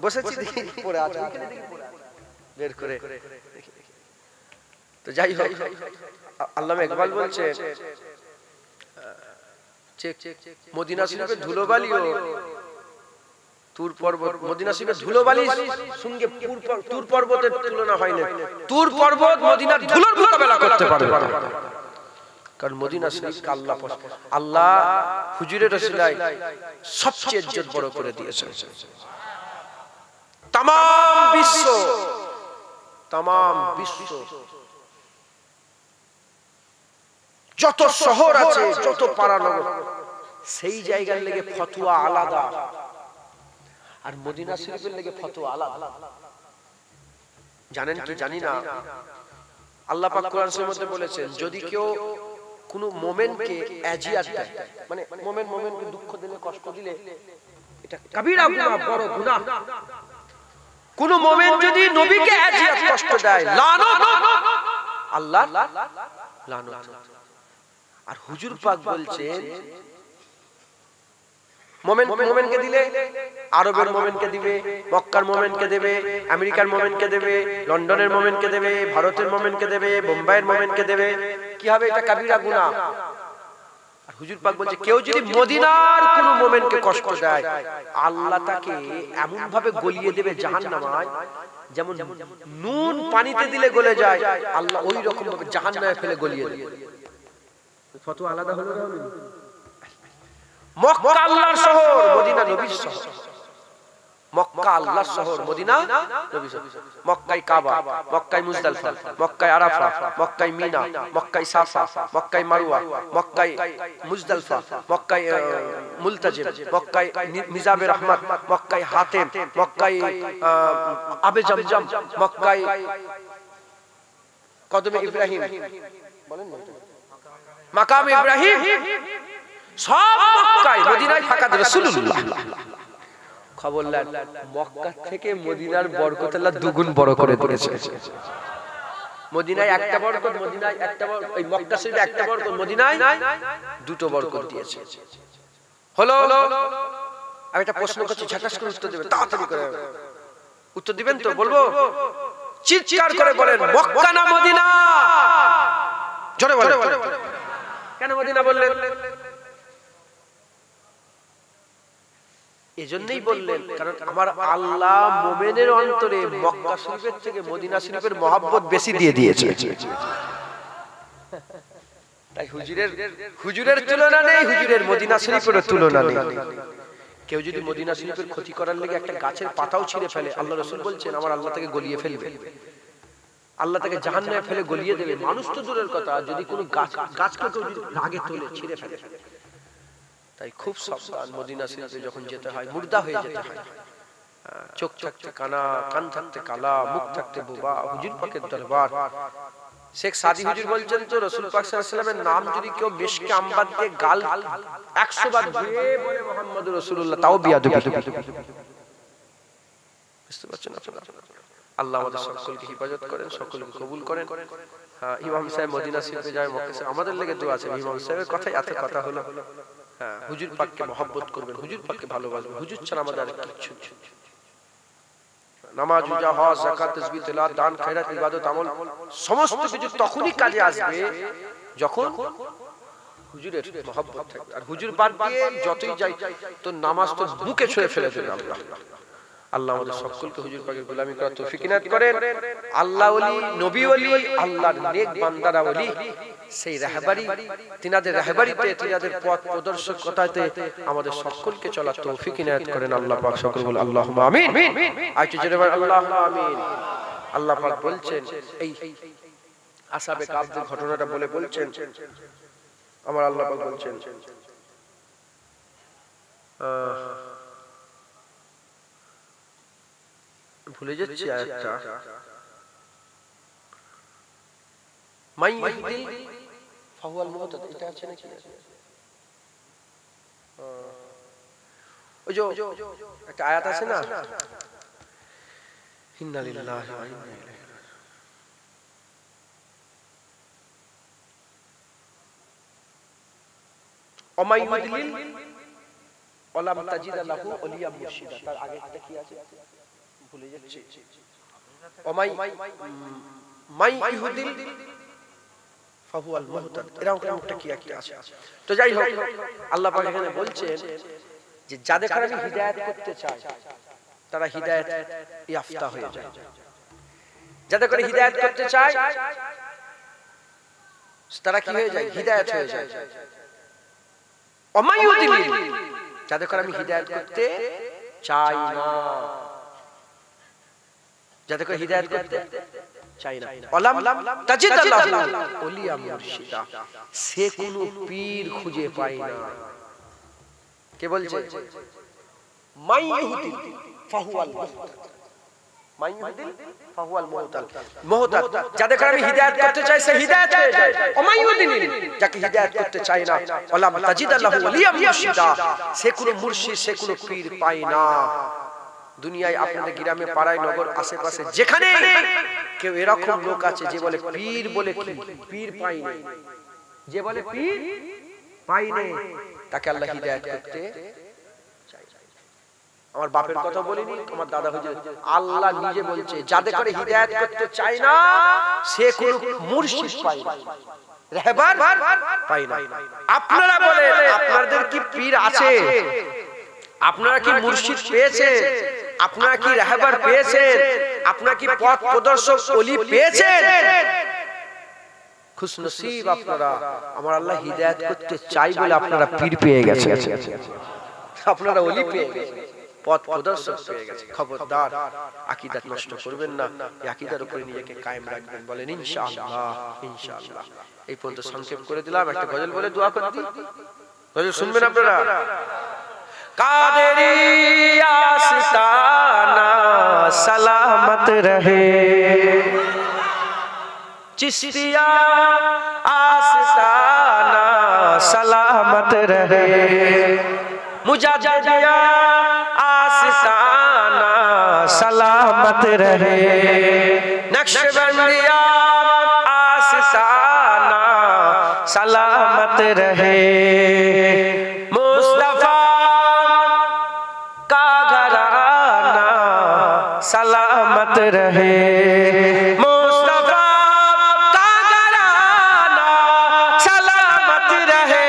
বসেছি দেখি পড়ে আছে, বের করে। তো যাই হোক, আল্লামা ইকবাল বলছে মদিনা শরীফের ধুলোবালিও তুর পর্বত, মদিনা শরীফের ধুলোবালির সঙ্গে তুর পর্বতের তুলনা হয় না। তুর পর্বত মদিনার ধুলোর মোকাবেলা করতে পারবে না, কারণ মদিনা শরীফকে আল্লাহ হুজুরের রসুলাই সবচেয়ে ইজ্জত বড় করে দিয়েছেন। তাম বিশ্ব যত শহর আছে, যত পাড়া নগর, সেই জায়গার লেগে ফতোয়া আলাদা, আর মদিনা শরীফের লেগে ফতোয়া আলাদা। জানেন কি জানি না, আল্লাহ পাক কোরআনের মধ্যে বলেছেন, যদি কেউ কোন মোমেনকে এজিয়াত দেয়, মানে মোমেনকে দুঃখ দিলে, কষ্ট দিলে, এটা কবিরা গুনাহ, বড় গুনাহ। কোন মোমেন যদি নবীকে এজিয়াত কষ্ট দেয়, লানত, আল্লাহ লানত। আর হুজুর পাক বলছেন মোমেনকে দিলে আরবের মোমেনকে দিবে, মক্কার মোমেনকে দেবে, আমেরিকার মোমেনকে দেবে, লন্ডনের মোমেনকে দেবে, ভারতের মোমেনকে দেবে, বোম্বাইয়ের মোমেনকে দেবে, কি হবে? এটা কবিরা গুনাহ। আর হুজুর পাক বলছে, কেউ যদি মদিনার কোন মোমেনকে কষ্ট দেয়, আল্লাহ তাকে এমন ভাবে গলিয়ে দেবে জাহান্নামায়, যেমন নুন পানিতে দিলে গলে যায়, আল্লাহ ওই রকম ভাবে জাহান্নামে ফেলে গলিয়ে দেবে। ফতোয়া আলাদা হলো না? মক্কা আল্লাহর শহর, মদিনা নবীর শহর। মক্কা আল্লাহর শহর, মদিনা নবীর শহর। মক্কায় কাবা, মক্কায় মুজদালিফা, মক্কায় আরাফা, মক্কায় মিনা, মক্কায় সাফা, মক্কায় মারওয়া, মক্কায় মুজদালিফা, মক্কায় মুলতাজিম, মক্কায় মিজাবে রহমত, মক্কায় হাতিম, মক্কায় আবে জমজম, মক্কায় কদমে ইব্রাহিম, বলেন না মাকাম ইব্রাহিম, সব মক্কায়, মদিনায় ফাঁকা রাসূলুল্লাহ। খবর নেন, মক্কা থেকে মদিনার বরকত আল্লাহ দুগুণ বড় করে দিয়েছে। মদিনায় একটা বরকত, মদিনায় একটা বরকত, এই মক্কা শরীফে একটা বরকত, মদিনায় দুটো বরকত দিয়েছে। হলো, আমি একটা প্রশ্ন করছি, ঝাকাস করে উত্তর দিবেন, তাড়াতাড়ি করে উত্তর দিবেন তো? বলবো, চিৎকার করে বলেন, মক্কা না মদিনা? জোরে বলেন। কেন মদিনা বললেন? এজন্যই বললেন কারণ আমার আল্লাহ মুমিনের অন্তরে মক্কা শরীফের থেকে মদিনা শরীফের মহব্বত বেশি দিয়ে দিয়েছে। তাই হুজুরের তুলনা নেই, হুজুরের মদিনা শরীফের তুলনা নেই। কেউ যদি মদিনা শরীফের ক্ষতি করার লেগে একটা গাছের পাতাও ছিঁড়ে ফেলে, আল্লাহ রাসূল বলছেন আমার আল্লাহ তাকে গলিয়ে ফেলবে, আল্লাহ তাকে জাহান্নামে ফেলে গলিয়ে দেবে। মানুষ তো দূরের কথা, যদি কোনো গাছকে কেউ যদি রাগে তোলে, ছিঁড়ে ফেলে। তাই খুব সাবধান, মদিনা শরীফে যখন যেতে হয় মুর্দা হয়ে যেতে হয়। চোখ থাকতে কানা, কান থাকতে কালা, মুখ থাকতে বোবা, হুজুর পাকের দরবার। শেখ সাদি হুজুর বলছেন তো রাসূল পাক সাল্লাল্লাহু আলাইহি ওয়াসাল্লামের নাম যদি কেউ মিশকে আমবাদ দিয়ে গাল 100 বার ধুয়ে বলে মুহাম্মদুর রাসূলুল্লাহ, তাও বিয়াদবি। বুঝতে পারছেন আপনারা? আল্লাহ আমাদের সকলকে হেফাজত করেন, সকলকে কবুল করেন। হ্যাঁ, ইমাম সাহেব মদিনা শরীফে যায়, মক্কা শরীফে আমাদের লেগে দোয়া আছে। ইমাম সাহেবের কথাই এত কথা হলো। হ্যাঁ, হুজুর পাককে মহব্বত করবেন, হুজুর পাককে ভালোবাসবেন। হুজুর ছাড়া আমাদের আর কিছু নেই। নামাজ, রোজা, হজ, যাকাত, তাসবিহ, তেলাওয়াত, দান, খায়রাত, ইবাদত, আমল সমস্ত কিছু তখনই কাজে আসবে যখন হুজুরের মহব্বত থাকবে। আর হুজুর বাদ দিয়ে যতই যাই তো নামাজ তো বুকে ছুঁয়ে ফেলে দেবে। আল্লাহ আমাদের সকলকে হুজুর পাকের গোলামি করার তৌফিক ইনায়াত করেন। আল্লাহ ওলি, নবী ওলি, আল্লাহর নেক বান্দারা ওলি, সেই রাহবারি, তিনাদের রাহবারিতে, তিনাদের পথ প্রদর্শকতাতে আমাদের সকলকে চলার তৌফিক ইনায়াত করেন আল্লাহ পাক। সকল বল আল্লাহুম্মা আমিন। আইতে জোরে বল আল্লাহুম্মা আমিন। আল্লাহ পাক বলছেন, এই আসহাবে কাফের ঘটনাটা বলছেন, আমার আল্লাহ পাক বলছেন, ভুলে যাচ্ছি আয়াতটা, মাই ইয়াহদি ফাহুয়াল মুহতাদ, এটা আছে নাকি? ওই যে একটা আয়াত আছে না, ইন্না লিল্লাহি ওয়া ইন্না ইলাইহি রাজিউন। ওমাই ইউদিলিল ওয়ালাম তাজিদ লাহু ওলিয়া মুরশিদা, তার আগে একটা কি আছে ভুলে যাচ্ছি। ওমাই মাই ইহুদিল ফাহুয়াল মুহতাদ, এরকম একটা কি একটা আছে। তো যাই হোক, আল্লাহ পাক এখানে বলছেন যে যাদের আমি হিদায়াত করতে চাই তারা হিদায়াত ইয়াফতা হয়ে যায়। যাদের করে হিদায়াত করতে চাই তারা কি হয়ে যায়? হিদায়াত হয়ে যায়। ওমাই ইউদিল, যাদের করে আমি হিদায়াত করতে চাই না, যাদের করে হিদায়াত করতে চাই না, ওয়ালাম তাজিদ লাহু ওলিয়া মুরশিদা, সে কোনো পীর খুঁজে পায় না। কে বলছে? মাই ইহুদিল ফাহুয়াল মুহতাদ, মাই ইহুদিল ফাহুয়াল মুহতাদ, মুহতাদ যাদের করে আমি হিদায়াত করতে চাই সে হিদায়াত হয়ে যায়। ওমাই ইহুদিল, যাকে হিদায়াত করতে চাই না, ওয়ালাম তাজিদ লাহু ওলিয়া মুরশিদা, সে কোনো মুর্শিদ, সে কোনো পীর পায় না। দুনিয়ায় আপনাদের গ্রামে, পাড়ায়, নগর, আশেপাশে যেখানে কেউ এরকম লোক আছে যে বলে পীর, বলে কি পীর পাইনি, যে বলে পীর পাইনি, তাকে আল্লাহ হিদায়াত করতে চায়। আমার বাপের কথা বলিনি, আমার দাদা হুজুর, আল্লাহ নিজে বলছে যাদের করে হিদায়াত করতে চায় না সে কোন মুর্শিদ পায় না, রাহবার পায় না। আপনারা বলেন আপনাদের কি পীর আছে? আপনারা কি মুর্শিদ পেয়েছেন? আপনারা কি রাহবার পেয়েছেন? আপনারা কি পথ প্রদর্শক ওলি পেয়েছেন? খুশনসিব আপনারা, আমার আল্লাহ হিদায়াত করতে চাই বলে আপনারা পীর পেয়ে গেছেন, আপনারা ওলি পেয়ে গেছেন, পথ প্রদর্শক পেয়ে গেছেন। খবরদার আকীদা নষ্ট করবেন না, এই আকীদার উপরে নিজেকে কায়েম রাখবেন। বলেন ইনশাআল্লাহ, ইনশাআল্লাহ। এই পর্যন্ত সংক্ষেপ করে দিলাম, একটা গজল বলে দোয়া করে দিই। গজল শুনবেন আপনারা? কাদেরি আস্তানা सलामत रहे, चिश्तिया आस्ताना सलामत रहे। मुजाहिदिया आस्ताना सलामत रहे। नक्शबंदिया आस्ताना सलामत रहे। मुस्तफा का घराना सलामत रहे। मुस्तफा का घराना सलामत रहे।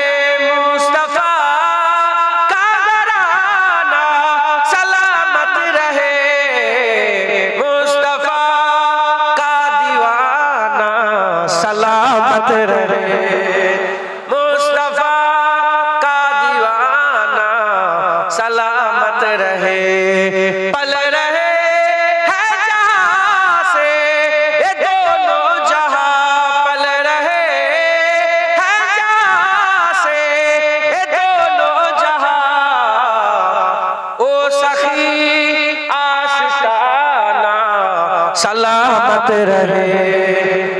मुस्तफा का घराना सलामत रहे। मुस्तफा का दीवाना सलामत रहे। मुस्तफा का दीवाना सलामत रहे। पल रहे है जहां से ये दोनों जहां, पल रहे है जहां से ये दोनों जहां। ओ सखी आशिकाना सलामत रहे।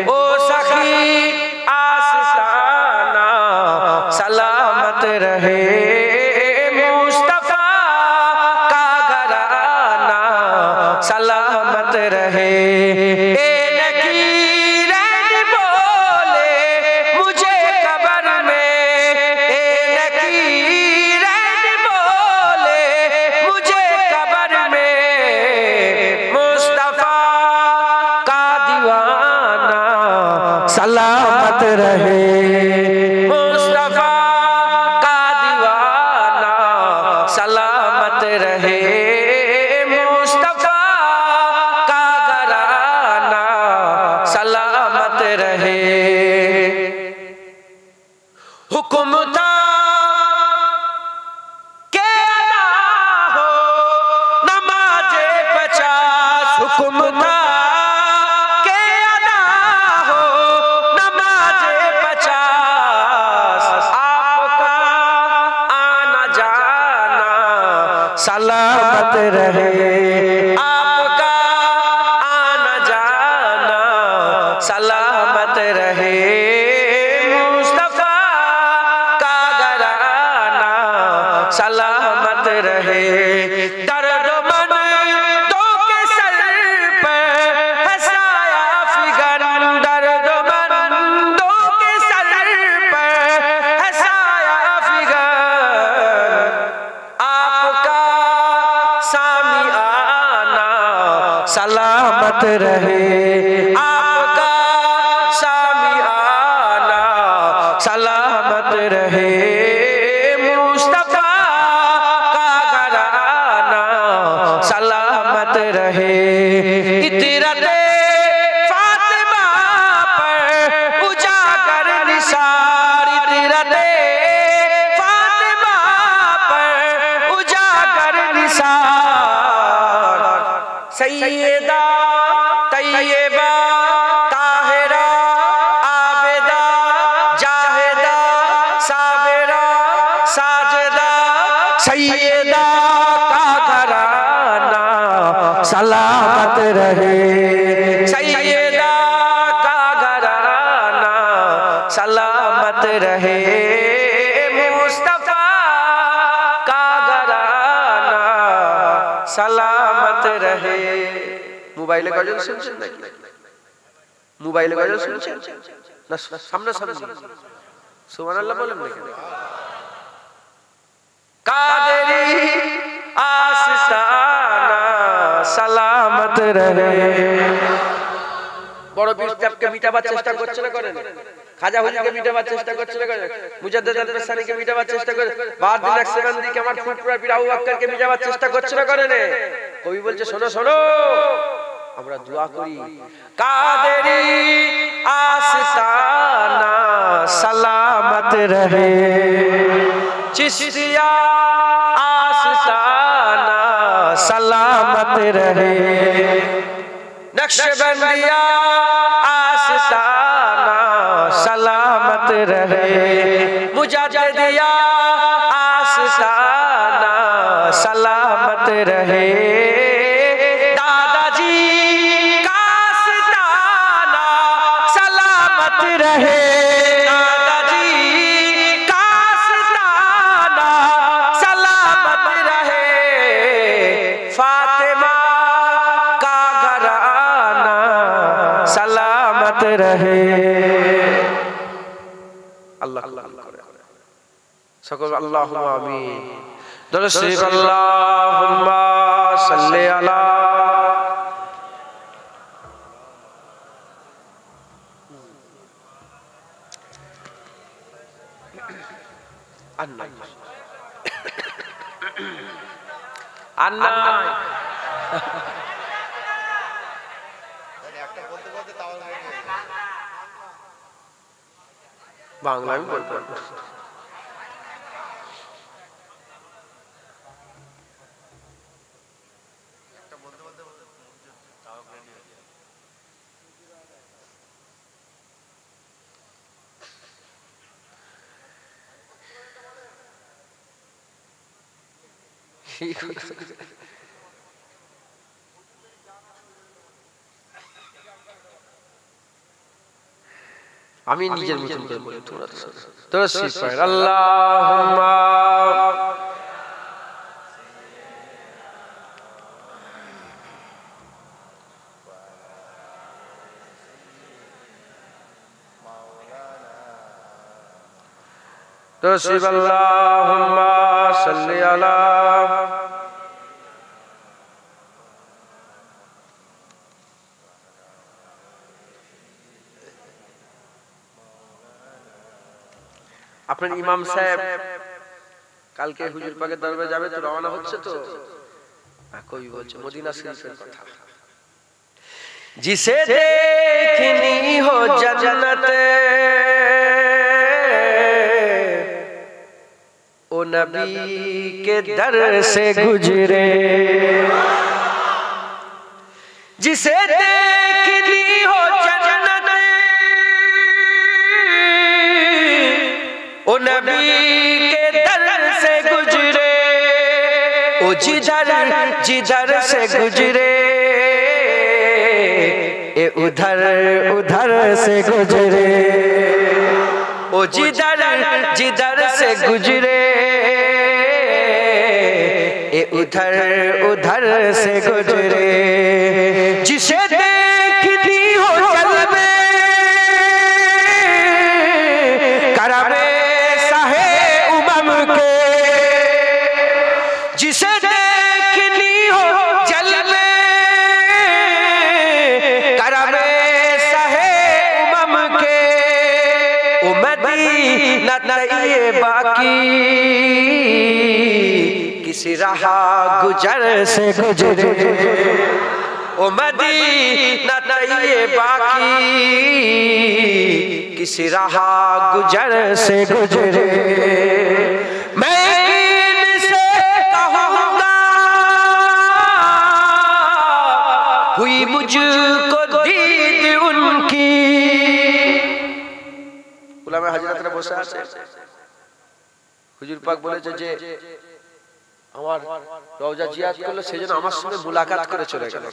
ओ सखी आशिकाना सलामत रहे। मुस्तफा का घराना सलामत रहे। ए नकीरैन बोले मुझे कब्र में, ए नकीरैन बोले मुझे कब्र में। मुस्तफा का दीवाना सलामत रहे। मुस्तफा का दीवाना सलामत रहे। मुस्तफा का घराना सलामत रहे। हुक्म था के अदा हो नमाज़े 50, हुक्म था के अदा हो नमाज़े 50। आपका आना जाना सलामत रहे। आपका आना जाना सलामत रहे। मुस्तफा का घराना सलामत रहे। दर्दमंदों के सर पर है साया फिगर, दर्दमंदों के सर पर है साया फिगर। आपका सामियाना सलामत रहे। आपका सामियाना सलामत रहे। मुस्तफा का घराना सलामत रहे। इतरते फातिमा पर उजागर निसार, इतरते फातिमा पर उजागर निसार। सैयदा तैयबा ताहिरा आबिदा जाहिदा साबिरा साजिदा। सैयदा का घराना सलामत रहे। सैयदा का घराना सलामत रहे। मुस्तफा का घराना सलामत रहे। মোবাইলে গজল শুনছেন নাকি? মোবাইলে গজল শুনছেন না? সামনে সামনে সুবহানাল্লাহ বলেন না। কাদেরি আস্তানা সালামত রহে। বড় পীর সাহেবকে মিটাবার চেষ্টা করছে না করেন? খাজা হুজুরকে মিটাবার চেষ্টা করছে না করেন? মুজাদ্দিদ আল-বাসারিকে মিটাবার চেষ্টা করে, বাহাদুর নকশবন্দিকে, আমার ফুরফুরা পীর আবু বকরকে মিটাবার চেষ্টা করছে না করেন? কবি বলছে শোনো শোনো, আমরা দোয়া করি কাদেরি আস্তানা सलामत रहे, चिश्तिया आस्ताना सलामत रहे, नक्शबंदिया आस्ताना सलामत रहे, मुजाहिदिया आस्ताना सलामत रहे, दादाजी का आस्ताना सलामत रहे, दादाजी का সকল আল্লাহুম্মা আমিন। দরুদ শরীফ আল্লাহুম্মা সাল্লি আলা আন্না আন্না বাংলা আমি বলতে পারবো। আমি নিজের মতন করে বলি, তোমরা তোরা শিফায় আল্লাহুম্মা তোরা শিফ আল্লাহুম্মা সাল্লি আলা আপনার ইমাম সাহেব কালকে হুজুর পাকের দরবারে যাবে তো, রওনা হচ্ছে তো, কবি বলছে মদিনা শরীফের কথা, जिसे देखनी हो जन्नत ओ नबी के दर से गुजरे, जिसे देखनी हो जन्नत ओ नबी के दर से गुजरे, ओ जिधर जिधर से गुजरे ए उधर उधर से गुजरे, ओ जिधर जिधर से गुजरे ए उधर उधर से गुजरे, जिसे देखती हो जलवे करमे साहे उमम के, जिसे देखती हो जलवे करमे साहे उमम के, ओ मदीना ये बाकी किसी राह गुजर से गुजरे, ओ मदीना ये बाकी किसी राह गुजर से गुजरे, मैं इनसे कहूँगा हुई मुझको दीद उनकी, উলামা হাজরাতরা বসে আছে, হুজুর পাক বলেছে যে আমার রওজা জিয়ারত করলে সেজন্য আমার সঙ্গে মুলাকাত করে চলে গেল।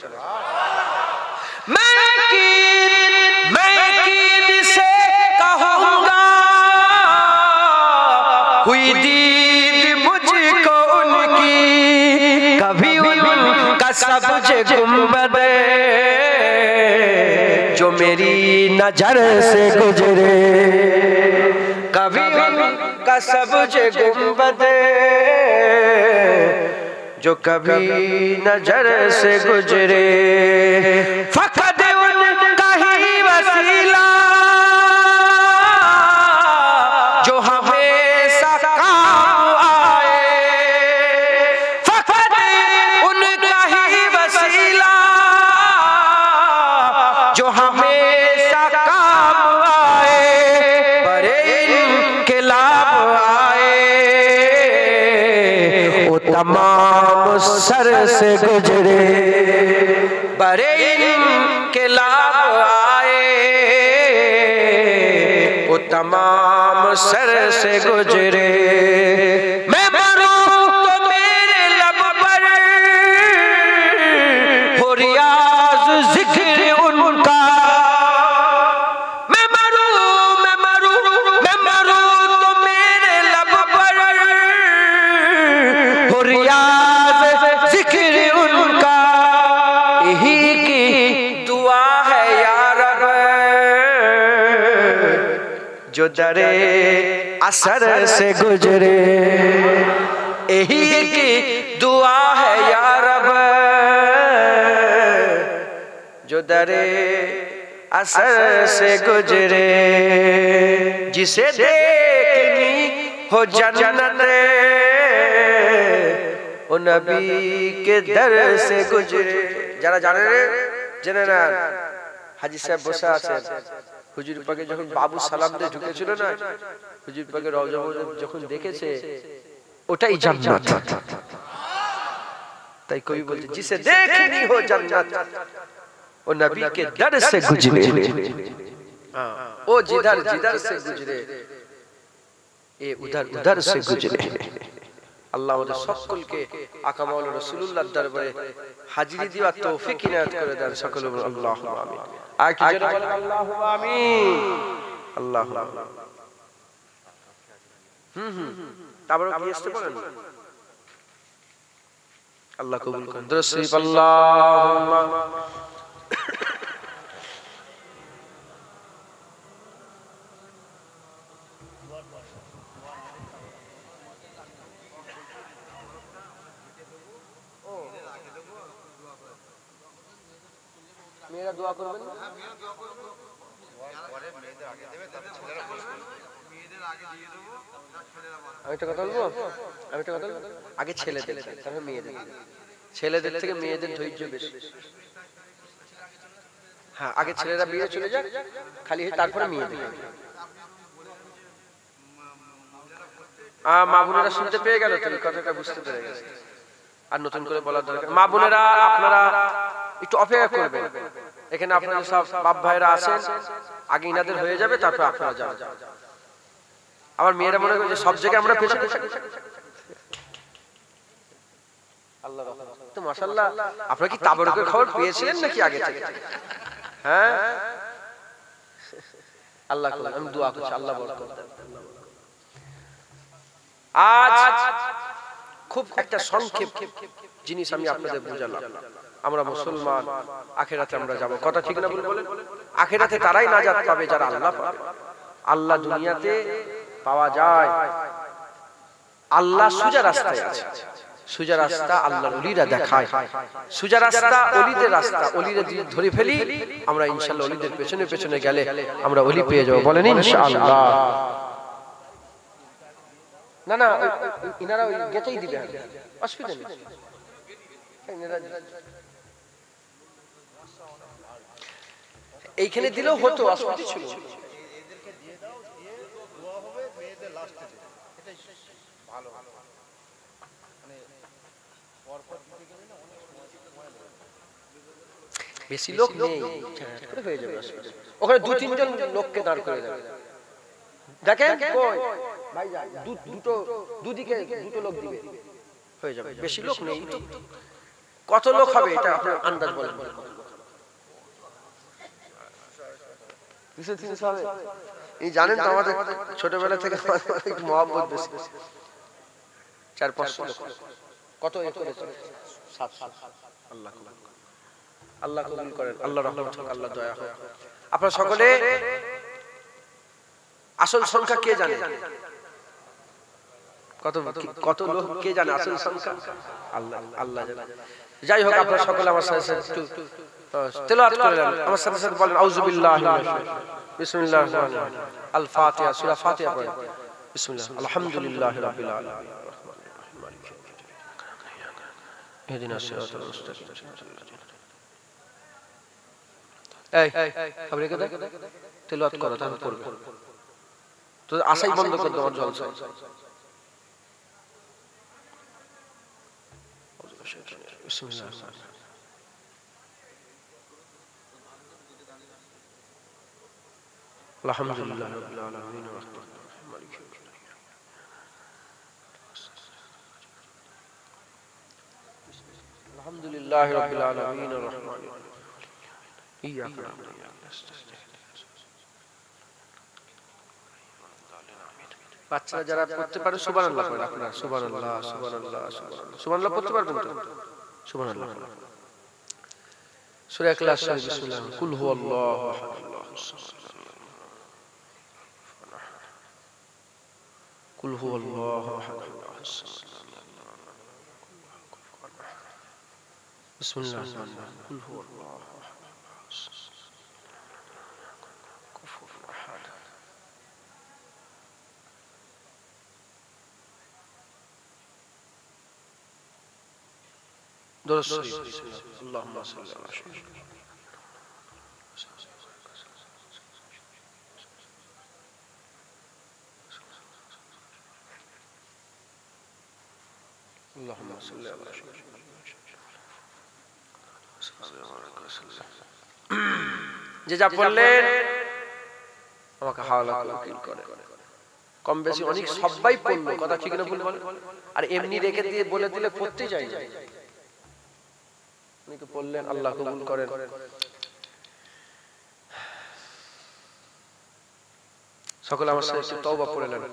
मैं किन से कहूँगा हुई दीद मुझको उनकी, कभी उनका सब्ज गुंबद जो मेरी नजर से गुजरे, कभी उनका सब्ज गुंबद जो कभी नजर से गुजरे, फकद उनका ही वसीला जो हमेशा काम आए, फकद उनका ही वसीला जो हमेशा काम आए, बड़े इनके लाभ आए वो तमाम सर से गुजरे, बड़े इनके लाभ आए वो तमाम सर से गुजरे, मैं मरूं तो मेरे लब पर हो रियाज जिक्र उनका, मैं मरूं तो मेरे लब पर हो रियाज जिक्र उनका, यही की दुआ है या रब जो दरे असर से गुजरे, यही की दुआ है या रब, जो दरे असर से गुजरे, जिसे देखनी हो जन्नत ओ नबी के दर से गुजरे। যারা জানেন জেনে না, হাজী সাহেব বসে আছেন, হুজুর পাকে যখন বাবু সালাম দিয়ে ঢুকেছিল না, হুজুর পাকে রওজা যখন দেখেছে ওটাই জান্নাত। তাই কবি বলছে जिसे देखनी हो जन्नत ओ नबी के दर से गुजरे, ओ जिधर जिधर से गुजरे ए उधर उधर से गुजरे। আল্লাহ আমাদের সকলকে আকা মাওলানা রাসূলুল্লাহর দরবারে হাজিরি দেওয়ার তৌফিক ইনায়াত করে দেন। সকলে বলুন আল্লাহুম্মা আমিন। আর কি জোরে বলেন আল্লাহুম্মা আমিন। আল্লাহুম্মা তারপর কি আসতে বলেন? আল্লাহ কবুল করেন। দরুদ শরীফ আল্লাহুম্মা মেয়েরা দোয়া করবেন না? আমি একটা কথা বলবো, আগে ছেলেদের তারপর মেয়েদের, ছেলেদের থেকে মেয়েদের ধৈর্য বেশি। হ্যাঁ, আগে ছেলেরা বিয়ে চলে যাক, খালি তারপরে মেয়েদের। মা বোনেরা শুনতে পেয়ে গেল তো, এই কথাটা বুঝতে পেরে গেছে, আর নতুন করে বলার দরকার। মা বোনেরা আপনারা একটু অপেক্ষা করবেন, এখানে আপনারা সব বাপ ভাইরা আছেন, আগে ইনাদের হয়ে যাবে, তারপর আপনারা যাবেন। আমার মেয়েরা মনে করে যে সব জায়গায় আমরা পেছনে থাকি। আল্লাহ তো মাশাআল্লাহ, আপনারা কি তাবরুকের খবর পেয়েছিলেন নাকি আগে থেকে? হ্যাঁ, আল্লাহ কবুল। আমি দোয়া করছি আল্লাহ বরকত দেন। আজ খুব একটা সংক্ষেপ জিনিস আমি আপনাদের বোঝালাম। আমরা মুসলমান, আখিরাতে আমরা যাব, কথা ঠিক না বলেন? আখিরাতে তারাই নাজাত পাবে যারা আল্লাহ পাবে। আল্লাহ দুনিয়াতে পাওয়া যায়, আল্লাহ সোজা রাস্তায় আছে, সোজা রাস্তা আল্লাহর ওলিরা দেখায়, সোজা রাস্তা ওলিদের রাস্তা, ওলিরা ধরে ফেলি আমরা ইনশাআল্লাহ, ওলিদের পেছনে পেছনে গেলে আমরা ওলি পেয়ে যাব, বলেন ইনশাআল্লাহ। না না, ইনারা ওই গেটেই দিবে, অসুবিধা নেই। এইখানে দিলেও হতো, অসুবিধা ছিল। বেশি লোক নেই, হয়ে যাবে, ওখানে দু তিনজন লোককে দাঁড় করে দেবে। দেখেন দুদিকে দুটো লোক দিবে, হয়ে যাবে, বেশি লোক নেই। কত লোক হবে এটা আপনার আন্দাজ বলেন? এই জানেন তো আমাদের ছোটবেলা থেকে মহব্বত বেশি, 4-500 লোক। কত করেছে? 700। আল্লাহ আল্লাহ কবুল করেন, আল্লাহ রহমত হোক, আল্লাহ দয়া হোক। আপনারা সকলে আসল সংখ্যা কে জানে? কত লোক কে জানে আসল সংখ্যা? আল্লাহ আল্লাহ জানে। যাই হোক, আপনারা সকলে আমার সাথে একটু তেলাওয়াত করলেন, আমার সাথে সাথে বলেন আউযু বিল্লাহি মিনাশ শাইতানির বিসমিল্লাহির রহমানির রহিম। আল ফাতিহা, সূরা ফাতিহা পড়েন। বিসমিল্লাহ, আলহামদুলিল্লাহি রাব্বিল আলামিন, ইহদিনাস সিরাতাল মুস্তাকিম। এই আপনি কে তেলাওয়াত করো, তারপর পড়বে তো, আশাই বন্ধ করে দাও জলসা। বিসমিল্লাহ। আলহামদুলিল্লাহ রাব্বিল আলামিন ওয়া রাহমাতুল্লাহি মালিকি ইয়াউমিদ্দিন। আলহামদুলিল্লাহ রাব্বিল আলামিন ওয়া রাহমাতুল্লাহি ইয়াকা না'বুদু ওয়া ইয়াকা নাস্তাঈন। বাচ্চারা যারা পড়তে পারে সুবহানাল্লাহ পড়েন আপনারা, সুবহানাল্লাহ সুবহানাল্লাহ সুবহানাল্লাহ সুবহানাল্লাহ পড়তে পারবেন তো? সুবহানাল্লাহ। সূরা ইখলাস, বিসমিল্লাহ, কুল হুয়াল্লাহু আহাদ, আল্লাহুস সামাদ, কুল হুয়াল্লাহু আহাদ বিসমিল্লাহির রহমানির রহিম কুল হুয়াল্লাহু কুফুর আহাদ দরুদ শরীফ আল্লাহুম্মা সাল্লি আলা সাইয়্যিদিনা اللهم صل على سيدنا যে যা বললেন আমাকে হাওলা করে কম বেশি অনেক সবাই পড়লো কথা ঠিক না ভুল বলে আর এমনি রেখে দিয়ে বলে দিলে পড়তে যাই উনি বললেন আল্লাহ কবুল করেন সকলে আমার সাথে একটু তওবা পড়ে নেন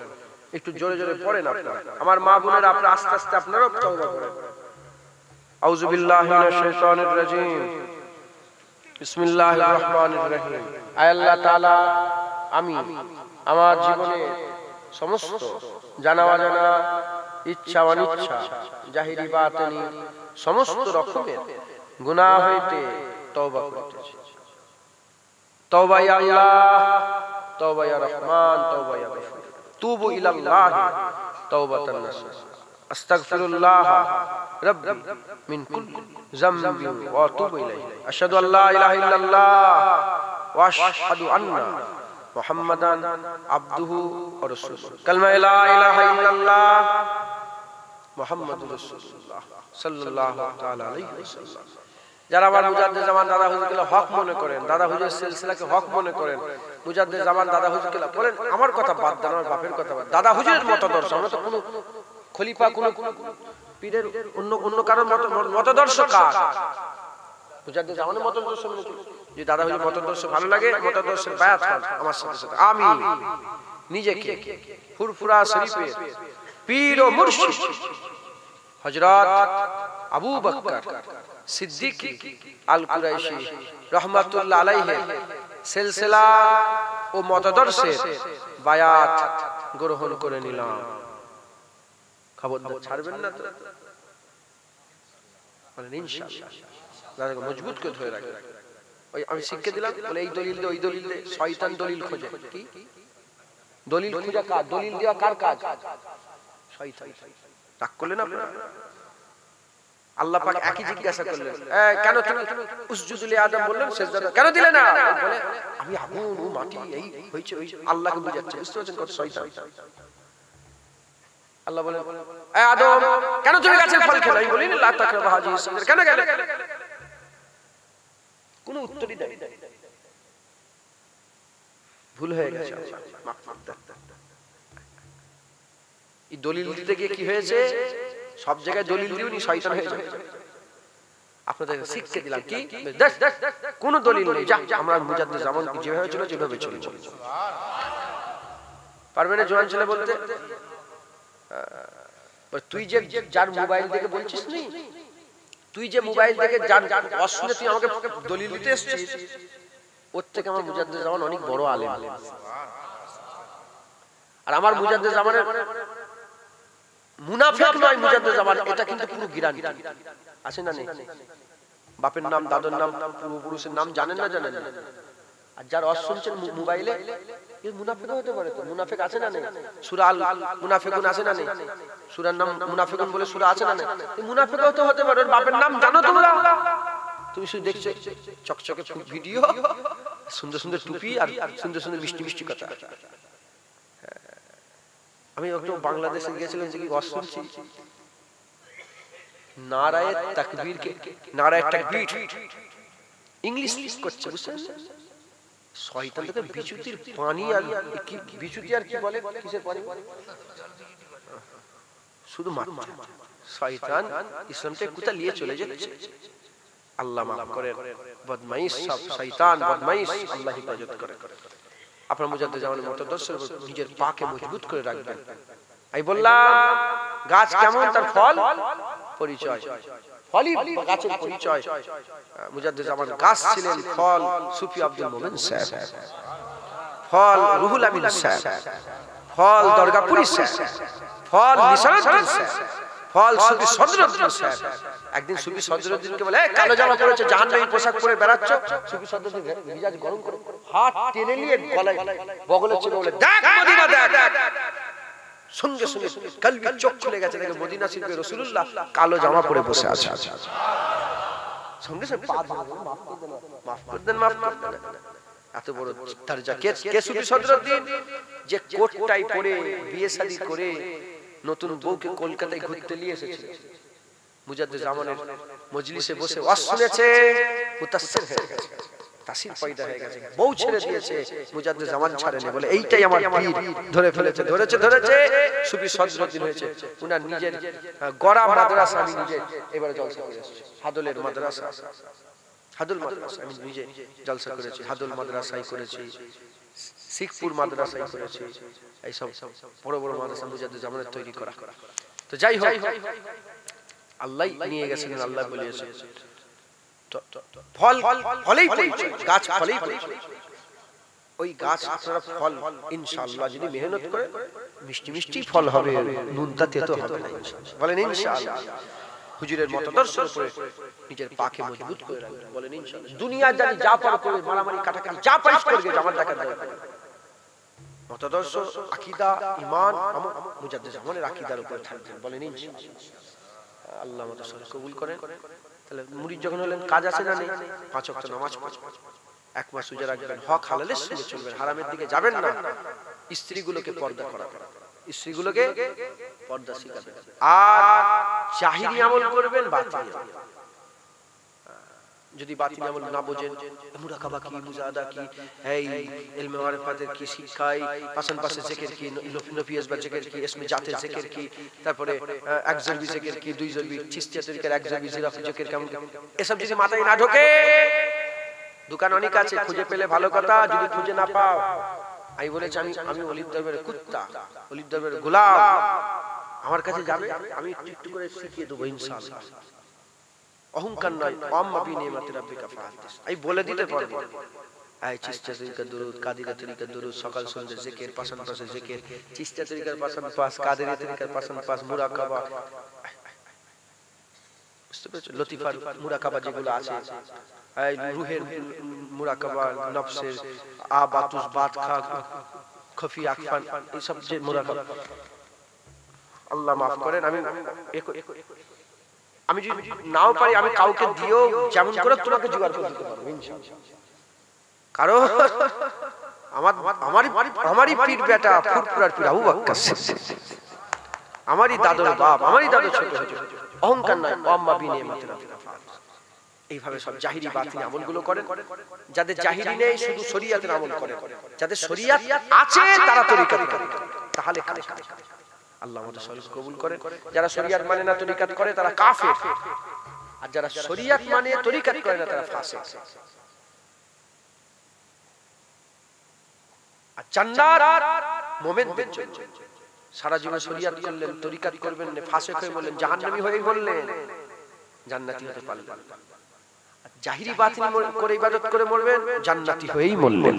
একটু জোরে জোরে পড়েন আপনারা আমার মা বোনেরা আপনারা আস্তে আস্তে আপনারাও তওবা করেন আউযু বিল্লাহি মিনাশ শাইতানির রাজীম বিসমিল্লাহির রহমানির রহিম আয় আল্লাহ তাআলা আমি আমার জীবনে সমস্ত জানা অজানা ইচ্ছা অনিচ্ছা জাহিরি বাতিনি সমস্ত রকমের গুনাহ হইতে তওবা করিতেছি তওবা ইয়া আল্লাহ তওবা ইয়া রহমান তওবা ইয়া গফুর তুবু ইলাল্লাহ তাওবাতান নাসুহ আস্তাগফিরুল্লাহ রাব্বি মিন কুল্লি যামবি ওয়া আতুবু ইলাইহি আশহাদু আল্লা ইলাহা ইল্লাল্লাহ ওয়া আশহাদু আন্না মুহাম্মাদান আবদুহু ওয়া রাসূলুহু কালমা লা ইলাহা ইল্লাল্লাহ মুহাম্মাদুর রাসূলুল্লাহ সাল্লাল্লাহু তাআলা আলাইহি ওয়াসাল্লাম যারা আমার মুজাদ্দিদ জামান দাদা হুজুরকে হক মনে করেন দাদা হুজুরের সিলসিলাকে হক মনে করেন মুজাদ্দিদ জামান দাদা হুজুরকে বলেন আমার কথা বাদ দেন আমার বাপের কথা বাদ দাদা হুজুরের মতদর্শ আমরা তো কোনো খলিফা কোনো পীরের অন্য কারোর মতদর্শ কার মুজাদ্দিদ জামানের মতদর্শ মানে যে দাদা হুজুরের মতদর্শ ভালো লাগে মতদর্শের বায়াত হন আমার সাথে সাথে আমি নিজেকে ফুরফুরা শরীফের পীর ও মুর্শিদ হযরত আবু বকর সিদ্দিক আল কুরাইশি রাহমাতুল্লাহ আলাইহি সিলসিলা ও মতদর্শের বায়াত গ্রহণ করে নিলাম খবরদার ছাড়বেন না তো বলেন ইনশাআল্লাহ দাদাকে মজবুত করে ধরে রাখবেন ওই আমি শিখিয়ে দিলাম বলে এই দলিল দে ওই দলিল দে শয়তান দলিল খোঁজে কি দলিল খোঁজা কাজ দলিল দেওয়া কার কাজ শয়তান রাগ করলেন আপনারা আল্লাহ পাক একই জিজ্ঞাসা করলেন কেন তুমি উসজুদু লি আদম বললেন সিজদা কেন দিলে না বলে আমি আগুন ও মাটি এই হইছে ওই আল্লাহকে বুঝাচ্ছে বুঝতে পারছেন কত শয়তান আল্লাহ বলে এ আদম কেন তুমি গাছের ফল খেলে আমি বলি না লা তাকরাবু হাযিহি শাজারা কেন গেলে কোনো উত্তরই দেয় ভুল হয়ে গেছে মাফ করতে এই দলিল দিতে গিয়ে কি হয়েছে সব জায়গায় দলিল দিওনি শয়তান হয়ে যাবে আপনাদের শিখিয়ে দিলাম কি দেখ কোন দলিল নেই যা আমরা মুজাদ্দিদ জামান যেভাবে ছিল যেভাবে চলে পারবে না জোয়ান ছেলে বলতে তুই যে যার মোবাইল দেখে বলছিস নি তুই যে মোবাইল দেখে যার অশুনে তুই আমাকে দলিল দিতে এসেছিস ওর থেকে আমার মুজাদ্দিদ জামান অনেক বড় আলেম আর আমার মুজাদ্দিদ জামানের মুনাফিক নয় মুজাদ্দিদ জামান এটা কিন্তু পুরো গ্যারান্টি আছে না নেই বাপের নাম দাদার নাম পূর্বপুরুষের নাম জানেন না জানেন না আর যার ওয়াজ শুনছেন মোবাইলে এই মুনাফিক হতে পারে তো মুনাফিক আছে না নেই সূরা আল মুনাফিকুন আছে না নেই সূরার নাম মুনাফিকুন বলে সূরা আছে না নেই এই মুনাফিক হতে পারে বাপের নাম জানো তোমরা তুমি শুধু দেখছো চকচকে ভিডিও সুন্দর সুন্দর টুপি আর সুন্দর সুন্দর মিষ্টি মিষ্টি কথা আমি একটু বাংলাদেশে গিয়েছিলাম যে কি ওয়াজ শুনছি নারায়ে তাকবীর কে নারায়ে তাকবীর ইংলিশ করছে বুঝছেন শয়তান তো বিচুতির পানি আর কি বিচুতি আর কি বলে কিসের পানি শুধু মাত্র শয়তান ইসলামকে কোথা নিয়ে চলে যাচ্ছে আল্লাহ মাফ করেন বদমাইশ সব শয়তান বদমাইশ আল্লাহ হেফাজত করে আপনার মুজাদ্দিদ জামানের মতদর্শ নিজের পাকে মজবুত করে রাখবেন আমি বললাম গাছ কেমন তার ফল পরিচয় ফলই গাছের পরিচয় মুজাদ্দিদ জামান গাছ ছিলেন ফল সুফি আব্দুল মোমেন সাহেব ফল রুহুল আমিন সাহেব ফল দরগাপুরি স্যার, ফল নিসারুদ্দিন স্যার, ফল সুফি সদরুদ্দিন স্যার। একদিন সুফি সদরুদ্দিনকে বলে, কালো জামা পরেছে, জাহান্নামী পোশাক পরে বেড়াচ্ছ। সুফি সদরুদ্দিন মিজাজ গরম করে হাত টেনে নিয়ে গলায় বগলে চেপে বলে, দেখ মদিনা দেখ। সঙ্গে সঙ্গে কলবি চোখ খুলে গেছে, দেখে মদিনা শরীফে রাসূলুল্লাহ কালো জামা পরে বসে আছে। সঙ্গে সঙ্গে পা ধরে মাফ করে দেন, মাফ করে দেন। এত বড় দরজা কে সুফি সদরুদ্দিন, যে কোট টাই পরে বিয়ে শাদী করে নতুন বউকে কলকাতায় ঘুরতে নিয়ে এসেছে। মুজাদ্দিদ জামানের মজলিসে বসে ওয়াজ শুনেছে, মুতাসসির হয়ে গেছে, তাসির পয়দা হয়ে গেছে, বউ ছেড়ে দিয়েছে, মুজাদ্দিদ জামান ছাড়েনি, বলে এইটাই আমার পীর, ধরে ফেলেছে। ধরেছে সুফি সদরুদ্দিন হয়েছে। উনার নিজের গড়া মাদ্রাসা আমি নিজে এবারে জলসা করে এসেছি। হাদুল মাদ্রাসা আমি নিজে জলসা করেছি, হাদুল মাদ্রাসায় করেছি, শিখপুর মাদ্রাসায় করেছি। এইসব বড় বড় মাদ্রাসা মুজাদ্দিদ জামানের তৈরি করা। তো যাই হোক, আল্লাহ নিয়ে গেছেন, আল্লাহ বলিয়েছে ফল ফলেই পরিচয়, গাছ ফলেই পরিচয়। ওই গাছ আপনারা ফল ইনশাআল্লাহ যদি মেহনত করে মিষ্টি মিষ্টি ফল হবে, নুনতা তেতো হবে না ইনশাআল্লাহ। বলেন ইনশাআল্লাহ। হুজুরের মতদর্শ করে নিজের পাকে মজবুত করে রাখবেন, বলেন ইনশাআল্লাহ। দুনিয়া জানি যা পার করে মারামারি কাটাকাটি যা পারিস করবে, জামাত দেখার দরকার নেই। মতদর্শ, আকীদা, ঈমান মুজাদ্দিদ জামানের আকীদার উপর থাকবেন, বলেন ইনশাআল্লাহ। আল্লাহ আমাদের সব কবুল করেন। তাহলে মুরিদ যখন হলেন, কাজ আছে না নেই? 5 ওয়াক্ত নামাজ পড়বেন, 1 মাস রোজা রাখবেন, হক হালালের সঙ্গে চলবেন, হারামের দিকে যাবেন না। স্ত্রীগুলোকে পর্দা করাবেন, স্ত্রীগুলোকে পর্দা শিখাবেন। আর জাহিরি আমল করবেন, বাতিনি আমল। যদি বাতিনি আমল না বোঝেন, মুরাকাবা কি, মুজাহাদা কি, এই ইলমে মারিফাতের কি শিক্ষায়, পাশাপাশি জিকির কি, নফিয়াস বা জিকির কি, ইসমে জাতের জিকির কি, তারপরে এক জরবি জিকির কি, 2 জরবি, চিশতিয়া তরিকার এক জরবি জিরাফি জিকির কেমন, এসব যদি মাথায় না ঢোকে, দোকান অনেক আছে, খুঁজে পেলে ভালো কথা, যদি খুঁজে না পাও, আমি বলেছি আমি ওলির দরবারে কুত্তা, ওলির দরবারে গোলাম, আমার কাছে যাবে, আমি একটু করে শিখিয়ে দেবো ইনশাআল্লাহ। অহংকার নয়, আম্মা বি নিয়ামাতি রাব্বিকা ফাহাদিস, আমি বলে দিতে পারবো। এই চিশতিয়া তরিকার দুরূদ, কাদিরিয়া তরিকার দুরূদ, সকাল সন্ধ্যা জিকির, পাশাপাশি জিকির, চিশতিয়া তরিকার পাশাপাশি, কাদিরিয়া তরিকার পাশাপাশি মুরাকাবা, বুঝতে পেরেছো? লতিফার মুরাকাবা যেগুলো আছে, এই রুহের মুরাকাবা, নফসের আবাতুস বাত খা খফি আকফান, এই সব যে মুরাকাবা, আল্লাহ মাফ করেন। আমি যদি নাও পারি, আমি কাউকে দিও, যেমন করে তোমাকে জোগাড় করে দিতে পারবো ইনশাআল্লাহ। কারণ আমারই পীর বেটা, ফুরফুরার পীর আবু বকর সিদ্দিক, আমারই দাদুর বাপ, আমারই দাদু ছোট ছোট, অহংকার নয়, আম্মা বি নিয়ামাতি রাব্বিকা ফাহাদিস। এইভাবে সব জাহিরি বাতিনি আমলগুলো করেন। যাদের জাহিরি নেই, শুধু শরীয়তের আমল করেন। যাদের শরীয়ত আছে, তারা তরিকত করে, তাহলে কাজ করে। আল্লাহ আমাদের সবাইকে কবুল করেন। যারা শরীয়ত মানে না, তরিকত করে, তারা কাফের। আর যারা শরীয়ত মানে তরিকত করে না, তারা ফাসিক। আর জান্নাত মুমিনদের জন্য। সারা জীবন শরীয়ত করলেন, তরিকত করবেন না, ফাসিক হয়ে বললেন, জাহান্নামী হয়ে বললেন, জান্নাতি হতে পারলেন না। জাহিরি বাতিনি করে ইবাদত করে মরবেন, জান্নাতি হয়েই মরলেন।